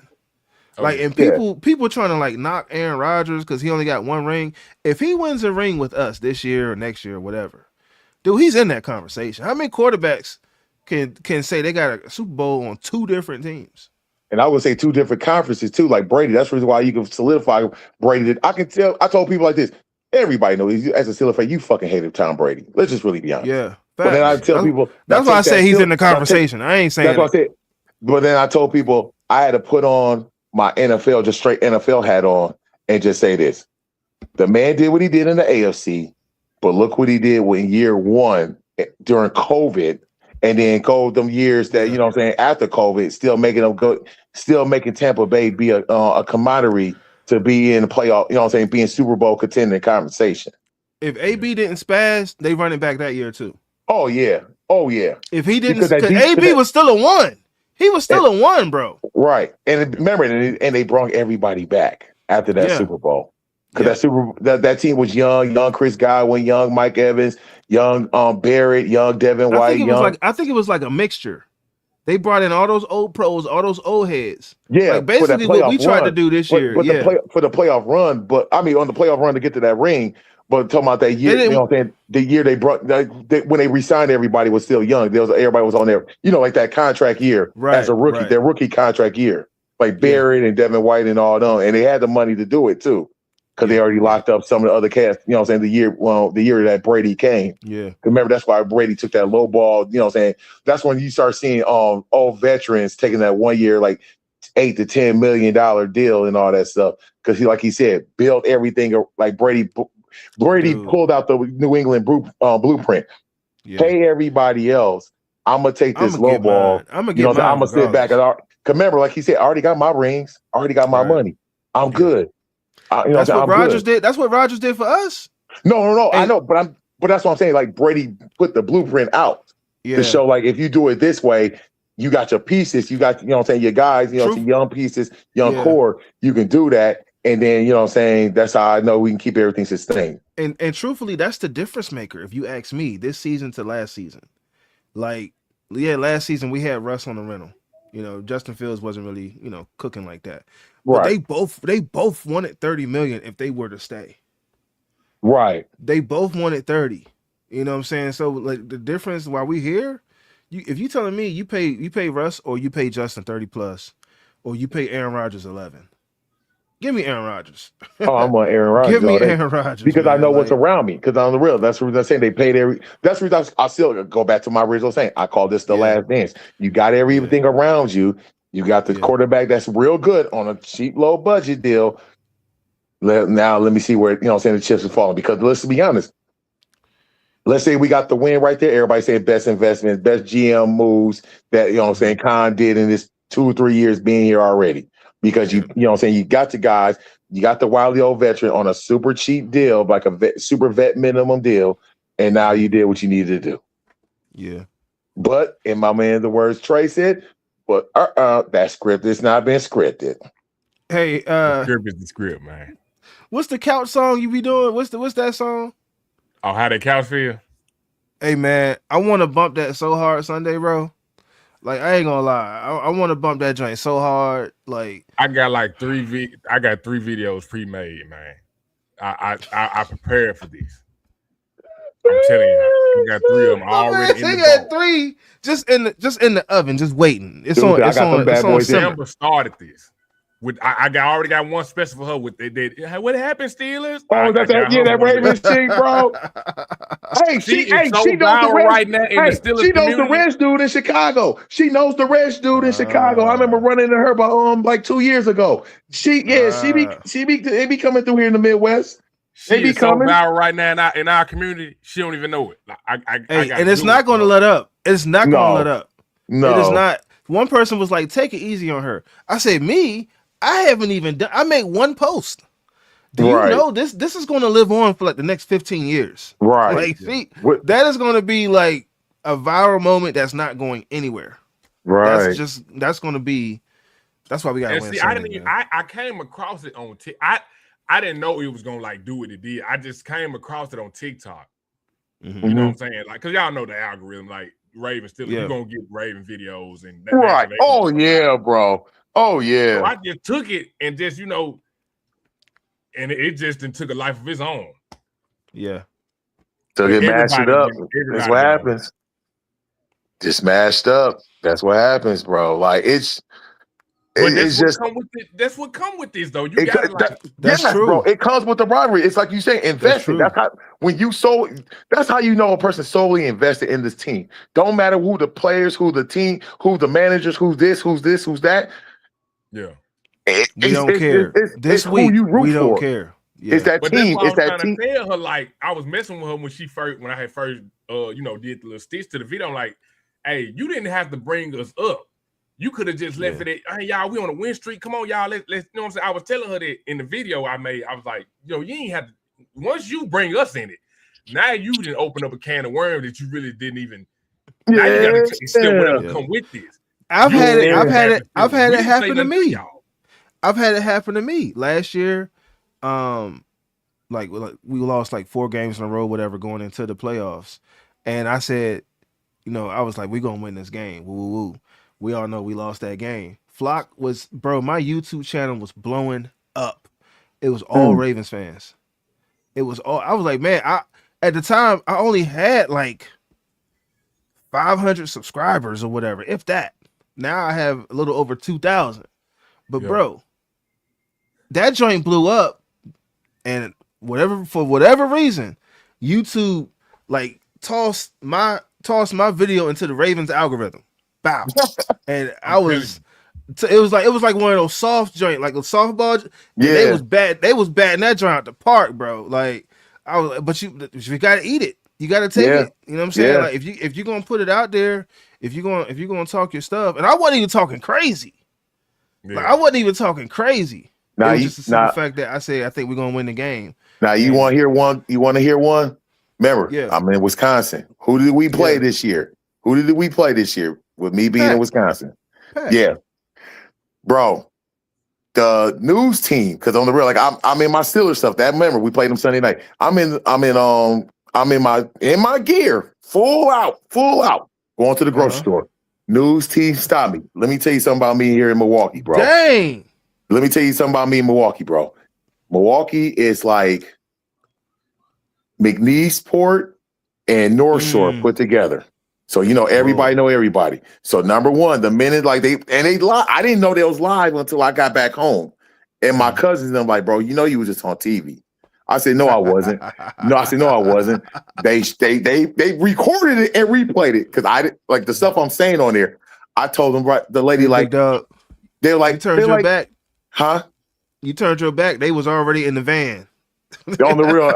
Oh, Like, yeah. and Yeah. people trying to like knock Aaron Rodgers because he only got one ring. If he wins a ring with us this year or next year or whatever, dude, he's in that conversation. How many quarterbacks can say they got a Super Bowl on two different teams? And I would say two different conferences too, like Brady. That's the reason why you can solidify Brady. I can tell. I told people like this. Everybody knows as a Steelers fan, you fucking hated Tom Brady. Let's just really be honest. Yeah, But then I facts. tell people now That's why I take say that he's still. in the conversation. I ain't saying That's what I said. But then I told people I had to put on my NFL, just straight NFL hat on, and just say this: the man did what he did in the AFC, but look what he did in year one during COVID, and then go them years that you know what I'm saying after COVID, still making them go, still making Tampa Bay be a commodity to be in the playoff. You know what I'm saying, being Super Bowl contending conversation. If AB didn't spaz, they run it back that year too. Oh yeah, oh yeah. If he didn't, Because that because deep- AB was still a one. He was still a one, bro. Right, and remember, and they brought everybody back after that Yeah. Super Bowl because Yeah. that team was young Chris Godwin, young Mike Evans, young Barrett, young Devin White, I think it was like a mixture. They brought in all those old pros, all those old heads. yeah, Like basically what we tried to do this year. but Yeah. for the playoff run, but I mean on the playoff run to get to that ring. But talking about that year, They you didn't- know what I'm saying? The year they brought when they re-signed everybody was still young. Everybody was on there, you know, like that contract year as a rookie, their rookie contract year. Like Barrett and Devin White and all them. And they had the money to do it too. Because they already locked up some of the other cast, you know what I'm saying, the year that Brady came. Yeah. Remember, that's why Brady took that low ball, you know what I'm saying? That's when you start seeing old veterans taking that 1 year, like $8 to $10 million deal and all that stuff. Because he, like he said, built everything like Brady pulled out the New England blueprint. Yeah. Pay everybody else. I'm gonna take this low ball. I'm gonna get mine. I'm gonna sit back and remember, like he said, I already got my rings, I already got my money. I'm good. That's what Rodgers did. That's what Rodgers did for us. No. I know, but that's what I'm saying. Like Brady put the blueprint out to show, like, if you do it this way, you got your pieces. You got, you know what I'm saying, your guys, you know, some young pieces, young core. You can do that. And then, you know what I'm saying, that's how I know we can keep everything sustained. And truthfully, that's the difference maker, if you ask me, this season to last season. Like, yeah, last season we had Russ on the rental. You know, Justin Fields wasn't really, you know, cooking like that. But they both wanted $30 million if they were to stay. Right. They both wanted 30. You know what I'm saying? So like the difference while we here, if you telling me you pay Russ or you pay Justin 30 plus, or you pay Aaron Rodgers 11. Give me Aaron Rodgers. Oh, I'm on Aaron Rodgers. Give me Aaron Rodgers. Because I know what's around me. Because on the real, that's the reason I'm saying they paid that's the reason I still go back to my original saying. I call this the last dance. You got everything around you. You got the quarterback that's real good on a cheap, low budget deal. Now let me see where, you know what I'm saying, the chips are falling. Because let's be honest. Let's say we got the win right there. Everybody saying best investments, best GM moves that, you know what I'm saying, Khan did in this 2 or 3 years being here already. Because you know what I'm saying, you got the guys, you got the wily old veteran on a super cheap deal, like a super vet minimum deal, and now you did what you needed to do. Yeah. But in my man, the words Trey said, but that script is not been scripted. Hey, the script is the script, man. What's the couch song you be doing? What's that song? Oh, how that couch feel? Hey man, I want to bump that so hard Sunday, bro. Like, I ain't gonna lie, I want to bump that joint so hard. Like, I got like 3 videos pre-made, man. I prepared for these. I'm telling you, I got 3 of them already in the got bowl. 3 just in the oven, just waiting. It's Dude, on. I It's got on. them bad It's on boys in. simmer. December started this. already got one special for her with that. What happened, Steelers? Oh, that's I got her that one of Ravens them. chick, bro. Hey, She is so she knows the viral rest. right now in the Hey, she Steelers knows the community. rich dude in Chicago. She knows the rich dude in Chicago. I remember running into her like 2 years ago. She be coming through here in the Midwest. She is so viral right now in our community. She don't even know it. Like, I got and it's not going to let up. It's not going to let up. No, it is not. One person was like, "Take it easy on her." I said, "Me, I haven't even done. I made one post. Do you know this? This is going to live on for like the next 15 years. Right? Like, see, that is going to be like a viral moment that's not going anywhere. Right? That's going to be. That's why we got to win. See, I came across it on TikTok. I didn't know it was gonna like do what it did. I just came across it on TikTok. Mm-hmm. You know what I'm saying? Like, cause y'all know the algorithm. Like Raven still, you're gonna get Raven videos and right. Oh yeah, bro. Oh yeah. So I just took it and just and it just took a life of its own. Yeah. So they mashed it up. That's what happens. Just mashed up. That's what happens, bro. Like it's just that's what come with this though. You gotta like that's true, bro. It comes with the rivalry. It's like you say, investing. That's how that's how you know a person solely invested in this team. Don't matter who the players, who the team, who the managers, who's this, who's that. Yeah. We don't care. This week, who you root we don't for. care. Yeah. It's that team. It's that team. To tell her, like, I was messing with her when I had first did the little stitch to the video. I'm like, hey, you didn't have to bring us up. You could have just left it at, hey, y'all, we on a win streak. Come on, y'all. Let's you know what I'm saying? I was telling her that in the video I made. I was like, you ain't have to, once you bring us in it, now you didn't open up a can of worms that you really didn't even. Now you gotta still whatever come with this. I've had it happen to me. I've had it happen to me last year. Like we lost like 4 games in a row, whatever, going into the playoffs. And I said, I was like, we're gonna win this game. Woo, woo, woo. We all know we lost that game. Flock was, bro, my YouTube channel was blowing up. It was all Ravens fans. It was all, I was like, man, at the time, I only had like 500 subscribers or whatever, if that. Now I have a little over 2,000. But bro, that joint blew up, and for whatever reason, YouTube like tossed my video into the Ravens algorithm. Bow. And it was like one of those soft joint, like a softball. Yeah, they was bad. They was batting that joint out the park, bro. Like but you gotta eat it. You gotta take it. You know what I'm saying? Like if you're gonna put it out there, if you're gonna talk your stuff, and I wasn't even talking crazy. Yeah. Like I wasn't even talking crazy. Now it was just a simple fact that I said I think we're gonna win the game. Now you want to hear one? You want to hear one? Remember, I'm in Wisconsin. Who did we play this year? Who did we play this year? With me being in Wisconsin. Yeah. Bro, the news team, because on the real, like I'm in my Steelers stuff. That remember we played them Sunday night. I'm in my gear, full out, going to the grocery store. News team stopped me. Let me tell you something about me here in Milwaukee, bro. Dang. Let me tell you something about me in Milwaukee, bro. Milwaukee is like McNeesport and North Shore put together. So everybody know everybody. So number one, the minute like they live, I didn't know they was live until I got back home. And my cousins, I'm like, bro, you was just on TV. I said, no, I wasn't. No, I wasn't. They recorded it and replayed it because I like the stuff I'm saying on there. I told them the lady like they were like, you turned your back, huh? You turned your back. They was already in the van. on the real,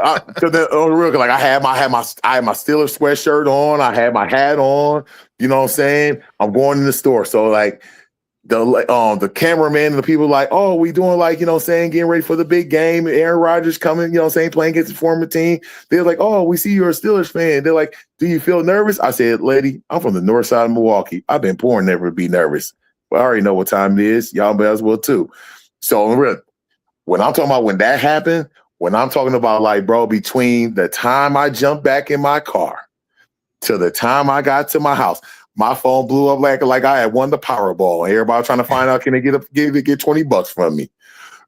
like I had my Steelers sweatshirt on, I had my hat on. You know what I'm saying? I'm going in the store, so like the cameraman and the people like, oh, we doing like getting ready for the big game. Aaron Rodgers coming, playing against the former team. They're like, oh, we see you're a Steelers fan. They're like, do you feel nervous? I said, lady, I'm from the north side of Milwaukee. I've been born never to be nervous. But I already know what time it is. Y'all may as well too. So when I'm talking about when that happened. When I'm talking about like, bro, between the time I jumped back in my car to the time I got to my house, my phone blew up like I had won the Powerball. Everybody trying to find out, can they get $20 from me?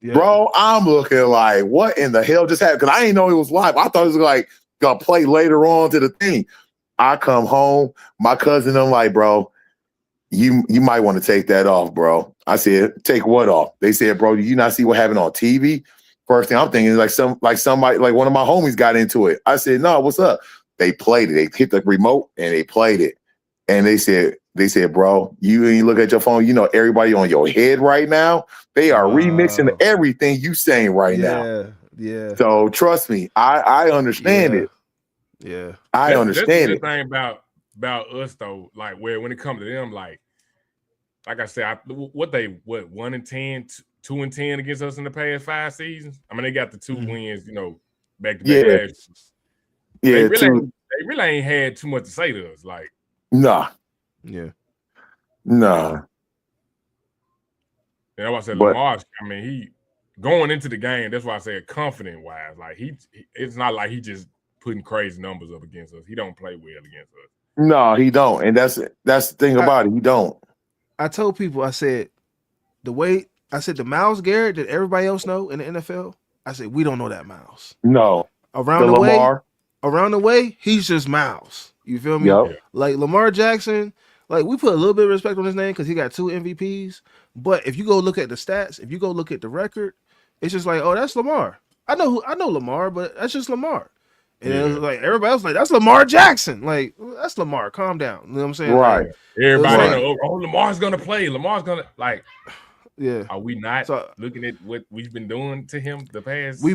Yeah. Bro, I'm looking like, what in the hell just happened? Because I didn't know it was live. I thought it was like gonna play later on to the thing. I come home, my cousin, I'm like, bro, You might want to take that off, bro. I said, take what off? They said, bro, do you not see what happened on TV? First thing I'm thinking is somebody like one of my homies got into it. I said, no, what's up? They played it. They hit the remote and they played it. And they said, bro, you look at your phone, you know everybody on your head right now. They are remixing everything you saying right now. Yeah. So trust me, I understand it. Yeah. I understand it. That's the thing about us though, like where when it comes to them, like I said, what 1-10, 2-10 against us in the past 5 seasons. I mean, they got the 2 wins, you know, back to back last. Yeah, they really ain't had too much to say to us. Like, nah. Yeah. Nah. And that's why I said Lamar, I mean, he going into the game, that's why I said confident wise. Like it's not like he just putting crazy numbers up against us. He don't play well against us. No, he don't. And that's the thing about it. He don't. I told people, I said, the Myles Garrett that everybody else know in the NFL, I said, we don't know that Myles. No. Around the way, he's just Myles. You feel me? Yep. Like Lamar Jackson, like we put a little bit of respect on his name because he got 2 MVPs. But if you go look at the stats, if you go look at the record, it's just like, oh, that's Lamar. I know Lamar, but that's just Lamar. And it was like everybody else, like that's Lamar Jackson. Like that's Lamar. Calm down. You know what I'm saying? Right. Like, everybody know. Oh, Lamar's gonna play. Lamar's gonna like. Yeah. Are we not looking at what we've been doing to him the past? We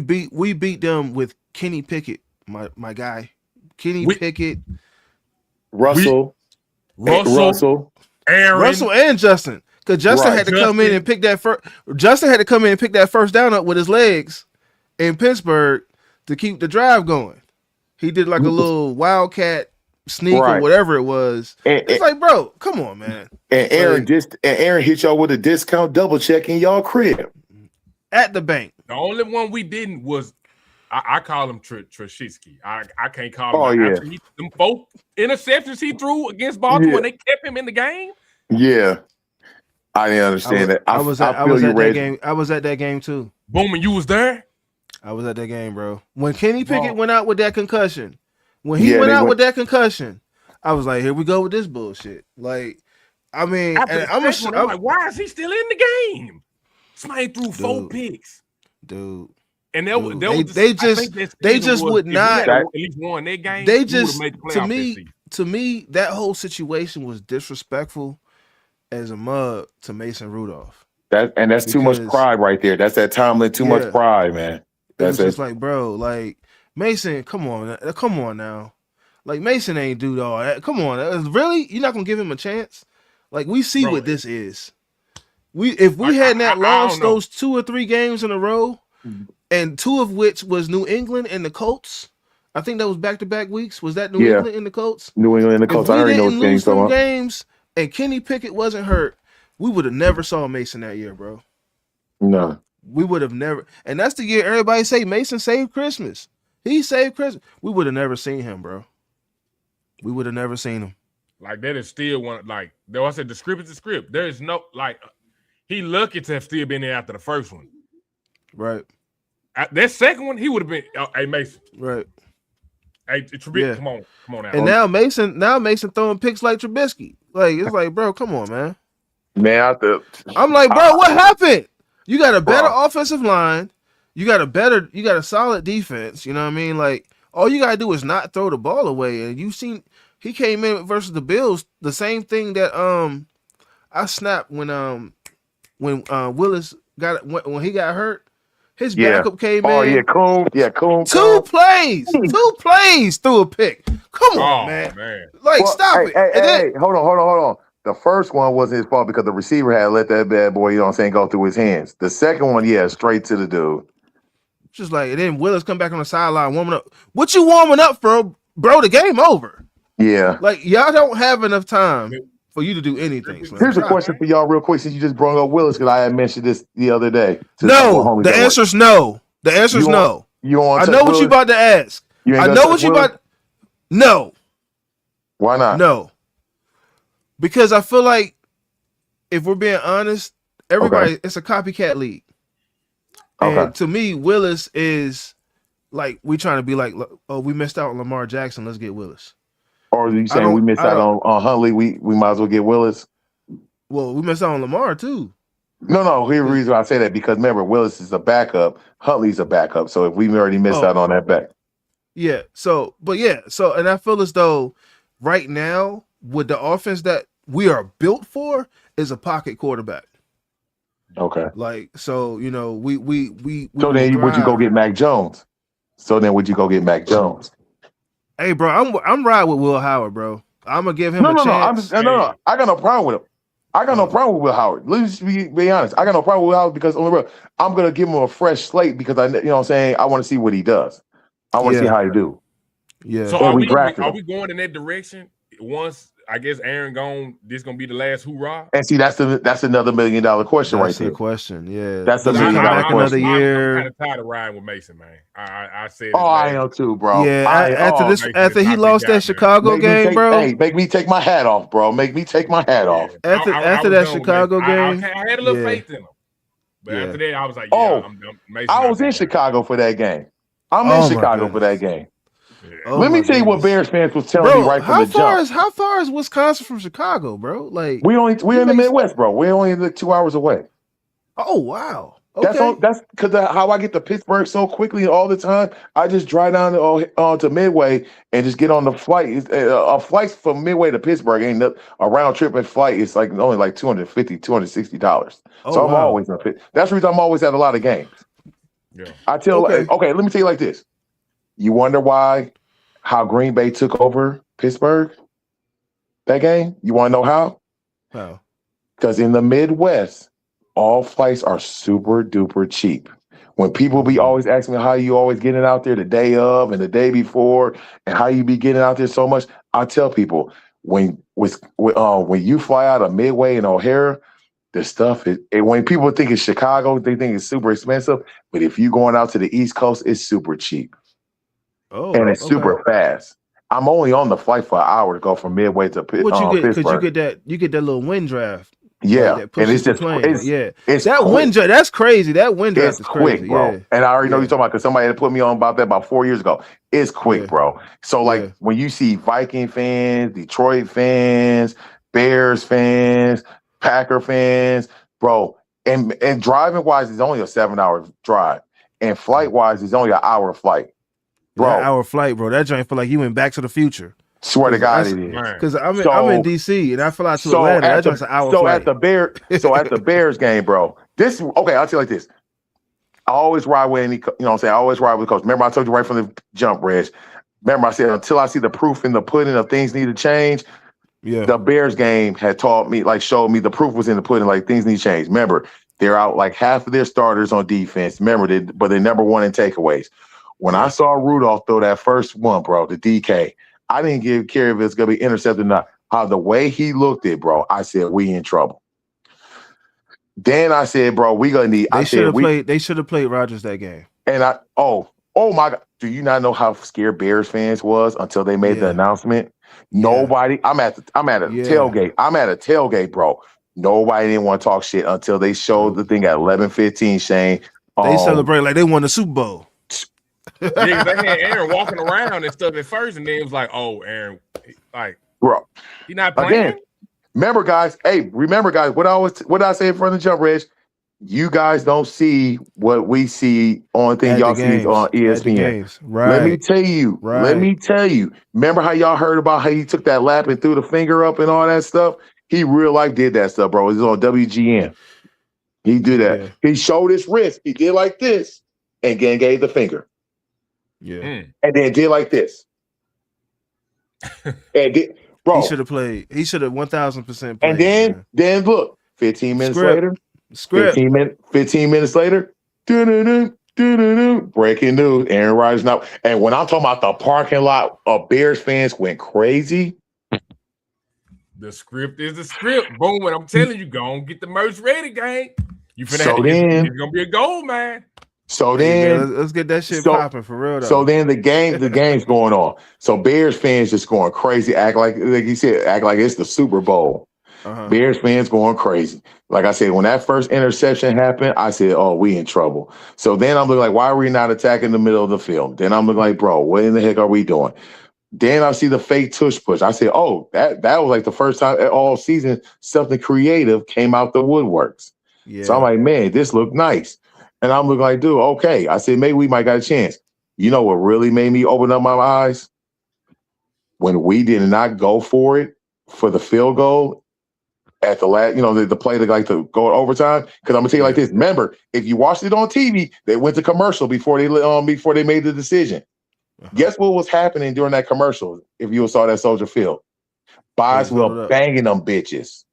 beat them with Kenny Pickett, my guy. Pickett, Russell, Aaron, Russell, and Justin. Because Justin had to come in and pick that first. Justin had to come in and pick that first down up with his legs in Pittsburgh to keep the drive going. He did like a little wildcat sneak or whatever it was. It's like, bro, come on, man. And Aaron hit y'all with a discount double check in y'all crib at the bank. The only one we didn't was I call him Trashitsky. I can't call him. Them 4 interceptions he threw against Baltimore, and they kept him in the game. Yeah, I didn't understand that. I was at that game. I was at that game too. Bowman, you was there. I was at that game, bro. When Kenny Pickett went out with that concussion, with that concussion, I was like, here we go with this bullshit. Like, I mean, I'm like, why is he still in the game? Somebody threw 4 picks, dude. And they just would not at least won their game. They just to me that whole situation was disrespectful as a mug to Mason Rudolph. That's too much pride right there. That's that Tomlin too much pride, man. That's just like, bro, like Mason, come on now. Like Mason ain't do all that. Come on, really? You're not gonna give him a chance? Like we see what this is. If we hadn't lost those 2 or 3 games in a row, and 2 of which was New England and the Colts. I think that was back-to-back weeks. Was that New England and the Colts? New England and the Colts. If we didn't lose them games and Kenny Pickett wasn't hurt, we would have never saw Mason that year, bro. No. We would have never. And that's the year everybody say Mason saved Christmas. He saved Christmas. We would have never seen him, bro. We would have never seen him. Like, that is still one, like, though I said the script is the script. There is no, like, he lucky to have still been there after the first one. Right. That second one, he would have been, hey, Mason. Right. Hey, Trubisky, come on now. And now Mason throwing picks like Trubisky. Like, it's like, bro, come on, man. Man, I'm like, bro, what happened? You got a better offensive line. You got a solid defense. You know what I mean? Like, all you gotta do is not throw the ball away. And you've seen he came in versus the Bills, the same thing that I snapped when Willis when he got hurt. His backup came in. Oh yeah, Coon. 2 plays through a pick. Come on, man. Like, stop it. Hey, hold on. The first one wasn't his fault because the receiver had let that bad boy, you know what I'm saying, go through his hands. The second one, straight to the dude. Just like, and then Willis come back on the sideline warming up. What you warming up for, bro? The game over. Yeah. Like, y'all don't have enough time for you to do anything. Here's a question for y'all real quick since you just brought up Willis because I had mentioned this the other day. No, the answer's no. The answer's no. I know what you about to ask. I know what you about. No. Why not? No. Because I feel like if we're being honest, everybody it's a copycat league. And to me, Willis is like we trying to be like, oh, we missed out on Lamar Jackson. Let's get Willis. Or are you saying we missed out on Huntley? We might as well get Willis. Well, we missed out on Lamar too. No. Here's the 'Cause- reason I say that because remember, Willis is a backup, Huntley's a backup. So if we already missed oh, out on that back, yeah. So, but yeah. So, and I feel as though right now with the offense that we are built for is a pocket quarterback. okay. Like, so we So will then would you go thrive. get Mac Jones? So then would you go get Mac Jones? Hey, bro, I'm riding with Will Howard, bro. I'm gonna give him a No. I'm just chance. no. I got no problem with him. I got no Uh, problem with Will Howard. Let's be honest. I got no problem with Will Howard because I'm gonna give him a fresh slate because I what I'm saying, I want to see what he does. I want to see yeah, how he do. yeah. So And we drafted him. we going in that direction once I guess Aaron gone? This gonna be the last hoorah. And see, that's another $1 million question right That's the there. question. Yeah. That's a Does $1 he million come back another question. I'm year? kind of tired of riding with Mason, man. I said Oh, his I name. am too, bro. Yeah. Mason After is he my big lost guy, man. that Chicago game, bro. Make me take my hat off, bro. Make me take my hat Yeah, off. I After was that done with Chicago Mason. game. I had a little Yeah. faith in him, but Yeah. after that, I was like, Oh, I'm done. Mason, I my was big in guy. Chicago for that game. I'm in Oh my Chicago for that goodness. game. Yeah. Oh Let my me tell you what goodness. Bears fans was telling me Bro, right from the jump. how far is Wisconsin from Chicago, bro? Like We're in the makes- Midwest, bro. We're only like 2 hours away. Oh wow. Okay. That's because how I get to Pittsburgh so quickly all the time. I just drive down to Midway and just get on the flight. A flight from Midway to Pittsburgh ain't a round trip and flight. It's like only like $250, $260. Oh So I'm wow. always in Pitt. That's the reason I'm always at a lot of games. Yeah. Okay. Okay, let me tell you like this. You wonder how Green Bay took over Pittsburgh that game? You want to know how? Wow. Because in the Midwest, all flights are super duper cheap. When people be always asking me how you always getting out there the day of and the day before, and how you be getting out there so much, I tell people when you fly out of Midway and O'Hare, the stuff is when people think it's Chicago, they think it's super expensive. But if you going out to the East Coast, it's super cheap Oh, and it's okay. super fast. I'm only on the flight for an hour to go from Midway to What you get? Because Pittsburgh. you get that little wind draft. Yeah, that and pushes it's the just plane. it's Yeah. it's That quick. wind draft, that's crazy. That wind draft It's is quick, crazy. bro. Yeah. And I already know Yeah. you're talking about because somebody had put me on about that about 4 years ago. It's quick, Yeah. bro. So like Yeah. when you see Viking fans, Detroit fans, Bears fans, Packer fans, bro, and driving wise is only a 7 hour drive, and flight wise is only an hour flight, bro. That hour flight, bro. That joint feel like you went back to the future. Swear to God, That's- it is. Man. Because I'm So- in DC and I fly out to So Atlanta. That at joint's an hour so flight. at the Bears game, bro. I'll tell you like this. I always ride with any, what I'm saying? I always ride with coach. Remember, I told you right from the jump, Reg. Remember, I said until I see the proof in the pudding of things need to change. Yeah. The Bears game had taught me, like, showed me the proof was in the pudding, like things need to change. Remember, they're out like half of their starters on defense. Remember, but they're number one in takeaways. When I saw Rudolph throw that first one, bro, the DK, I didn't care if it's gonna be intercepted or not. How the way he looked at, bro, I said we in trouble. Then I said, bro, we gonna need. They should have played Rodgers that game. And oh my God, do you not know how scared Bears fans was until they made the announcement? Nobody. I'm at a tailgate. I'm at a tailgate, bro. Nobody didn't want to talk shit until they showed the thing at 11:15. Shane, They celebrate like they won the Super Bowl. Yeah, 'cause they had Aaron walking around and stuff at first, and then it was like, "Oh, Aaron, like, bro, he not playing." Again, remember, guys. What I say in front of the jump, Reg? You guys don't see what we see on thing y'all see on ESPN. Right. Let me tell you. Let me tell you. Remember how y'all heard about how he took that lap and threw the finger up and all that stuff? He real life did that stuff, bro. It was on WGN. He did that. Yeah. He showed his wrist. He did like this, and then gave the finger, Yeah. and then did like this, and did, bro. He should have played. He should have 1000% played. And then look, 15 minutes later. Script. 15 minutes later, breaking news. Aaron Rodgers now. And when I'm talking about the parking lot of Bears fans went crazy. The script is the script. Boom, and I'm telling you, go on, get the merch ready, gang. You finna So have then- it's gonna be a goal, man. So Hey, then man, let's get that shit popping for real though. So then the game's going on. So Bears fans just going crazy, act like he said, act like it's the Super Bowl. Bears fans going crazy. Like I said, when that first interception happened, I said, oh, we in trouble. So then I'm looking like, why are we not attacking the middle of the field? Then I'm looking like, bro, what in the heck are we doing? Then I see the fake tush push. I said, oh, that was like the first time all season something creative came out the woodworks. So I'm Yeah. like, man, this looked nice. And I'm looking like, dude, okay. I said, maybe we might got a chance. You know what really made me open up my eyes? When we did not go for it for the field goal at the last, the play that like to go to overtime. Because I'm gonna tell you like Yeah. this. Remember, if you watched it on TV, they went to commercial before they made the decision. Uh-huh. Guess what was happening during that commercial? If you saw that Soldier Field, They was loaded Boswell up. banging them bitches.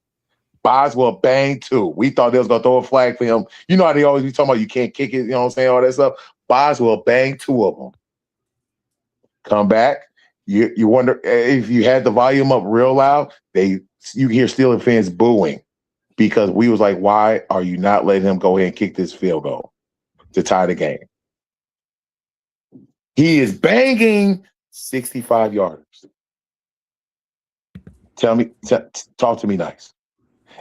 Boswell banged too. We thought they was gonna throw a flag for him. You know how they always be talking about you can't kick it. You know what I'm saying? All that stuff. Boswell banged two of them. Come back. You wonder if you had the volume up real loud. You hear Steelers fans booing because we was like, why are you not letting him go ahead and kick this field goal to tie the game? He is banging 65 yarders. Talk to me nice.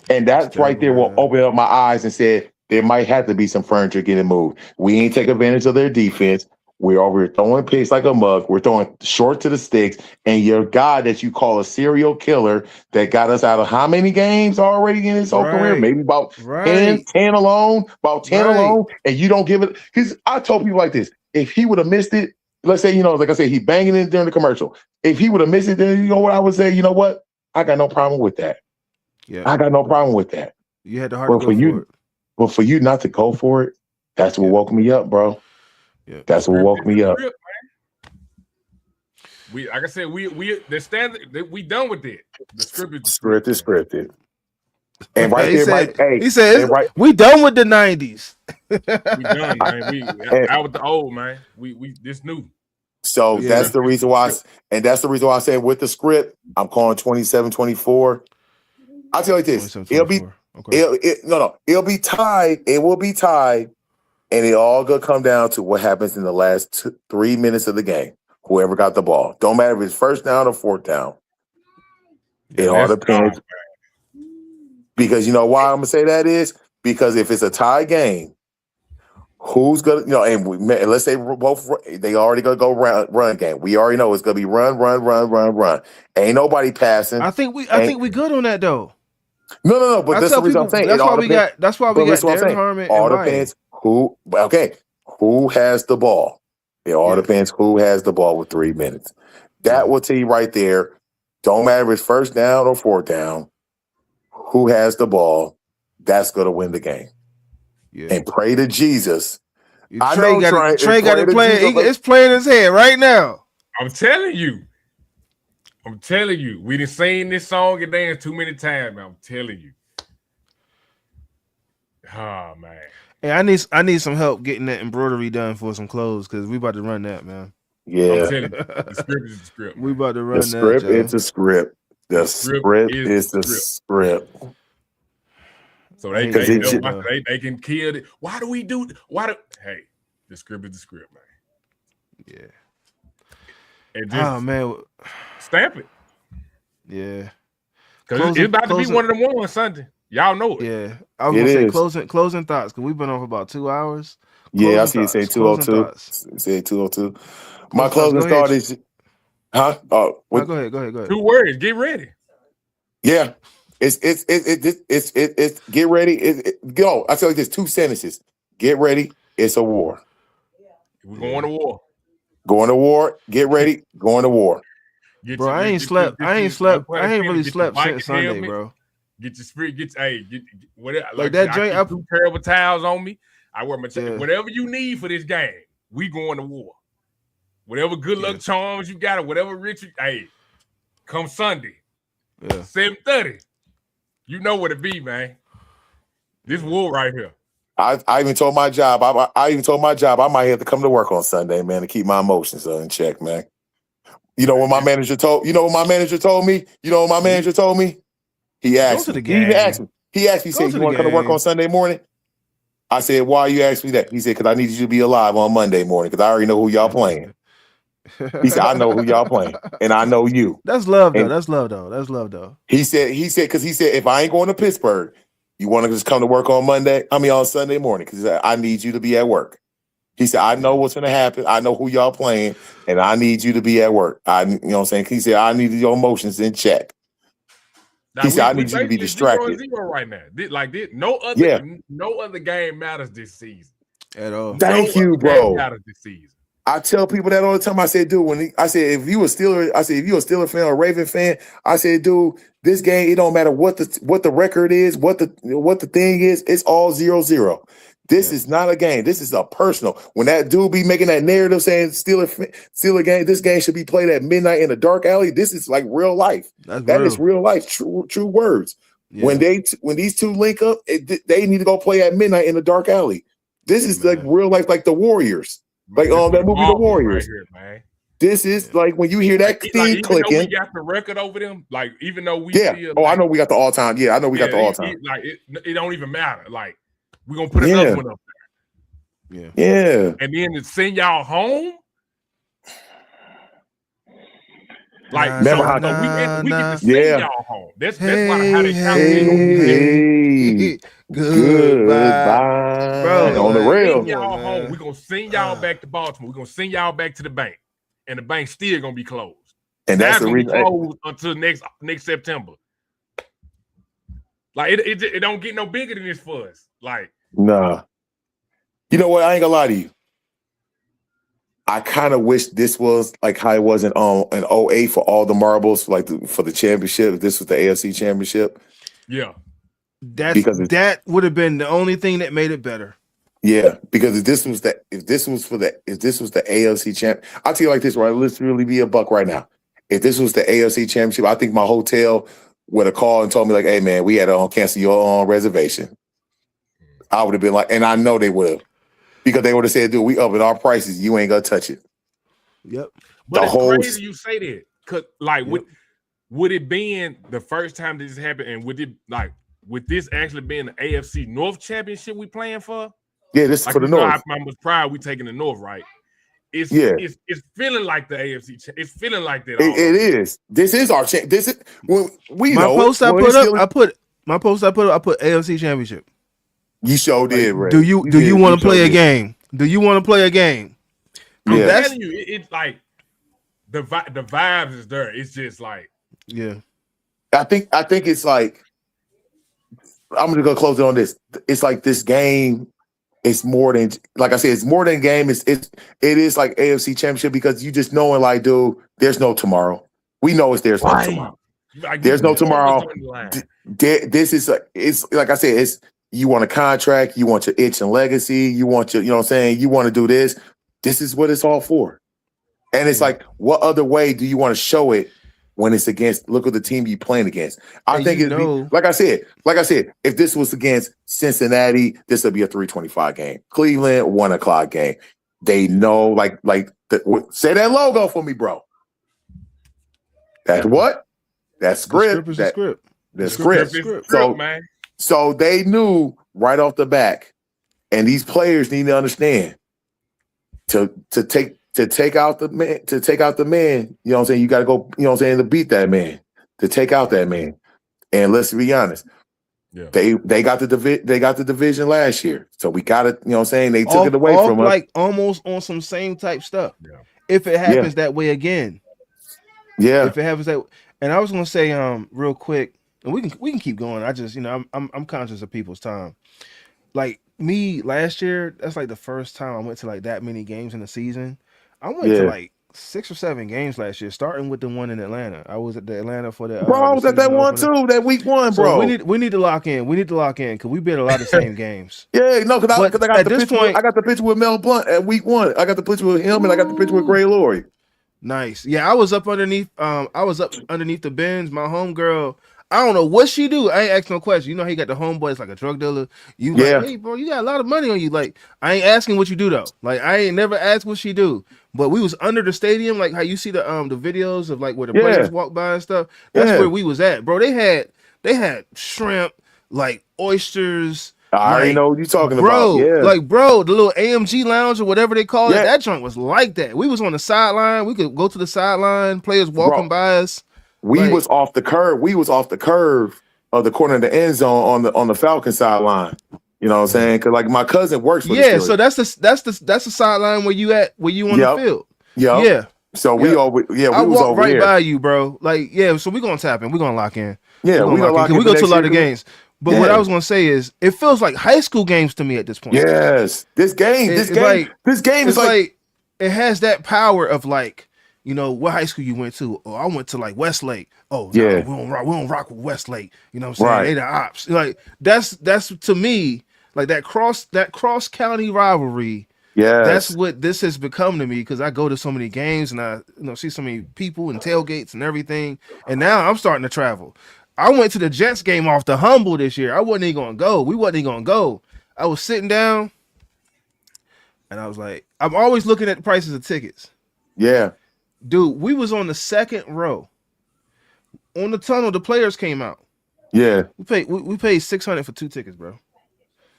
And It's that's right terrible, there will man. open up my eyes and said there might have to be some furniture getting moved. We ain't take advantage of their defense. We're over here throwing picks like a mug. We're throwing short to the sticks. And your guy that you call a serial killer that got us out of how many games already in his whole career? Right. Maybe about 10, Right. 10 alone, about 10 Right. alone. And you don't give it. Because I told people like this, if he would have missed it, let's say, like I said, he banging it during the commercial. If he would have missed it, then you know what I would say? You know what? I got no problem with that. Yeah. I got no problem with that. You had the heart to But go for it. for you not to go for it, that's what Yeah. woke me up, bro. Yeah. That's what woke me up. Script, we like I said, we the standard we done with it. The script is the script. Scripted. And right He there, said, Mike. he says, and right, we done with the 90s. We done, man. We and out with the old, man. We this new. so Yeah. that's the reason why. That's the reason why I said with the script, I'm calling 27-24. I'll tell you like this: 27, it'll be 24. Okay. it'll be tied. It will be tied, and it all gonna come down to what happens in the last 3 minutes of the game. Whoever got the ball, don't matter if it's first down or fourth down. It all That's depends. Because you know why I'm gonna say that is because if it's a tie game, who's gonna and let's say both they already gonna go run game. We already know it's gonna be run. Ain't nobody passing. I think we good on that though. No. But I that's the tell reason people I'm saying it all depends. that's why we But got listen what I'm Darren saying. Harmon and All Ryan. depends who has the ball. It all Yes. depends who has the ball with 3 minutes. That will tell you right there. Don't matter if it's first down or fourth down. Who has the ball? That's gonna win the game. Yeah. And pray to Jesus. I Trey know got it. Trey Trey got it to playing. Jesus, It's playing his head right now. I'm telling you. We done seen this song and dance too many times, man. I'm telling you. Oh man. Hey, I need some help getting that embroidery done for some clothes because we about to run that, man. Yeah. I'm telling you, the script is the script. We about to run The script that. is the script. The script is the script. So they can kill it. Why do we do? Hey, the script is the script, man. Yeah. And just man. Stamp it. Yeah. Because it's about to be one of them ones Sunday. Y'all know it. Yeah. I was gonna say closing thoughts because we've been on for about 2 hours. Yeah, I see you say 202. Say 202. My closing thought is go ahead. 2 words. Get ready. Yeah. It's get ready. Go. I tell you this 2 sentences. Get ready. It's a war. We're going to war. Going to war. Get ready. Going to war. Bro, I ain't slept. I ain't really slept since Sunday, bro. Get your spirit. Get whatever. Like that joint. I keep 2 terrible towels on me. I wear my whatever you need for this game. We going to war. Whatever good luck charms you got, or whatever ritual. Hey, come Sunday, 7:30. You know what it be, man. This war right here. I even told my job. I might have to come to work on Sunday, man, to keep my emotions in check, man. You know what my manager told? You know what my manager told me? He asked me. He even asked me. He asked me, said, "You want to come to work on Sunday morning?" I said, "Why you ask me that?" He said, "Because I need you to be alive on Monday morning because I already know who y'all playing." He said, "I know who y'all playing, and I know you." That's love, though. That's love, though. He said, because he said, if I ain't going to Pittsburgh, you want to just come to work on on Sunday morning because I need you to be at work. He said, I know what's gonna happen. I know who y'all playing, and I need you to be at work. You know what I'm saying? He said, I need your emotions in check. Now He said, I we need you to be basically 0-0 distracted. right now. No other game matters this season. At all. No Thank you, other game bro. matters this season. I tell people that all the time. I said, dude, I said, if you a Steeler fan or a Raven fan, I said, dude, this game, it don't matter what the record is, what the thing is, it's all 0-0. This is not a game. This is a personal. When that dude be making that narrative saying Steeler game, this game should be played at midnight in a dark alley. This is like real life. That is real life. True words. Yeah. When these two link up, they need to go play at midnight in a dark alley. This is like real life, like the Warriors. Like that movie, The Warriors. Right here, man. This is like when you hear that theme clicking. Though we got the record over them, like even though we I know we got the all time. Yeah, I know we got the all time. Like it don't even matter. Like we're gonna put another one up there. Yeah. And then to send y'all home. Like we get to send y'all home. That's how they calculate. Goodbye, bro. On the rail. Y'all home. We're gonna send y'all back to Baltimore. We're gonna send y'all back to the bank, and the bank's still gonna be closed. And that's the reason closed until next September. Like it don't get no bigger than this for us. Like nah. You know what? I ain't gonna lie to you. I kind of wish this was like how it was in 08 for all the marbles, like for the championship. This was the AFC championship. Yeah. That would have been the only thing that made it better. Yeah, because if this was the AFC champ, I'll tell you like this, right? Let's really be a buck right now. If this was the AFC championship, I think my hotel would have called and told me like, "Hey man, we had to cancel your reservation." I would have been like, and I know they would have, because they would have said, "Dude, we upping our prices. You ain't gonna touch it." Yep. But it's crazy you say that, cause like would it being the first time this happened, and would this actually being the AFC North Championship we playing for? Yeah, this is for the North. I'm proud we taking the North, right? It's feeling like the AFC. It's feeling like that. It is. This is our champ. This is we my know. Post I put up. I put AFC Championship. You sure did, Ray. Do you want to play a game? Do you want to play a game? I'm telling you, it's like the vibes is there. It's just like I think it's like I'm gonna go close it on this. It's like this game. It's more than, like I said, it's more than a game. It is like AFC Championship, because you just knowing like, dude, there's no tomorrow. We know there's no tomorrow. There's no tomorrow. This is it's like I said, it's you want a contract, you want your itch and legacy, you want your, you know what I'm saying, you want to do this. This is what it's all for. And it's like, what other way do you want to show it when it's against, look at the team you playing against? I think it'd be, like I said, if this was against Cincinnati, this would be a 3:25 game. Cleveland, 1:00 game. They know, say that logo for me, bro. That's what? That's script. That's script. So they knew right off the back, and these players need to understand to take out the man, you know what I'm saying? You got to go, you know what I'm saying, to beat that man, to take out that man. And let's be honest, they got the division last year. So we got it, you know what I'm saying? They took it away from us. Like almost on some same type stuff. Yeah. If it happens that way again. Yeah. If it happens that way. And I was gonna say real quick, and we can keep going. I just, I'm conscious of people's time. Like me last year, that's like the first time I went to like that many games in the season. I went to like 6 or 7 games last year, starting with the one in Atlanta. I was at the Atlanta for the bro. I was at that one too, that week 1, bro. So we need to lock in. We need to lock in because we been a lot of same games. Yeah, no, because I got the picture. I got the picture with Mel Blunt at week 1. I got the picture with him, and I got the picture with Gray Laurie. Nice. Yeah, I was up underneath. The bins. My homegirl. I don't know what she do. I ain't asking no question. You know, he got the homeboy. It's like a drug dealer. You like, hey, bro, you got a lot of money on you. Like, I ain't asking what you do though. Like, I ain't never asked what she do. But we was under the stadium, like how you see the videos of like where the players walk by and stuff. That's where we was at, bro. They had shrimp, like oysters. I already know what you're talking about. Yeah. Like, bro, the little AMG lounge or whatever they call it, that joint was like that. We was on the sideline. We could go to the sideline, players walking by us. We was off the curve. We was off the curve of the corner of the end zone on the Falcon sideline. You know what I'm saying? Because like my cousin works for the Yeah, Steelers. so that's the sideline where you on the field. Yep. Yeah. So we I was walked over right here. by you, bro. Like, yeah, so we're gonna tap in. We're gonna lock in. Yeah, we're gonna lock in. We go to a lot of games. But what I was gonna say is it feels like high school games to me at this point. Yes. This game is like it has that power of like, you know, what high school you went to. Oh, I went to like Westlake. Oh, no, we don't rock with Westlake. You know what I'm saying? Right. They the ops. Like that's to me, like that cross county rivalry. Yeah, That's what this has become to me because I go to so many games and I see so many people and tailgates and everything. And now I'm starting to travel. I went to the Jets game off the humble this year. I wasn't even gonna go. We wasn't even gonna go. I was sitting down and I was like, I'm always looking at the prices of tickets. Yeah. Dude, we was on the second row. On the tunnel, the players came out. Yeah. We paid $600 for 2 tickets, bro.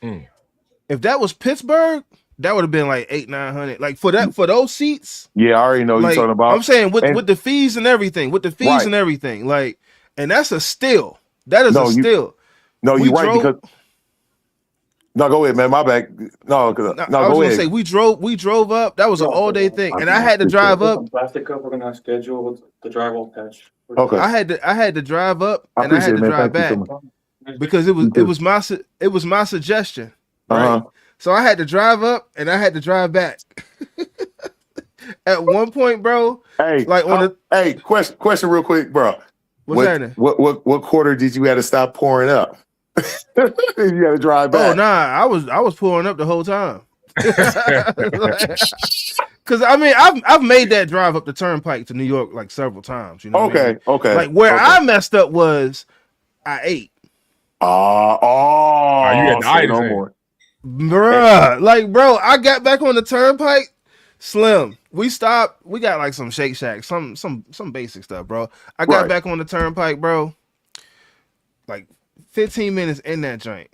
If that was Pittsburgh, that would have been like $800-900. Like for those seats. Yeah, I already know like, you're talking about. I'm saying with the fees and everything, and everything. Like, and that's a steal. That is a steal. No, you're right because. No, go ahead, man. My bad. No, I was go gonna ahead. say we drove up. That was an all day thing, and I had to drive up. Plastic cup. We're gonna schedule the drive up patch. Okay. I had to drive up and I had to drive back because it was my suggestion. Right. So I had to drive up and I had to drive back. At one point, bro. Hey, like on question real quick, bro. What quarter did you have to stop pouring up? You had to drive back. Oh nah, I was pouring up the whole time. Because I mean, I've made that drive up the turnpike to New York like several times. You know. Okay. Like where I messed up was I ate. You had the ice no more. Bruh, like bro, I got back on the turnpike. Slim, we stopped. We got like some Shake Shack, some basic stuff, bro. I got back on the turnpike, bro. Like 15 minutes in that joint.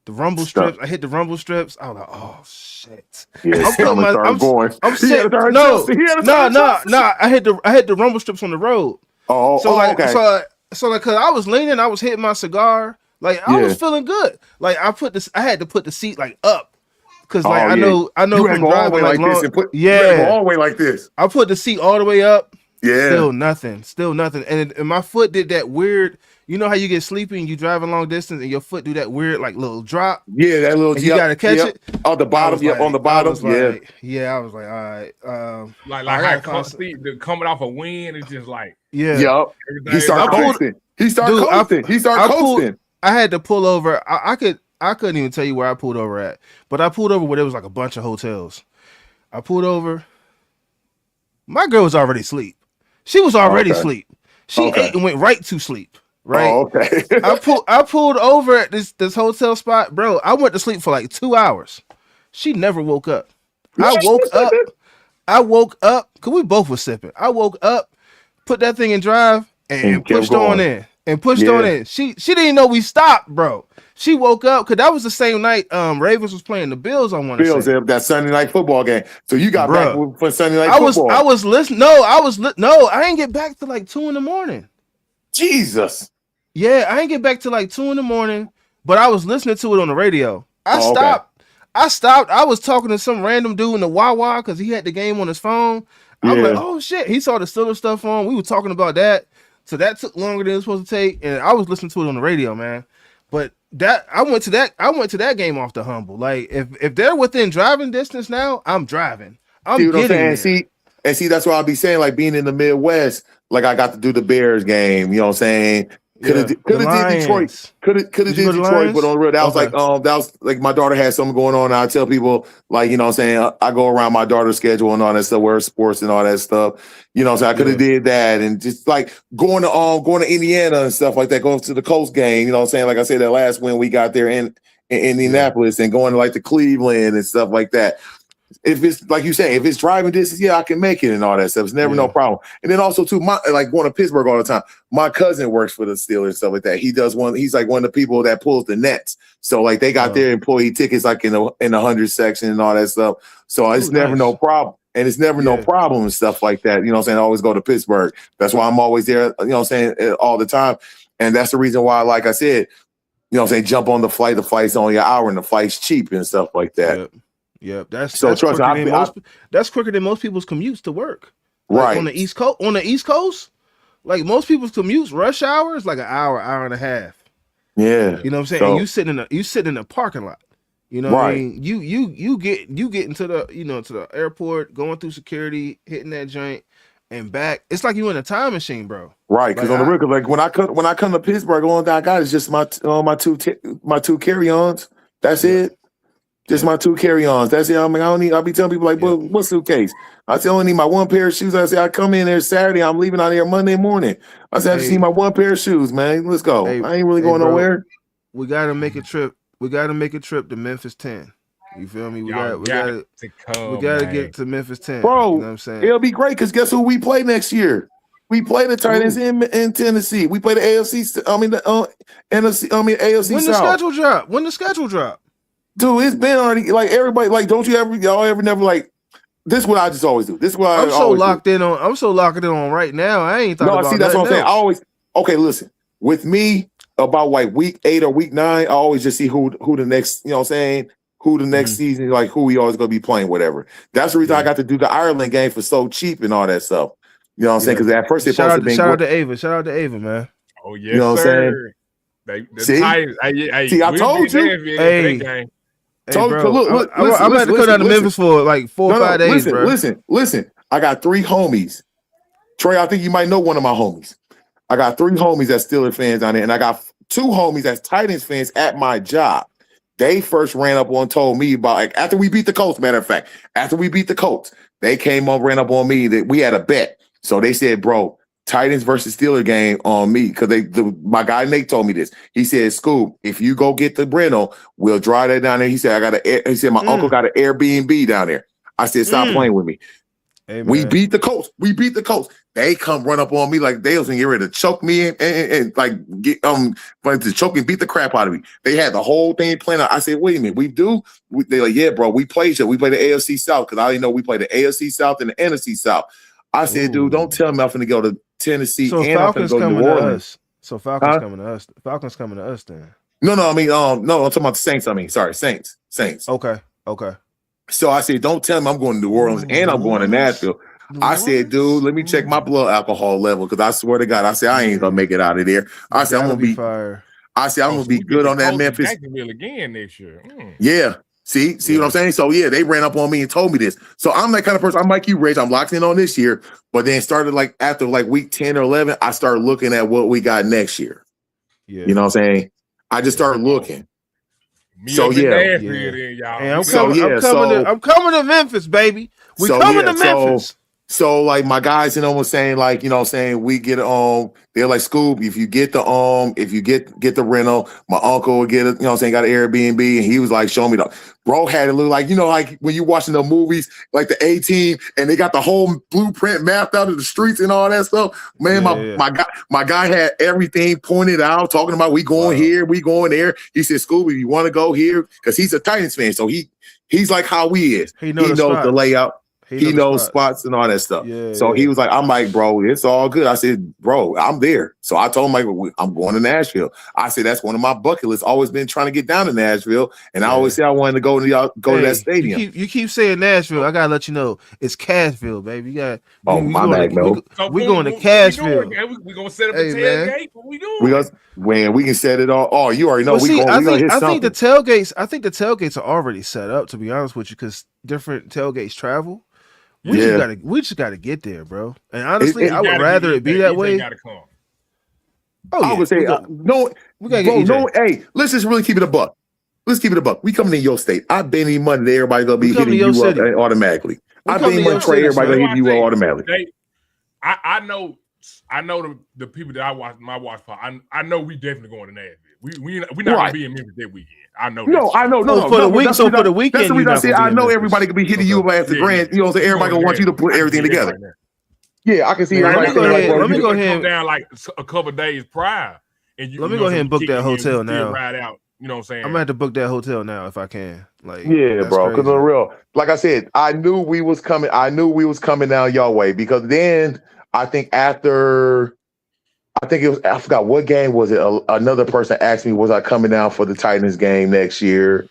The rumble strips. I hit the rumble strips. I was like, oh shit. Yeah, I'm sitting. No. I hit the rumble strips on the road. Okay. So like, cause I was leaning, I was hitting my cigar. Like I was feeling good. Like I had to put the seat like up. Cause like I know you from driving like long, this and put all the way like this. I put the seat all the way up. Yeah. Still nothing. And my foot did that weird. You know how you get sleepy and you drive a long distance and your foot do that weird like little drop. Yeah, that little. You gotta catch it on the bottom. Yeah, on the bottom. I was like, all right. Like how coming off a wind, it's just like Yup. He started coasting. I had to pull over. I couldn't even tell you where I pulled over at, but I pulled over where there was like a bunch of hotels. I pulled over. My girl was already asleep. She was already asleep. She ate and went right to sleep. Right. Oh, okay. I pulled over at this hotel spot, bro. I went to sleep for like 2 hours. She never woke up. I woke up because we both were sipping. I woke up, put that thing in drive, and pushed on in. She didn't even know we stopped, bro. She woke up because that was the same night Ravens was playing the Bills. I want to say that Sunday night football game. So you got back for Sunday night football. I was listening. I didn't get back to like 2 a.m. Jesus. Yeah, I didn't get back to like 2 a.m, but I was listening to it on the radio. I stopped. I was talking to some random dude in the Wawa because he had the game on his phone. I was like, oh shit. He saw the Steelers stuff on. We were talking about that. So that took longer than it was supposed to take. And I was listening to it on the radio, man. But I went to that game off the humble. Like if they're within driving distance now, I'm driving. I'm getting there. And see, that's what I'll be saying. Like being in the Midwest, like I got to do the Bears game. You know what I'm saying? Could have did Detroit. Could have did Detroit, but on the real, that was like my daughter had something going on. And I tell people, like, you know what I'm saying, I go around my daughter's schedule and all that stuff, where sports and all that stuff. You know what I'm saying? I could have did that and just like going to Indiana and stuff like that, going to the Coast game, you know what I'm saying? Like I said, that last win we got there in Indianapolis and going to like the Cleveland and stuff like that. If it's like you say, if it's driving distance, I can make it and all that stuff. It's never no problem. And then also too, like going to Pittsburgh all the time. My cousin works for the Steelers and stuff like that. He's like one of the people that pulls the nets. So like they got their employee tickets like in the 100 section and all that stuff. So it's never no problem. And it's never no problem and stuff like that. You know what I'm saying? I always go to Pittsburgh. That's why I'm always there, you know what I'm saying, all the time. And that's the reason why, like I said, you know what I'm saying, jump on the flight. The flight's only an hour and the flight's cheap and stuff like that. Yep. Yep. That's So trust quicker me, than that's quicker than most people's commutes to work. Like right. on the East Coast, like most people's commutes, rush hour is like an hour, hour and a half. Yeah. You know what I'm saying? So, And you sitting in the parking lot. You know what I mean? You get into the to the airport, going through security, hitting that joint, and back. It's like you in a time machine, bro. right, because Like on the record, like when I come to Pittsburgh, all I got is just my two carry-ons. That's it. Just my two carry-ons. That's it. I mean, I don't need. I'll be telling people like, but what suitcase? I say I only need my one pair of shoes. I say I come in there Saturday. I'm leaving out here Monday morning. I say I just need my one pair of shoes, man. Let's go. I ain't really going nowhere. We gotta make a trip. We gotta make a trip to Memphis 10. You feel me? We gotta get to Memphis 10. Bro, you know what I'm saying? It'll be great because guess who we play next year? We play the Titans in Tennessee. We play the AFC. I mean the NFC. I mean AFC. When the schedule drop? When the schedule drop? Dude, it's been already like everybody. Like, don't you y'all ever never like? This is what I just always do. This is what I'm so locked in on. I'm so locked in on right now. I ain't thought about. No, see, that's what I'm saying. Else. I always listen with me about like week 8 or week 9. I always just see who the next. You know what I'm saying? Who the next season, like who we always gonna be playing, whatever. That's the reason I got to do the Ireland game for so cheap and all that stuff. You know what I'm saying? Because at first they supposed to be. Shout out to Ava. Shout out to Ava, man. Oh yeah, you know what I'm saying? See, I told you. Hey, bro, look, I'm about to come down to Memphis for like 4 or 5 days, bro. Listen. I got 3 homies. Trey, I think you might know one of my homies. I got 3 homies that's Steelers fans down there, and I got 2 homies that's Titans fans at my job. They first ran up on told me about like after we beat the Colts. Matter of fact, after we beat the Colts, they came up, ran up on me that we had a bet. So they said, "Bro, Titans versus Steelers game on me," because my guy Nate told me this. He said, "Scoop, if you go get the rental, we'll drive that down there." He said, He said my uncle got an Airbnb down there. I said, "Stop playing with me." Hey, we beat the Colts. They come run up on me like they was gonna get ready to choke me and like get to choke and beat the crap out of me. They had the whole thing planned out. I said, "Wait a minute, they're like, "Yeah, bro, we played you. We played the AFC South because I didn't know we played the AFC South and the NFC South." I said, "Dude, don't tell me I'm finna go to Tennessee and I'm finna go to New Orleans." So Falcons coming to us. Falcons coming to us then. No, I mean, no, I'm talking about the Saints. I mean, sorry, Saints. Okay. So I said, don't tell me I'm going to New Orleans and I'm going to Nashville. I said, dude, let me check my blood alcohol level because I swear to God, I said I ain't gonna make it out of there. I said I'm gonna be fire. I said I'm gonna be good on that Memphis again next year. Yeah. See what I'm saying? So yeah, they ran up on me and told me this. So I'm that kind of person. I'm like you, Rich. I'm locked in on this year, but then started like after like week 10 or 11, I started looking at what we got next year. Yeah. You know what I'm saying? I just started looking. So yeah. Hey, I'm coming to Memphis, baby. We coming to Memphis. So like my guys, was saying like, we get they're like, Scoop, if you get the rental, my uncle will get it, got an Airbnb, and he was like, show me bro had it look like, like when you watching the movies, like the A-Team, and they got the whole blueprint mapped out of the streets and all that stuff. Man, my guy had everything pointed out, talking about we going here, we going there. He said, Scoop, if you want to go here, because he's a Titans fan, so he's like how we is. He knows the layout. He knows spots and all that stuff. Yeah, so he was like, I'm like, bro, it's all good. I said, bro, I'm there. So I told him, I'm going to Nashville. I said, that's one of my bucket lists. Always been trying to get down to Nashville. And I always say I wanted to go to that stadium. You keep saying Nashville. I got to let you know, it's Cashville, baby. My bad, no. We going to Cashville. We going to set up a tailgate. What we doing? We can set it all. Oh, you already know. I think the tailgates are already set up, to be honest with you, because different tailgates travel. We just gotta get there, bro. And honestly, I would rather it be that way. Oh, yeah. I would say we gotta get hey, let's just really keep it a buck. Let's keep it a buck. We coming in your state. I bet any money everybody gonna be hitting you up automatically. I bet any money Trey, everybody gonna hit you up automatically. I know the people that I watch my watch for. I know we definitely going to Nashville. We're not gonna be in Memphis that weekend. I know. No. For the weekend, that's the reason I said I know everybody could be hitting you up after grand. So everybody gonna want you to put everything together. Yeah, I can see. Let me go ahead. Come down like a couple days prior, and let me go ahead and book that hotel now. Ride out. You know what I'm saying? I'm gonna have to book that hotel now if I can. Like, bro. Because on real, like I said, I knew we was coming. I knew we was coming down your way because then I think after I think it was, I forgot what game was it. Another person asked me, was I coming down for the Titans game next year?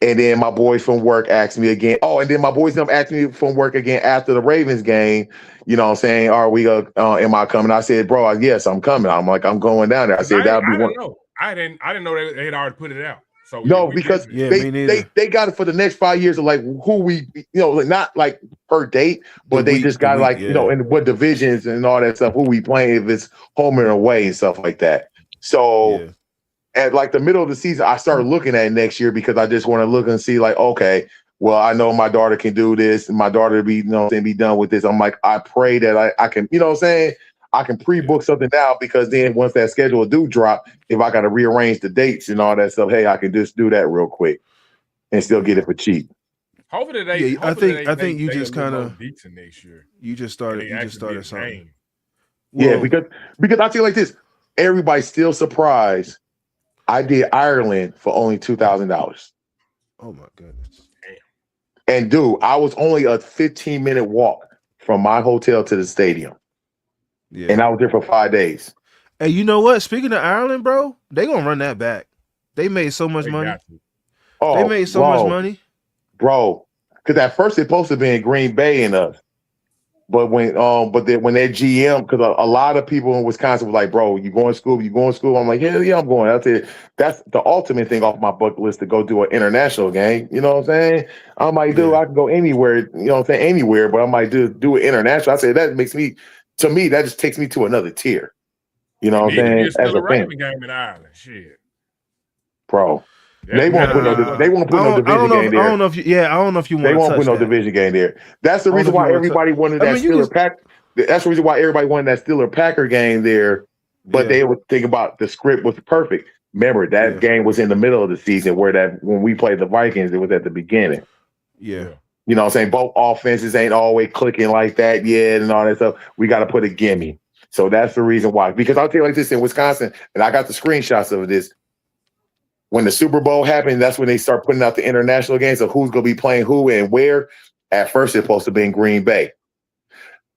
And then my boys from work asked me again. Oh, and then my boys them asked me from work again after the Ravens game. You know what I'm saying? Are we am I coming? I said, bro, yes, I'm coming. I'm like, I'm going down there. I said that'll be I one. didn't know. I didn't know they had already put it out. So yeah, No, we because definitely. Yeah, they me neither. they got it for the next 5 years of like who we, like not like per date, but they just the got week, like, yeah. and what divisions and all that stuff, who we playing, if it's home and away and stuff like that. So Yeah. at like the middle of the season, I started looking at next year because I just want to look and see like, okay, well, I know my daughter can do this and my daughter to be, be done with this. I'm like, I pray that I can, you know what I'm saying? I can pre-book something now because then once that schedule do drop, if I got to rearrange the dates and all that stuff, hey, I can just do that real quick and still get it for cheap. Hopefully Yeah, I think you they a just little kind more of decent next year. you just And started they you just actually started get a something. game. Yeah, Well, because I feel like this, everybody's still surprised. I did Ireland for only $2,000. oh my goodness. And dude, I was only a 15-minute walk from my hotel to the stadium. Yeah. And I was there for 5 days. Hey, you know what? Speaking of Ireland, bro, they gonna run that back. They made so much They money. got to. They Oh, made so much money. bro. Because at first it's supposed to be in Green Bay and us. But then when that GM, because a lot of people in Wisconsin was like, bro, you going to school? You going to school? I'm like, hell yeah, I'm going. That's the ultimate thing off my bucket list, to go do an international game. You know what I'm saying? I'm like, dude, Yeah. I can go anywhere, you know what I'm saying? Anywhere, but I might do it international. I say that makes me, to me, that just takes me to another tier. You know It what I'm needs to be saying? As still a a fan, Raven game in Ireland. Shit. bro. They We won't got to put no get Nah, they one. won't put no I division don't know. game I don't there. know if you. Yeah, I don't know if you They want to won't put touch no that. division game there. That's the I don't know reason if you why want to. everybody wanted I that mean, you Steeler can. Pack. That's the reason why everybody wanted that Steeler Packer game there. But Yeah. they would think about the script was perfect. Remember that Yeah. game was in the middle of the season, where that when we played the Vikings, it was at the beginning. Yeah. Yeah. You know what I'm saying? Both offenses ain't always clicking like that yet and all that stuff. We got to put a gimme. So that's the reason why. Because I'll tell you like this, in Wisconsin, and I got the screenshots of this. When the Super Bowl happened, that's when they start putting out the international games of who's going to be playing who and where. At first, it's supposed to be in Green Bay.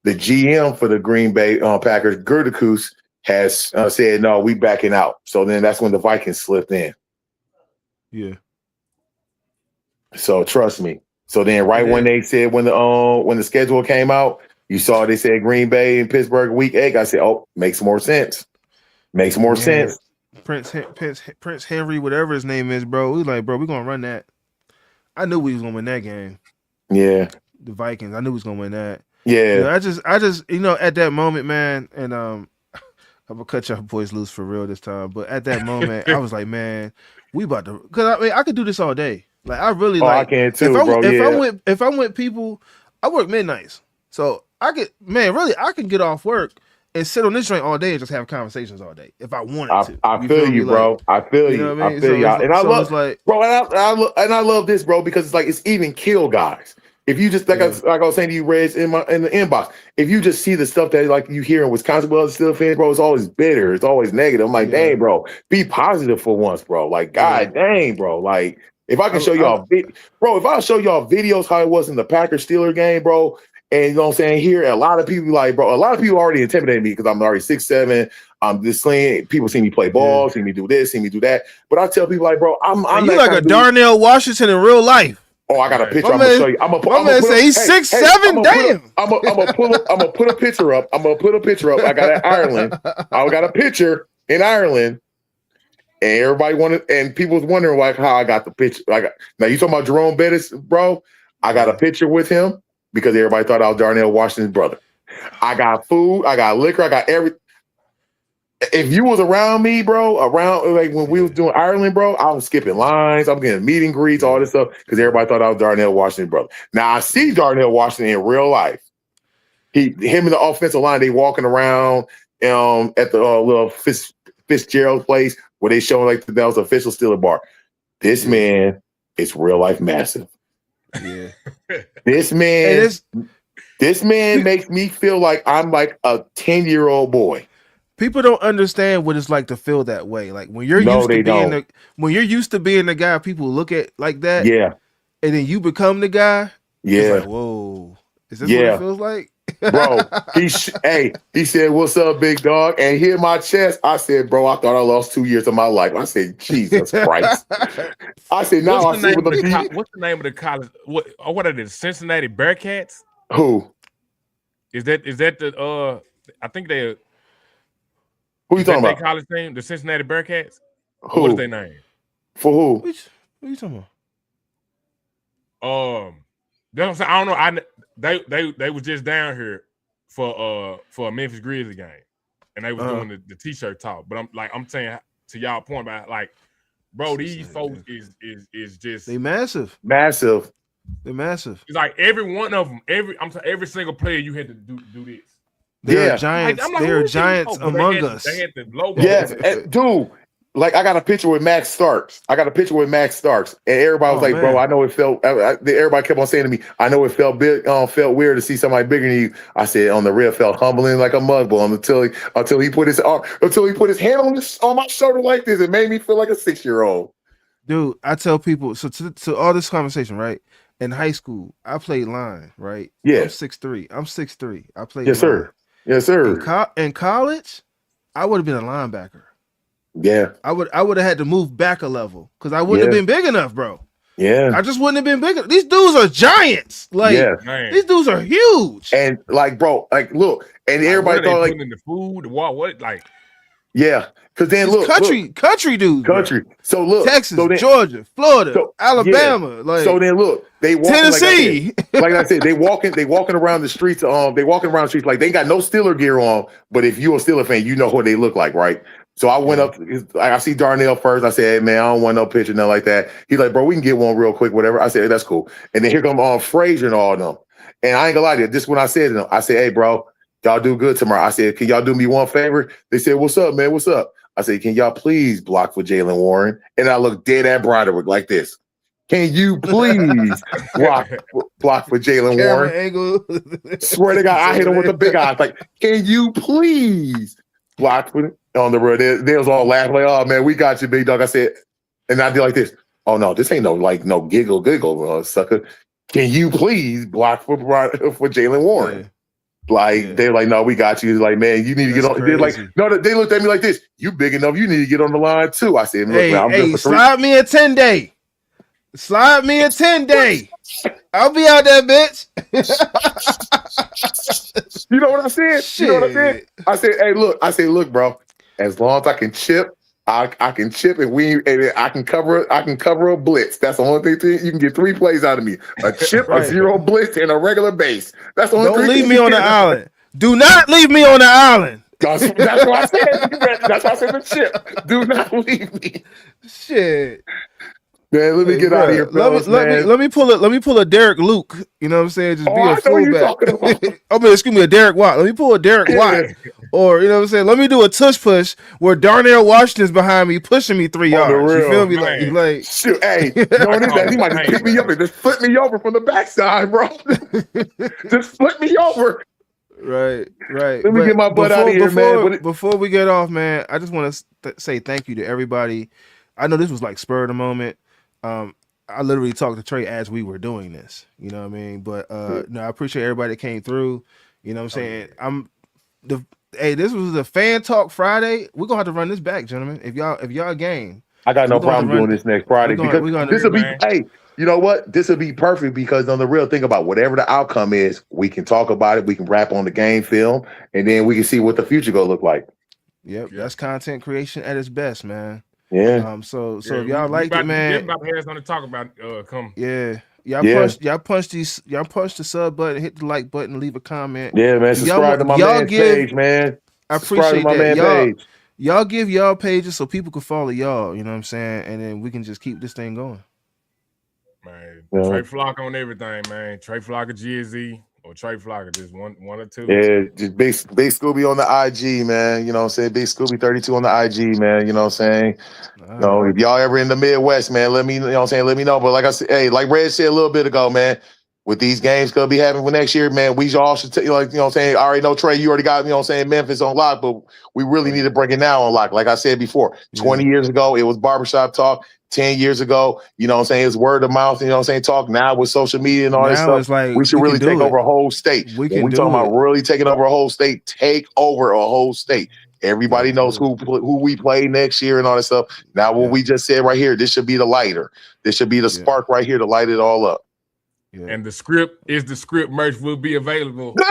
The GM for the Green Bay Packers, Gerdekus, has said, no, we backing out. So then that's when the Vikings slipped in. Yeah. So trust me. So then right And when then they said, when the schedule came out, you saw they said Green Bay and Pittsburgh week 8. I said, oh, makes more sense. Makes more man, sense. Prince Henry, whatever his name is, bro. We was like, bro, we gonna run that. I knew we was gonna win that game. Yeah. The Vikings. I knew we was gonna win that. Yeah. I just, at that moment, man, and I'm gonna cut y'all boys loose for real this time. But at that moment, I was like, man, we about to, because I mean, I could do this all day. Like, I really I like. can too, bro. If I'm with people, I work midnights, so I could, man, really, I can get off work and sit on this joint all day and just have conversations all day if I wanted to. I You feel me? you, bro. Like, I feel you know you. what I I mean? feel you. And I So it's love, like, bro, and I love this, bro, because it's like it's even kill guys. If you just yeah, like I was saying to you, Reg, in the inbox, if you just see the stuff that like you hear in Wisconsin, well, it's still fans, bro, it's always bitter, it's always negative. I'm like, yeah, dang, bro, be positive for once, bro. Like, yeah. god dang, bro. Like, if I can show I, y'all, bro, if I show y'all videos how it was in the Packers Steeler game, bro, and you know what I'm saying, here, a lot of people like, bro, a lot of people already intimidated me because I'm already 6'7". I'm just saying, people see me play yeah. ball, see me do this, see me do that. But I tell people like, bro, I'm And you that like kind a of dude. Darnell Washington in real life. Oh, I got a Right. picture. My I'm gonna man, show you. I'm my gonna man put say up, he's hey, 6'7". Damn. I'm gonna put a picture up. I'm gonna put a picture up. I got it Ireland. I got a picture in Ireland, and everybody wanted, and people was wondering like how I got the picture. Now you talking about Jerome Bettis, bro? I got a Yeah. picture with him because everybody thought I was Darnell Washington's brother. I got food. I got liquor. I got everything. If you was around me, bro, around like when we was doing Ireland, bro, I was skipping lines. I'm getting meet and greets, all Yeah. this stuff, because everybody thought I was Darnell Washington, brother. Now I see Darnell Washington in real life. Him and the offensive line, they walking around at the little Fitzgerald place where they showing like that was official Steeler bar. This Yeah. man is real life massive. Yeah. This man makes me feel like I'm like a 10-year-old boy. People don't understand what it's like to feel that way. Like when you're No, used to they being don't. the guy people look at like that, Yeah, and then you become the guy. It's yeah, like, whoa, is this what it yeah. feels like? Bro, he said, "What's up, big dog?" And hit my chest. I said, "Bro, I thought I lost 2 years of my life." I said, "Jesus Christ!" I said, "Now What's I the see name what of the the beat." what's the name of the college? What are they? Cincinnati Bearcats? Who? Is that the I think they Who you is talking that their about? college team, the Cincinnati Bearcats? Or what is their Who? name? For who? What you talking That's what I'm saying. I don't know. They was just down here for a Memphis Grizzlies game, and they was about? doing the t-shirt talk. But I'm saying to y'all point about like, bro, these Cincinnati folks Bengals. is just They massive. Massive. They're massive. it's like every one of them, every single player you had to do this. They are Yeah. giants. I'm like, They who are is these giants folks? But among they us. had the logo. Yes, dude. Like I got a picture with Max Starks. And everybody was Oh like, "Bro, man. I know it felt." Everybody kept on saying to me, "I know it felt big, felt weird to see somebody bigger than you." I said, "On the real, felt humbling like a mud ball until he put his hand on my shoulder like this. It made me feel like a 6-year-old." Dude, I tell people, so to all this conversation, right? In high school, I played line, right? I'm Yeah. 6'3". I'm 6'3". I played Yes, line. sir. Yes, In, sir. in college, I would have been a linebacker. Yeah. I would have had to move back a level because I wouldn't Yeah. have been big enough, bro. Yeah. I just wouldn't have been big enough. These dudes are giants. Like Yeah. Man, these dudes are huge. And like, bro, like, look, and like, what everybody are they thought like, putting in the food, the water, what like yeah, because then These look, country dudes, bro. country. So look, Texas, so then, Georgia, Florida, so yeah, Alabama, so like then look, they walking Tennessee. like I said, they walking around the streets. They walking around the streets like they ain't got no Steeler gear on. But if you're a Steeler fan, you know what they look like, right? So I went Yeah. up. I see Darnell first. I said, "Hey man, I don't want no picture, nothing like that." He's like, "Bro, we can get one real quick, whatever." I said, hey, "That's cool." And then here come Frazier and all of them. And I ain't gonna lie to you. This is when I said to them, I said, "Hey, bro, y'all do good tomorrow." I said, "Can y'all do me one favor?" They said, "What's up, man? What's up?" I said, "Can y'all please block for Jalen Warren?" And I looked dead at Broderick like this. "Can you please block for Jalen Camera Warren?" angle. Swear to God, I hit him with the big eyes. Like, "Can you please block for it?" On the road? They was all laughing like, "Oh man, we got you, big dog." I said, and I did like this. "Oh no, this ain't no giggle, sucker. Can you please block for Jalen Warren?" Yeah, Like yeah. they're like, "No, we got you." Like, "Man, you need to That's get on." They're like, crazy. "No," they looked at me like this. "You big enough. You need to get on the line too." I said, "Look, man, I'm good Hey, for 3." slide me a 10-day. Slide me a 10-day. I'll be out there, bitch. You know what I said? You know what I said? Shit. I said, "Hey, look." I said, "Look, bro. As long as I can chip, I can chip, and I can cover. I can cover a blitz. That's the only thing. You can get 3 plays out of me: a chip, a Right. 0 blitz, and a regular base. That's the only Don't 3 leave things me you on the get." island. Do not leave me on the island. That's what I said. That's why I said the chip. Do not leave me, Shit. man. Let me Hey, get out of here, bro. fellas, man. Let me pull a Derek Luke. You know what I'm saying? Just Oh, be a I know what you're fullback. talking about. I mean, excuse me, a Derek Watt. Let me pull a Derek Watt. Yeah. Or, you know what I'm saying? Let me do a tush push where Darnell Washington's behind me, pushing me 3 On the yards. You feel real. me? man. Like Shoot, hey, you know what it is? call He it might just paint, pick me up man. and just flip me over from the backside, bro. Just flip me over. right. Let me get But my butt out of here, man. before we get off, man, I just want to say thank you to everybody. I know this was like spur of the moment. I literally talked to Trey as we were doing this. You know what I mean? But no, I appreciate everybody that came through. You know what I'm saying? Hey, this was a fan talk Friday. We're gonna have to run this back, gentlemen. If y'all game, I got no we're gonna have problem to run doing this next Friday because we're this gonna will be, man. hey, you know what? This will be perfect because on the real thing about whatever the outcome is, we can talk about it. We can rap on the game film and then we can see what the future gonna look like. Yep, Yeah. that's content creation at its best, man. Yeah. So Yeah, if y'all liked it, we man, about to have something to talk about come. yeah. Yeah. Y'all punch the sub button, hit the like button, leave a comment. Yeah, man. If y'all Subscribe to my y'all man's give, page, man. I Subscribe to appreciate my that. man page. Y'all give y'all pages so people can follow y'all, you know what I'm saying? And then we can just keep this thing going. Man, Yeah. Trey Flock on everything, man. Trey Flock or GZ or Trey Flock or just one or two. Yeah, just big Scooby on the IG, man. You know what I'm saying? Big Scooby 32 on the IG, man. You know what I'm saying? All You know, right. if y'all ever in the Midwest, man, let me, you know what I'm saying? Let me know. But like I said, hey, like Red said a little bit ago, man, with these games gonna be happening for next year, man, we all should like, you know what I'm saying? I already know Trey, you already got, you know what I'm saying, Memphis on lock, but we really need to bring it now on lock. Like I said before, 20 years ago, it was barbershop talk. 10 years ago, you know what I'm saying? It's word of mouth, you know what I'm saying? Talk now with social media and all that Now stuff. it's like We should we can really take do it. over a whole state. We When can we talking do about it. really taking over a whole state, take over a whole state. Everybody Yeah. knows who we play next year and all that stuff. Now, what Yeah. we just said right here, this should be the lighter. This should be the Yeah. spark right here to light it all up. Yeah. And the script merch will be available.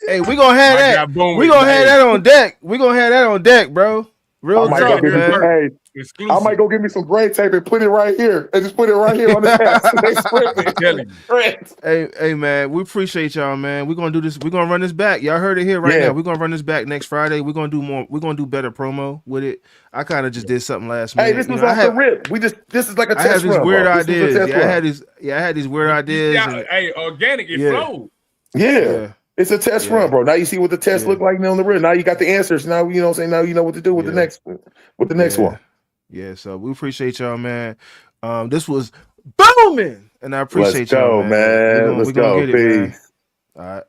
Hey, we gonna have My that. guy Boom We is gonna like, have that on deck. We gonna have that on deck, bro. Real I might go talk, get me man. hey, I exclusive. might go get me some gray tape and put it right here. And just put it right here on the test. They script I'm it. telling you. Hey, man, we appreciate y'all, man. We're gonna do this. We're gonna run this back. Y'all heard it here right Yeah. now. We're gonna run this back next Friday. We're gonna do more. We're gonna do better promo with it. I kind of just did something last minute. Hey, this was off the rip. This is like a I have test these run, weird bro. This was a ideas. test Yeah, run. I had these weird ideas. Yeah, And, hey, organic, it Yeah. flowed. Yeah. yeah, It's a test Yeah. run, bro. Now you see what the test Yeah. look like on the rip. Now you got the answers. Now you know what I'm saying. Now you know what to do with Yeah. the next one. Yeah, so we appreciate y'all, man. This was booming, and I appreciate Let's go, y'all, man. man. Let's We're gonna go. get it, man. Peace. All right.